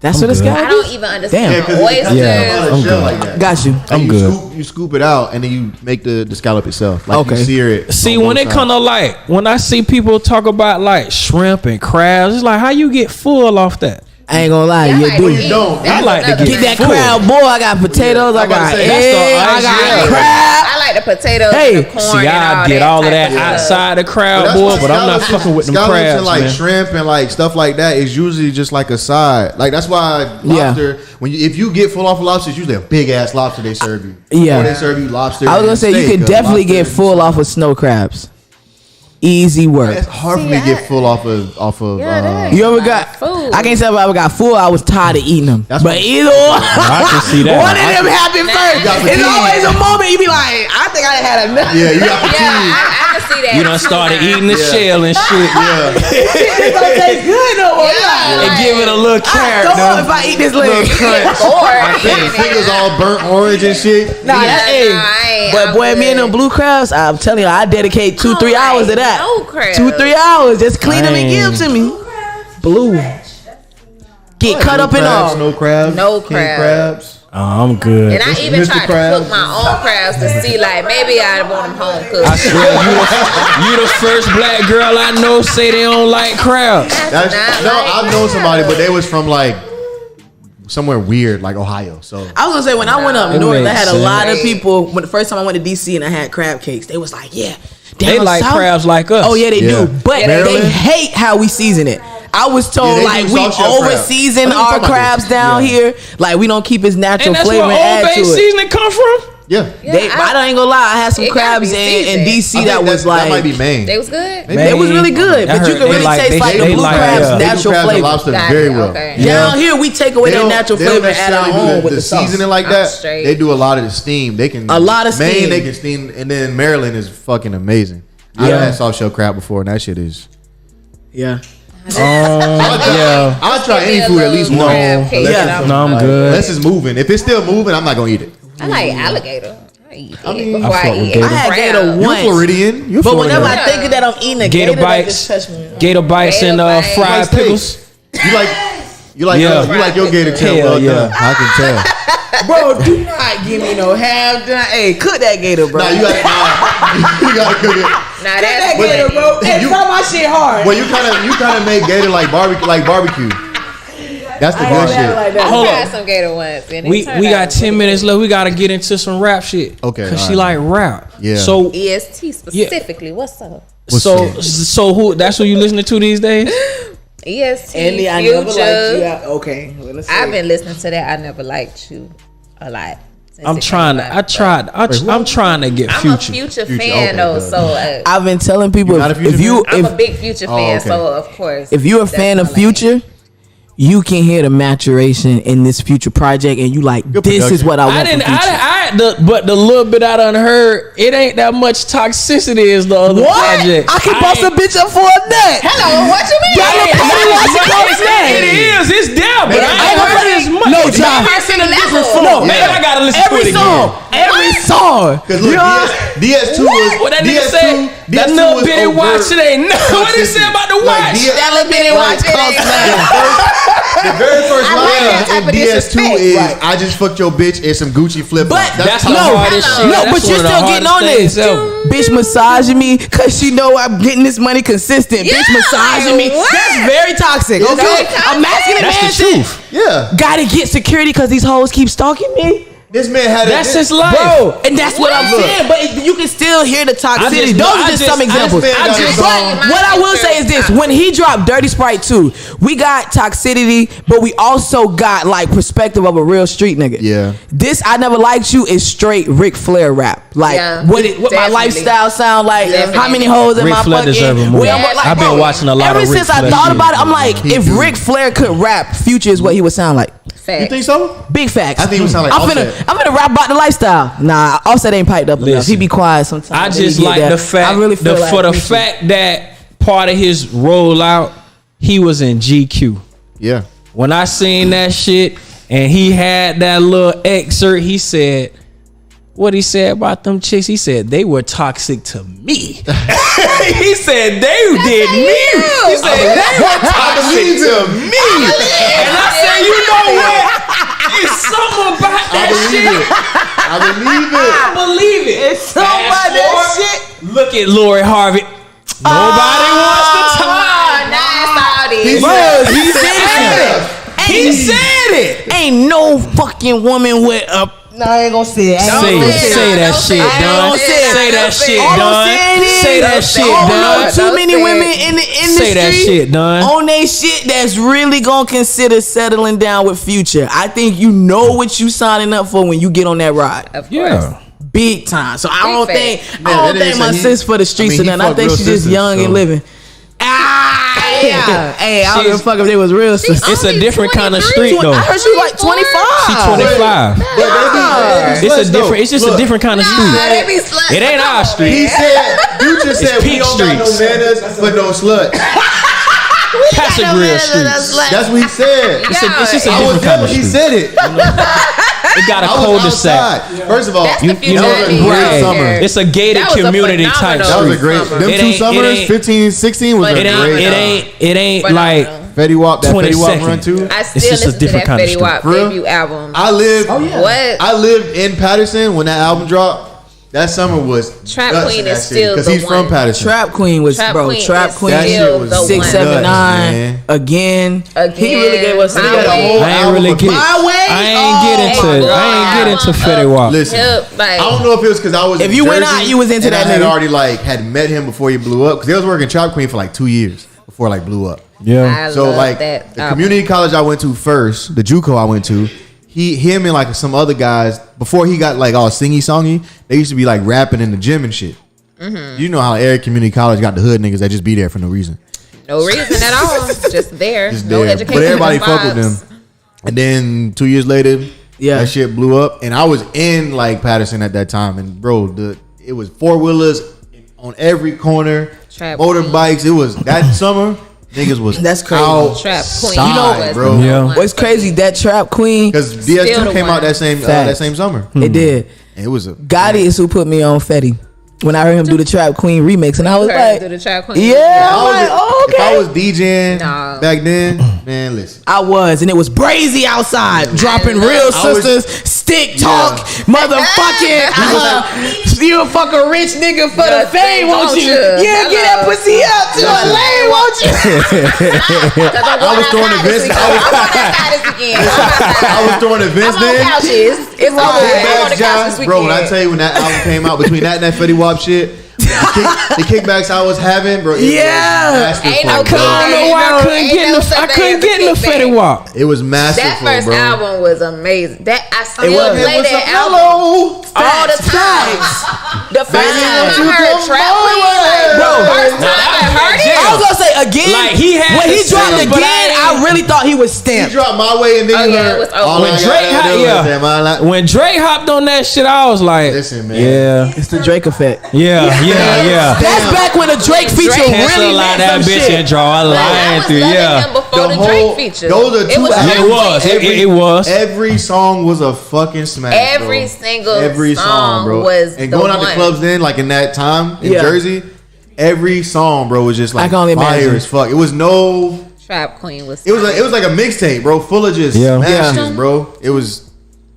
That's what it's good. I got. don't even understand Damn. Yeah, 'cause it oysters. comes Yeah, out of I'm shell good. like that. Got you. I'm you good. You scoop it out and then you make the scallop itself. Like Okay. you sear it. See, on when both it come to sides. like, when I see people talk about like shrimp and crabs, it's like, how you get full off that? I ain't gonna lie, Yeah, you like, do. you don't. I like to Get that full. crab, boy. I got potatoes. I I'm about got to say, that's the eggs. I ice, got yeah. crab. I like the potatoes Hey, and the corn. See, I get all of that type stuff. outside the But crowd, that's boy, why but I'm not scallops fucking with them scallops crabs, and like man. shrimp and like stuff like that is usually just like a side. Like that's why lobster. When if you get full off of lobster, it's usually a big ass lobster they serve you. Yeah. Or they serve you lobster. I was gonna and say you steak could or definitely lobster get and full off of snow crabs. Easy work. It's hard for me to get full off of You ever got? food. I can't say if I ever got full. I was tired of eating them. That's But what- either or, I can see that. one of them happened first. got It's fatigue. always a moment you be like, I think I had enough. Yeah, you got fatigue. Yeah, I can see that. You done started eating the Yeah. shell and shit. Yeah. It don't taste good no more. Yeah. And give it a little I carrot. throw up though. if I eat this leg. Fingers all burnt orange and shit. Nah, that ain't. But boy, me and them blue crabs, I'm telling you, I dedicate 2-3 hours to that. No crabs. 2-3 hours. Just clean them and Dang. give them to me. Blue. Get cut up and Crabs, all. no crabs. No king crabs. crabs. Oh, I'm good. And I even Mr. tried to Krabs. cook my own crabs to see, like, maybe I want them home cooked. I swear, you the first black girl I know say they don't like crabs. That's, not no, like I've known somebody, but they was from like somewhere weird, like Ohio. So I was gonna say when I went up It north, I makes had a sense. lot of people. When the first time I went to DC and I had crab cakes, they was like, "Yeah, They down like south- crabs like us. Oh yeah, they Yeah. do. But Maryland? they hate how we season it. I was told Yeah, they like do we soft shell crab. over season I our talking about crabs this. down Yeah. here. Like we don't keep its natural And that's flavor where and Old add Bay to it. seasoning come from? yeah, I ain't gonna lie. I had some It gotta crabs be in seasoned. DC I that think was that might be like Maine. They was good. it was really good, I but you heard can they really like- taste they- like they the blue like, crabs yeah. They do natural crabs and flavor. lobster Got very it, well. okay. Down here we take away They that don't- natural they don't flavor and add our necessarily do own with the sauce. seasoning like I'm that. straight. They do a lot of the steam. They can A lot of Maine, steam. they can steam, and then Maryland is fucking amazing. I've Yeah. had soft shell crab before, and that shit is. Yeah. Yeah. I'll try Give me any a food at little least crab once. cake. Unless Yeah. it's No, I'm like- good. Unless it's moving. If it's still moving, I'm not gonna eat it. I like alligator. I eat it mean, before I fuck I with eat gator. I had gator crab. You're once. Floridian. You're But whenever Floridian. I think of that, I'm eating a Gator gator. That just bites. touch me. Gator bites Gator and bites. fried Like steak. pickles. You like Yeah. you like your gator tail Hell well yeah. done. I can tell. Bro, do not give me no half done. Hey, cook that gator, bro. Nah, you gotta cook it. Now that that's gator, funny. bro. Hey, You- try my shit hard. Well, you kind of make gator like barbecue. That's the I good don't have it shit. like that. Hold I on. tried some gator once. And it We turned got out 10 really minutes left. We gotta get into some rap shit. Okay, Cause she alright. like rap. Yeah. So good. EST specifically. What's up? so who? That's who you listening to these days? EST, Andy, I never liked you. Future. Okay, well, let's see. I've been listening to that. I never liked you a lot. since I'm it trying came to. out, I'm trying to get I'm Future. a Future Future, fan okay, though, good. so I've been telling people You not a Future if you I'm if a big Future Oh, fan. okay. So of course, if you're a that's fan my of lane. Future, you can hear the maturation in this Future project, and you like this is production. what I want I didn't. from Future. But the little bit I done heard, it ain't that much toxicity as the other What? project. I can bust a bitch up for a nut. Hello, what you mean? Y'all Hey, look funny watching it's- Coach Name. It is. It's there, but I I ain't ain't heard it as much. No, Maybe John. I seen a different level. flow. No, Maybe I gotta listen to Every it song, again. every song. Because look, DS2 was What that nigga DS2 say? That DS2 little was bitty overt watch, it ain't nothing. What he say about the watch? That little bitty watch, it ain't- The very first I like line that type in of DS2 disrespect. is Right. I just fucked your bitch and some Gucci flip flops. But That's the no, hardest shit. no, That's but you're one of the still getting on hardest this. things ever. Bitch massaging me because she know I'm getting this money consistent. Yeah, Bitch massaging me. what? That's very toxic. Is Okay, it? a masculine That's man the said, truth. Yeah. gotta get security because these hoes keep stalking me. This man had That's his life. Bro, and that's what I'm Look. saying. But you can still hear the toxicity. just- Those I are just just- some I examples. just- But this man what I will say is this: when he dropped Dirty Sprite 2, we got toxicity, but we also got like perspective of a real street nigga. Yeah. This I Never Liked You is straight Ric Flair rap. Like Yeah, what my definitely. lifestyle sound like. Definitely. How many hoes in Ric my Flair fucking? deserve more. where I'm like, I've been bro, watching a lot ever of Ric since I Flair thought shit. about it, I'm like, He if do. Ric Flair could rap, Future is what he would sound like. Facts. You think so? Big facts. I think he would sound like I'm Offset. finna rap about the lifestyle. Nah, Offset ain't piped up enough. Listen, He be quiet sometimes. I Then he just get like that. the fact I really feel like for the Future. fact that part of his rollout, he was in GQ. Yeah. When I seen that shit and he had that little excerpt, he said, what he said about them chicks, he said they were toxic to me. He said they did me. He said they were toxic to me. And I said, you know what? It's something about that shit. I believe it. I believe it. It's something about that shit. Look at Lori Harvey. Nobody wants to talk. He Bro, said- he said it. He said it. Ain't no fucking woman with a. No, I ain't gonna say it. Say that shit, done. Say that shit, done. Say that shit, done. Too many women in the industry. Say that shit, done. On they shit that's really gonna consider settling down with Future. I think you know what you signing up for when you get on that ride. Of course. Yeah. Big time. So I don't Big think fact. I Man, don't that think is- my he- sis for the streets I mean, or he nothing. I fucked think real she's just sisters, young and so. living. Yeah. Hey, I don't give a fuck if they was real sisters. It's a Only different kind of 23. street though. I heard she was like 25. She 25. But they be It's a sluts, though. different. It's just a Look, different kind of Nah, street. they be sluts. It ain't our He street. said, you just said we peak don't got no streets. manners for no slut. Passive real streets. That's what he said. It's just a I was different there kind when of he street. said it. It got a I was cul-de-sac. outside. First of all, That's the You future know, that was a great right. summer. It's a gated That was a community type phenomenal that was a street. great. summer. Them It two ain't- it summers, ain't- 15, 16 was But a It great. ain't. It ain't Phenomenal. like Fetty Wap, that Fetty Wap 22nd. run too. I It's still just a listen to different that kind of Fetty street. Wap For real? debut album. I lived. What? I lived in Patterson when that album dropped. That summer was Trap nuts Queen in that is city, still because the he's from one. Patterson. Trap Queen was Trap bro. Queen Trap is Queen. That shit still was the one. 679 man. again. He really gave us. My he got a Way. whole I ain't album really of get. My Way. I ain't get into. I ain't get into Fetty Wap. Listen, Hip, like, I don't know if it was because I was. If in you went Jersey out, you was into and that I had nigga. already had met him before he blew up because they was working Trap Queen for like 2 years before blew up. Yeah. I So love like that the album. community college I went to first, the JUCO I went to, him and some other guys before he got all singy songy, they used to be rapping in the gym and shit. Mm-hmm. You know how every community college got the hood niggas that just be there for no reason. No reason at all. Just there. Just No there. education. But everybody no fuck with vibes. them. And then 2 years later, that shit blew up. And I was in Patterson at that time. And bro, it was 4-wheelers on every corner, Trap motorbikes. It was that summer. Niggas was That's crazy. Trap Queen. outside, bro. Yeah. What's crazy? That Trap Queen. Because Still DS2 the came one. out that same summer. It did. And it was a Gotti is who put me on Fetty. When I heard him do the Trap Queen remix, and I was Heard like, him do the Trap Queen. yeah, If I'm like, oh, If I okay. was DJing Nah. back then, man, listen. I was, and it was brazy outside, dropping real I was- sisters, stick talk, motherfucking. You a fucking rich nigga for the fame, won't you? Yeah, get that pussy up to a lane, won't you? I was throwing events. I was throwing events I'm on then. couches. It's over. I'm on the couch this Bro, when I weekend. tell you when that album came out, between that and that Fetty Wap shit, the kickbacks I was having, bro, it Yeah. was Ain't masterful, no I don't know why I couldn't get in the. I couldn't get in the Fetty Wap. It was masterful, That first bro. album was amazing. That I still was. play It was that a album mellow. all the time. The first Baby, time won't I you heard come Trap my Queen, way? Bro, first time I heard it. I was gonna say again. Like, he had when the he dropped single, but again, I I really thought he was He stamped. dropped My Way and then Oh, you yeah, heard it was over. all When I Drake gotta had- do is yeah. say my life. When Drake hopped on that shit, I was like, Listen, man. yeah, It's the Drake effect. yeah. That's back when the Drake feature Cancel really out meant that some bitch shit. and draw a But I line was through. loving Yeah, him before the whole- Drake feature. those are It two was albums. it was. It was. Every song was a fucking smash. Every bro. single every song, bro. was and the going out one. to clubs then, in that time in Yeah. Jersey, every song, bro, was just I can only fire imagine. as fuck. It was Trap Queen was. it was like a mixtape, bro, full of just Yeah. smashes, bro. It was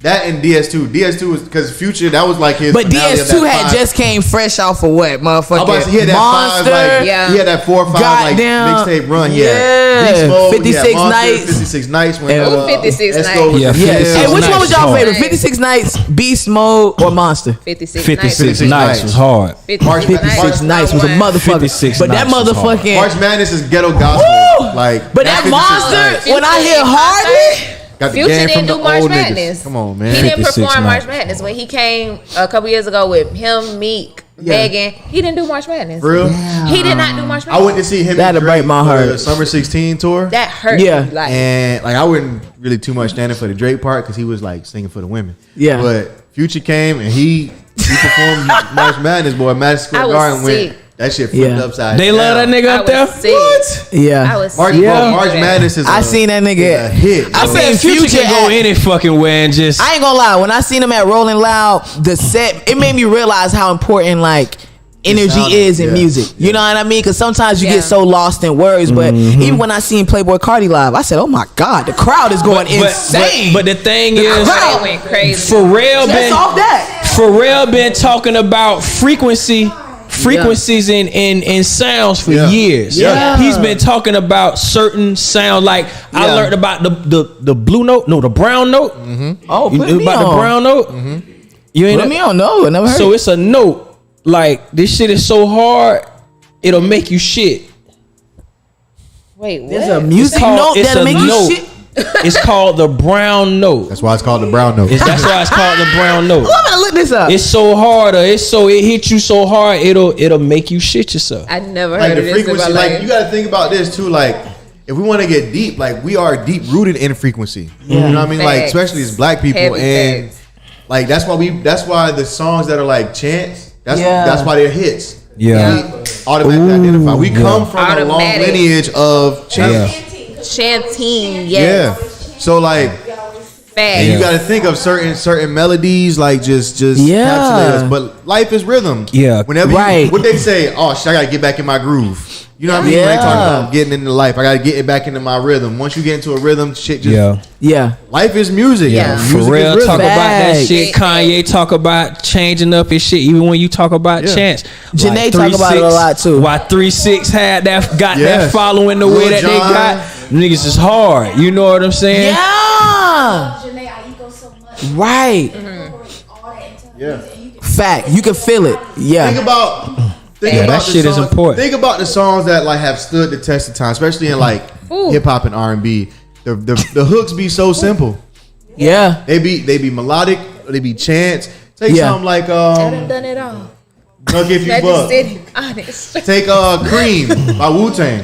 That and DS2. DS2 was because Future, that was like his. But finale of DS2 that had 5. just came fresh off of what, motherfucker? I'm about to hear that Monster. 5, like, he had that 4 or 5 Goddamn. like mixtape run. Yeah. Beast Mode, 56 Monster, Nights. 56 Nights. When, Ooh, 56 Esco was Nights. the- Yeah, Hey, which one was y'all Nights. favorite? 56 Nights, Beast Mode, or Monster? 56 56 Nights. Nights was hard. 56 Nights was a motherfucker. 56 But that Nights was hard. motherfucking. March Madness is ghetto gospel. Like, But that 56 Monster, Nights. when I hear Hardly. Got the Future game didn't from do the March old Madness. niggas. Come on, He man. didn't 56 perform Nights. March Madness when he came a couple years ago with him, Meek, Megan. He didn't do March Madness. For real? He did not do March I Madness. went to see him. That'd and break Drake my for heart. the Summer 16 tour. That hurt. Yeah. me, like, And like I wasn't really too much standing for the Drake part because he was like singing for the women. Yeah. But Future came and he performed March Madness, boy. Madison Square I was Garden went. sick. That shit flipped Yeah. upside They down. love that nigga I up there. was sick. I Yeah. was March, sick. bro, March Madness is I a- seen that is a nigga. hit. I bro. seen Future Future can go at- any fucking way and just. I ain't gonna lie. When I seen him at Rolling Loud, the set, it made me realize how important like energy sounded, is in yeah, music. You know what I mean? Because sometimes you Yeah. get so lost in words. But even when I seen Playboy Cardi live, I said, "Oh my god, the crowd is going insane." But the thing is, They went crazy. Pharrell That's been off that. Pharrell been talking about frequencies in sounds for Yeah. years. Yeah. He's been talking about certain sound. Like I Yeah. learned about the blue note, no, the brown note. Oh, You put knew me about on. the brown note. You ain't Put me on. No, I never heard. So it's a note. Like this shit is so hard, it'll make you shit. Wait, what? There's a music note it's that'll a make you note. shit. It's called the brown note. That's why it's called the brown note. That's why it's called the brown note. I'm gonna look this up. It's so hard. It hit you so hard. It'll make you shit yourself. I never Like heard the of this in my frequency, like life. you got to think about this too. Like if we want to get deep, like we are deep rooted in frequency. You know what I mean? Like Facts. especially as black people, Heavy and facts. like that's why the songs that are like chants. That's why they're hits. Yeah. We automatically identify. We come from a long Automatic. lineage of chants. Chanting, Yeah. yes. So like. Facts. And you got to think of certain melodies, like just Yeah. encapsulate us. But life is rhythm. Yeah. Whenever Right. what they say, oh shit, I gotta get back in my groove. You know what I mean? When they talk Yeah. about getting into life, I gotta get it back into my rhythm. Once you get into a rhythm, shit just Yeah. life is music. Yeah. Music is Pharrell rhythm. talk about that Facts. shit. Kanye talk about changing up his shit. Even when you talk about Yeah. chants, Janae talk about it a lot, too. Why 3-6 had that got Yes. that following the Lil way that they Jon. got niggas is hard. You know what I'm saying? Yeah. Right. Yeah. Fact. You can feel it. Yeah. Think about that the shit is songs- important. Think about the songs that like have stood the test of time, especially in like hip hop and R&B. The hooks be so simple. Yeah. They be melodic. They be chants. Take Yeah. something like I done done it all. Duck If You Magic Buck. City, honest. Take Cream by Wu-Tang.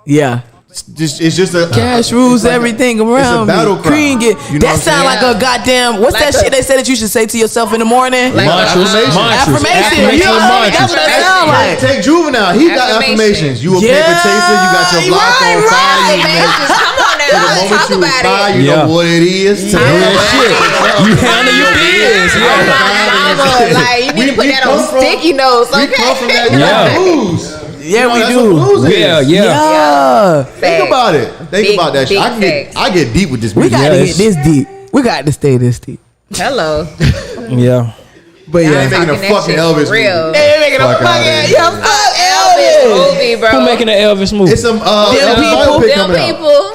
Yeah. It's just a Cash rules it's like everything it's around a battle me. cry. Cream get You know that what I'm sound saying? like a goddamn. What's Like that shit they say that you should say to yourself in the morning? Like Affirmations. Affirmation. Yeah, that's what that sound like. Take Juvenile. He got Affirmations. affirmations. You a paper chaser. You got your block on fire. You make Come on the now, moment talk you about inspire, it. you Yeah. know what it is. Real shit. You handle your business. Oh, Yeah. mama, like you need to put We that on come from- sticky notes. We come from that Yeah. blues. Yeah, we That's do. what blues is. Yeah. Yeah. Think about it. Think Big- about that shit. big I get deep with this We music. got to Yes. get this deep. We got to stay this deep. Hello. Yeah. But They yeah. ain't making a Talking that fucking shit Elvis for real. movie. They making a Fuck outta fucking here. yeah, fuck Elvis. Movie, bro. Who making an Elvis movie? It's some Them Elvis people. biopic Them coming out. people.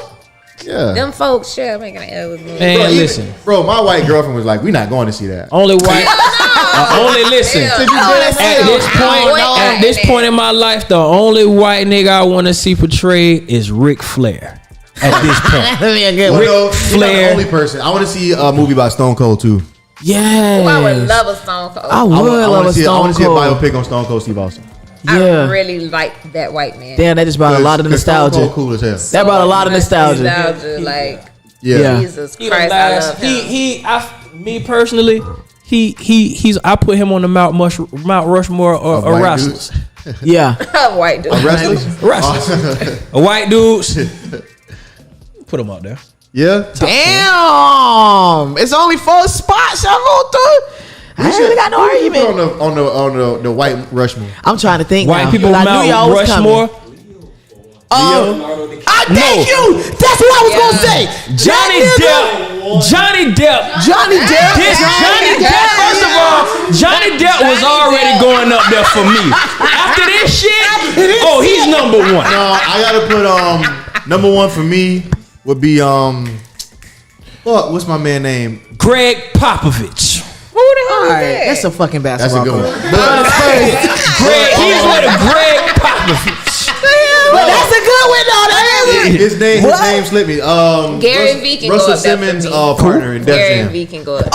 Yeah. Them folks, sure, making an Elvis movie. Man, Bro, even- listen. bro, my white girlfriend was like, "We not going to see that." Only white. Only listen. Yeah. At this point in my life, the only white nigga I want to see portrayed is Ric Flair. At this point, Well, Ric no, you're not the Flair. only person. I want to see a movie about Stone Cold too. Yes. Oh, I would love a Stone Cold. I would love wanna a see, I Stone want to see a Cold. biopic on Stone Cold Steve Austin. I Yeah. really like that white man. Damn, that just brought a lot of 'Cause Stone nostalgia. Cold cool as hell. That brought a lot of Much nostalgia. like Yeah. Jesus He the Christ, I last- love him. me personally, he's. I put him on the Mount Rushmore or white wrestlers. Yeah. White dude. Wrestlers? Wrestlers. A white dudes. Put him out there. Yeah. Damn. It's only 4 spots y'all go through. I ain't really got no Who you put argument. on the white Rushmore. I'm trying to think White now. people I Mount knew y'all was Rushmore. coming. Thank you. That's what I was gonna say. Johnny Depp. First of all, Johnny Depp was already going up there for me. After this shit, he's number one. No, I gotta put number one for me would be what's my man name? Greg Popovich. Who the hell is that? That's a fucking basketball. That's a good coach. one. He's with Greg Popovich. But that's a good one, though. His name slipped me. Gary V can Russell go up there for Simmons' me. partner in Def Gary Jam. V can go up. Rick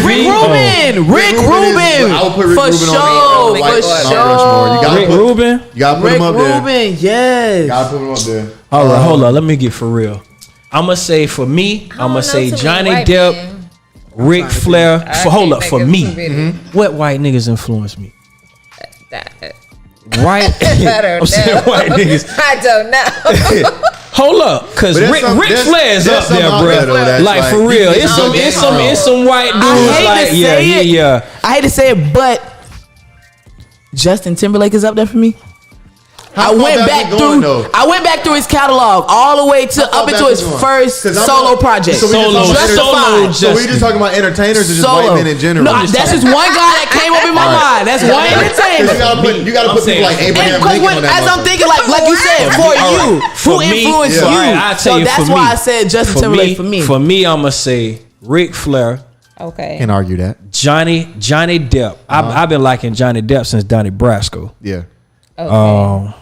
Rubin. Rick Rubin. I would put Rick For Rubin sure. on the Mount Rushmore. Rick Rubin. You gotta put Rick him up there. Rubin, yes. Gotta put him up there. All right, hold on. Let me get for real. I'm gonna say for me, I'm gonna say Johnny Depp, Ric Flair. For me, what white niggas influence me? White. I'm saying white niggas. I don't know. Hold up, cause Ric Flair's up there, bro. Like for real, it's some white dudes. Like yeah. I hate to say it, but Justin Timberlake is up there for me. I went back through his catalog all the way to up into his first solo project. So we just talking about entertainers or just white men in general? No, that's just one guy that came up in my mind. That's one entertainer. You gotta put people like Abraham Lincoln on that. As I'm thinking, like you said, for you, who influenced you? So that's why I said Justin Timberlake for me. For me, I'm gonna say Ric Flair. Okay. Can't argue that. Johnny Depp. I've been liking Johnny Depp since Donnie Brasco. Yeah. Okay.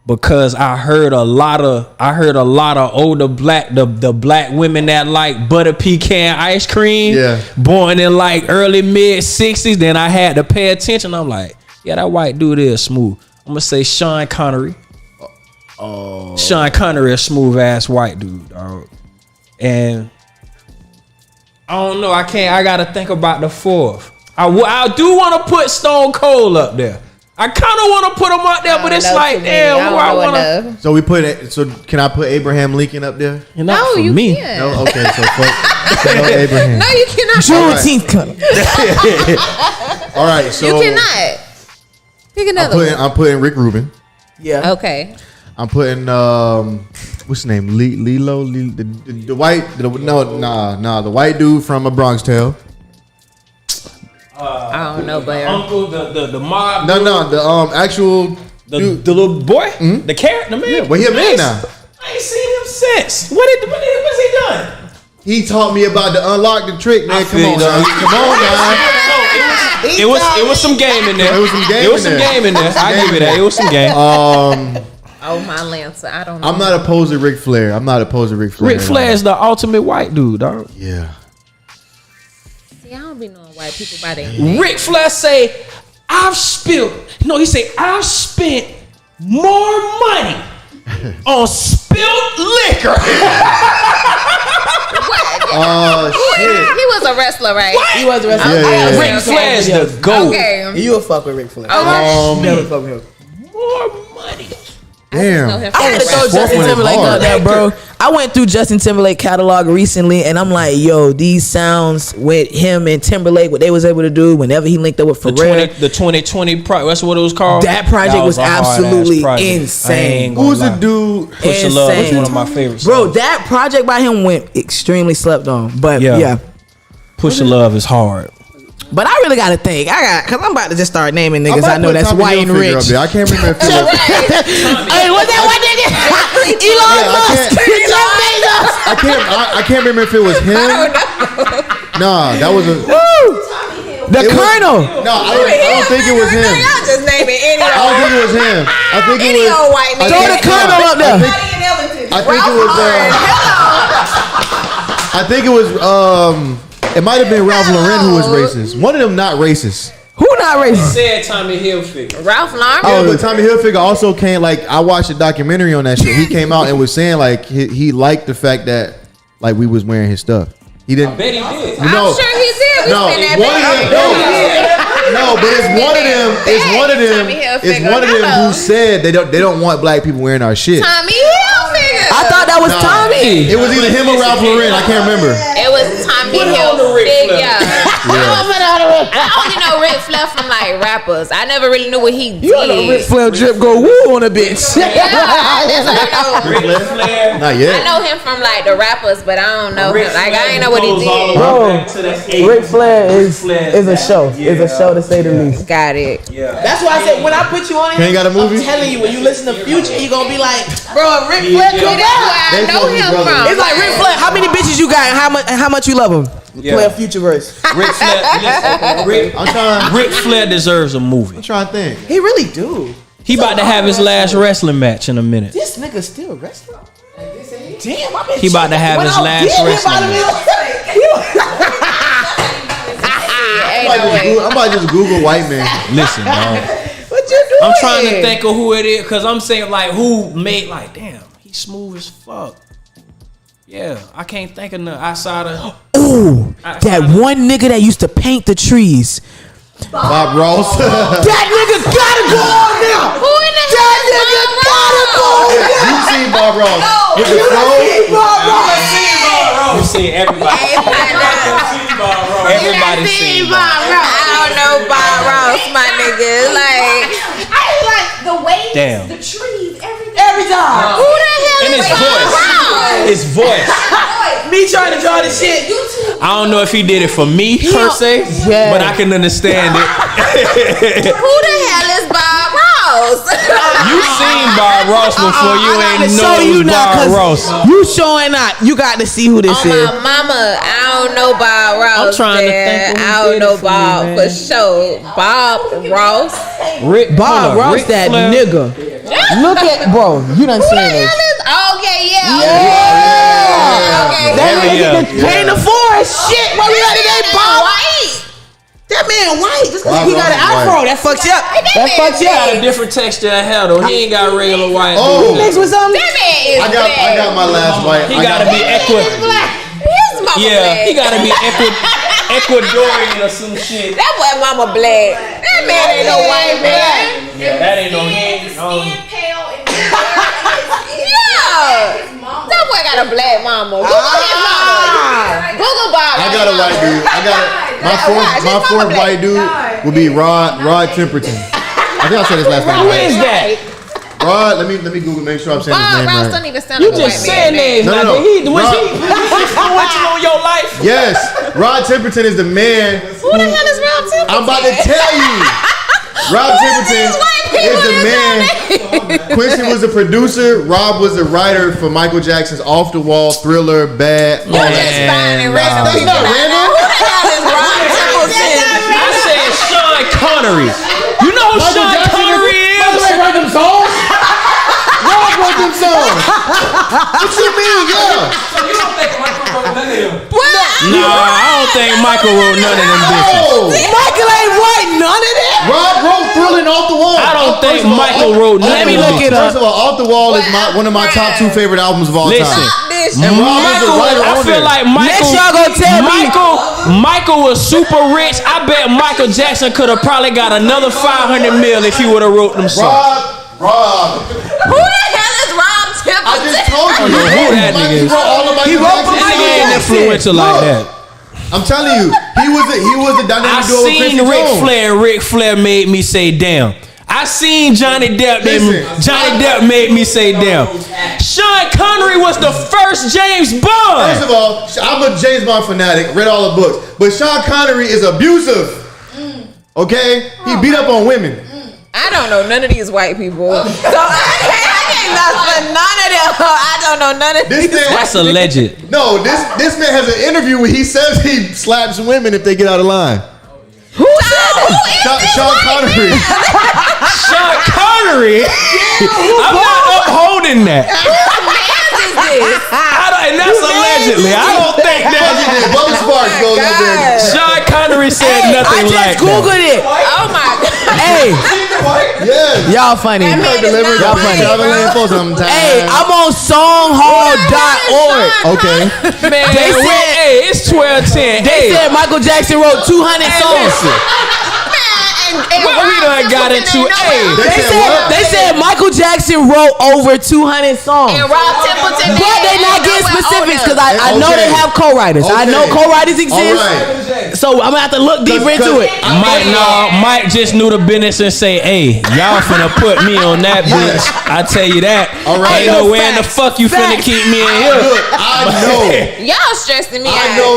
Because I heard a lot of older the black women that like butter pecan ice cream. Yeah. Born in like early mid 60s. Then I had to pay attention. I'm like, yeah, that white dude is smooth. I'm gonna say Sean Connery. Sean Connery, a smooth ass white dude, dog. And I don't know. I gotta think about the fourth. I do want to put Stone Cold up there. I kind of want to put him up there, but it's like, damn, where I want to. So we put it. So can I put Abraham Lincoln up there? No, you can't. No, okay. So fuck Abraham. No, you cannot. Juneteenth coming. All right, so you cannot. Pick another one. I'm putting Rick Rubin. Yeah. Okay. I'm putting what's his name? Lilo, the white. The white dude from A Bronx Tale. I don't know, but Uncle, the mob. No, the actual the little boy, the carrot, the man. Yeah, well, he a man now. I ain't seen him since. What's he done? He taught me about to unlock the trick, man. Come on, guys. It was some game in there. It was some game in there. I give it that. It was some game. Oh my Lancer, I don't know. I'm not opposed to Ric Flair. Ric Flair is the ultimate white dude, dog. Yeah. See, I don't be knowing white people by their name. Ric Flair say, I've spent more money on spilled liquor. Shit. He was a wrestler, right? What? He was a wrestler. Yeah. Ric Flair's the GOAT. Okay. You would fuck with Ric Flair. Never fuck with him. More money. Damn. I had to throw Justin Timberlake up there, bro. I went through Justin Timberlake catalog recently, and I'm like, yo, these sounds with him and Timberlake, what they was able to do whenever he linked up with Pharrell. The 2020 project, that's what it was called? That project was absolutely insane. Who's the dude? Push the Love was one of my favorites. Bro, that project by him went extremely slept on. But yeah. Push the Love is hard. But I really gotta think. Cause I'm about to just start naming niggas I know that's white and rich. I can't remember if it was. Hey, what's that white nigga? Elon Musk. I can't remember if it was him. Nah, that was the Colonel. No, I don't think it was him. Y'all just name it any I don't think it was him. I think it was old white nigga. Throw the Colonel up there. I think it was. I think it was. It might have been Ralph Lauren who was racist. One of them not racist. Who not racist? Said Tommy Hilfiger. Ralph Lauren. Oh, but Tommy Hilfiger also came. Like, I watched a documentary on that shit. He came out and was saying like he liked the fact that like we was wearing his stuff. He didn't. I bet he did. I'm sure he did. But it's one of them who said they don't want black people wearing our shit. Tommy Hilfiger. I thought that was Tommy. It was either him or Ralph Lauren. I can't remember. It was Tommy Hilfiger. I only know Ric Flair from like rappers. I never really knew what he did. You know Ric Flair drip go woo on a bitch. Ric Flair. Not yet. I know him from like the rappers, but I don't know him. Like I ain't know what he did. Bro, Ric Flair is a show. It's a show to say the least. Got it. Yeah. That's why I said when I put you on it, Ain't got a movie? I'm telling you, when you listen to Future, you gonna be like, bro, Ric Flair come That's where I know him from. It's like Ric Flair. How many bitches you got? And how much you love him? Yeah. Play a Future verse. Ric Flair. Ric Flair deserves a movie. I'm trying to think. He really do. He about to have his last wrestling match in a minute. This nigga still wrestling. Damn, I been He about to have his last wrestling match. I'm about to just Google white man. Listen, dog. What you doing? I'm trying to think of who it is because I'm saying like who made like damn he's smooth as fuck. Yeah, I can't think of nothing outside of. Ooh, that one nigga that used to paint the trees. Bob Ross. That nigga gotta go on now. Who in the That nigga gotta go on now. You seen Bob Ross? With the You flow? seen Bob Ross? You see everybody. Everybody seen Bob Ross. I don't know Bob Ross, my nigga. Like I like the waves, Damn. the trees, everything. Every time. who the hell And is his Bob voice. Ross? His voice. Me trying to draw the shit. I don't know if he did it for me per se, Yeah. but I can understand it. Who the hell is Bob Ross? You seen Bob Ross before, you I ain't gotta know show it you was now, Bob 'cause Ross. you showing up. You got to see who this On is. my mama, I don't know Bob Ross. I'm trying to there. think who I don't did know it for me, Bob man. for sure. Bob Ross. Bob Ross, Ric that Flair. nigga. Look at, bro. You done Who the seen hell this. is? Okay, yeah. Okay. That Hell nigga yeah. can paint the forest. Shit, what we got today, Bob? White. That man white. Just 'cause Bob he got an Ross is afro, white. that fucks you up. That That man fucks you He got a up. different texture of hair though. He ain't got regular white. Oh. He mixed with something. That man is I got my last white. He I gotta got- be His mama Yeah, black. he gotta be Ecuadorian or some shit. That boy mama black. That man ain't no white man. Yeah, that ain't no hand. Skin pale and Yeah. That boy got a black mama. Google his mama. Google Bob. I got a white dude. I got my fourth white dude will be Rod Temperton. I think I said his last name. Who right. is that? Rod, let me Google, make sure I'm saying his Bob name Ross right. don't even sound You like a just white saying man. names. No, like no, that. no. Was Rob- he influential on your life? Yes, Rod Temperton is the man. Who the hell is Rob Temperton? I'm about to tell you. Rob Temperton is the man. Quincy was the producer. Rob was the writer for Michael Jackson's Off the Wall, Thriller, Bad. All Just that. finding random That's people. not random. Who the hell is Rob Templeton? I said Sean Connery. You know who Sean Connery is? wrote them songs. Rob wrote them songs. What you mean? Yeah. Nah, I don't think Michael wrote none of them bitches. Oh, Michael ain't white, none of that. Rob wrote Thriller and Off the Wall. I don't think First of all, Michael wrote none Let of me them look it bitches. up. First of all, Off the Wall is one of my top 2 favorite albums of all Listen. time. This And Rob was the Michael, writer I on feel there. like Michael. Next y'all gonna tell me. Michael was super rich. I bet Michael Jackson could have probably got another 500 mil if he would have wrote them songs. Rob. Who the hell is Rob Templeton? I just told you. I don't know who that He nigga is. wrote all of Michael He wrote Jackson's for This Michael nigga ain't Jackson. influential like that. I'm telling you, he was the I dynamic duo with seen Quincy Ric Jones. Flair. Ric Flair made me say damn. I seen Johnny Depp. Listen. Johnny Depp made me say damn. Sean Connery was the first James First Bond. of all, I'm a James Bond fanatic, read all the books, but Sean Connery is abusive. Okay, he beat up on women. I don't know none of these white people. So I can't love for none of them. I don't know none of This these. man, That's alleged. no, this man has an interview where he says he slaps women if they get out of line. Who said that? Sean Connery. Sean Connery. I'm not upholding that. And that's allegedly. I don't think that. Bubba Sparks goes up there. Sean Connery said I nothing just like Googled that. it. Oh my god. Hey, Yes. y'all funny. That man is not Y'all white. funny. Traveling for some time. Hey, I'm on songhall.org. Okay. Man, They said- hey, it's 12:10. They Hey, said Michael Jackson wrote 200 songs. what we done got into? Hey, They said what? They said Michael Jackson wrote over 200 songs. And Rob Templeton. But they not getting specifics because I know they Okay. have co-writers. I know Okay. co-writers All exist. right. So I'm gonna have to look deeper into it. Mike just knew the business and say, "Hey, y'all finna put me on that bitch." I tell you that. All right. Ain't no way in the fuck you finna keep me in here. Look, I know. Y'all stressing me I out. know.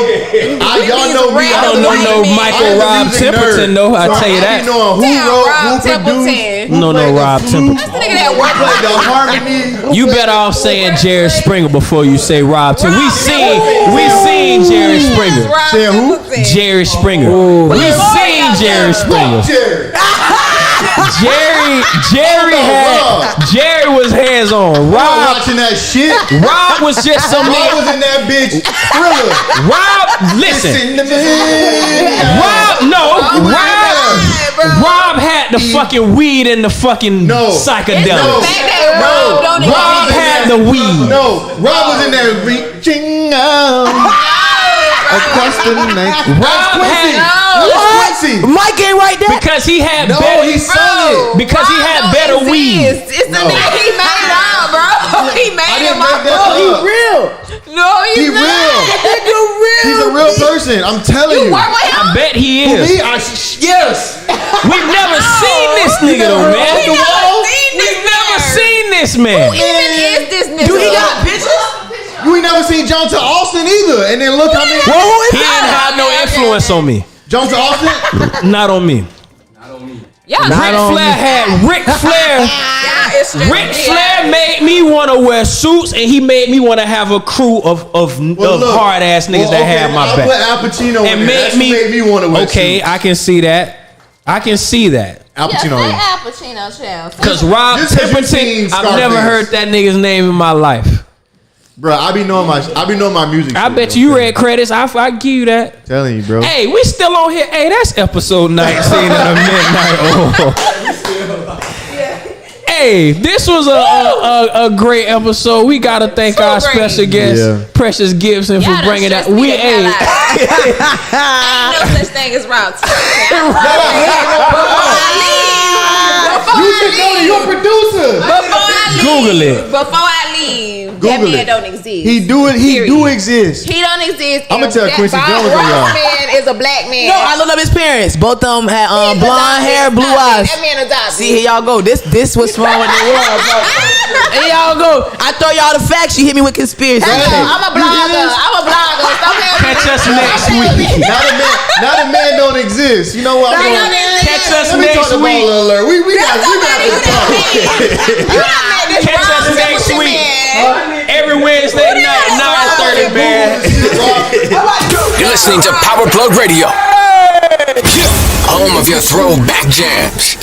Y'all know me. I don't know no Michael Rob Templeton though. I tell you that. I know who wrote, who produced. No Rob Templeton. Nigga that work Played the harmony. You better off saying Jerry Springer before you say Rob Templeton. We seen Jerry Springer. Say who? Jerry Springer. We seen Jerry Springer. Jerry was hands on. Rob watching that shit. Rob was just some Rob nigga. was in that bitch Thriller. Rob, listen. Rob had the fucking weed and the fucking psychedelics. Rob had the weed. No, Rob was in there reaching out across the night. Rob had Quincy. Mike ain't right there. because he had No, better. he sung it. Because he had better weed. It's the nigga he made it out, bro. He made didn't him make out. that up. He real. No, He he's not. real. Nigga real. He's a real person. I'm telling you. Work with him. I bet he For is. me, yes. We've never seen this nigga though, man. We never seen this We've never man. seen this man. Who even is this nigga? Do he got bitches? You ain't never seen Johnson Austin either. And then look how many. Well, who is He ain't had no influence on me. Johnson Austin? Not on me. Y'all Ric Flair had Ric Flair. Ric Flair made me want to wear suits, and he made me want to have a crew of hard ass niggas that had my I'll back. put Al Pacino And in there. That's made what made me want to wear Okay, suits. I can see that. I can see that. Al Pacino. Say in. Al Pacino, child. Cause Rob Just 'cause you Templeton, seen I've never Scarface. heard that nigga's name in my life. Bro, I be knowing my music. I shit, bet bro. you read credits. I give you that. Telling you, bro. Hey, we still on here. Hey, that's episode 19 of the Midnight Oil. Hey, this was a great episode. We gotta thank our special guest, Yeah. Precious Gibson, for Y'all bringing done that. We stressed me the hell ain't. out. Ain't no such thing as Rob. You should know that you're a producer. Google it. Before I leave, that Google man it. don't exist. He do exist. He don't exist. I'ma And tell that Quincy Bob Jones on Ross y'all. man is a black man. No, I looked up his parents. Both of them had He's blonde adopted. hair, blue Stop it. eyes. That man adopted. See, here y'all go. This what's wrong with the world, bro. Here y'all go. I throw y'all the facts. You hit me with conspiracy. Hello, I'm a blogger. Stop Catch us next week. Now the man don't exist. You know what? I'm going. Catch us Let me talk next to week. Baller Alert. We got to talk. Catch us next week. Every Wednesday night, 9:30, man. You're listening to Power Plug Radio. Home of your throwback jams.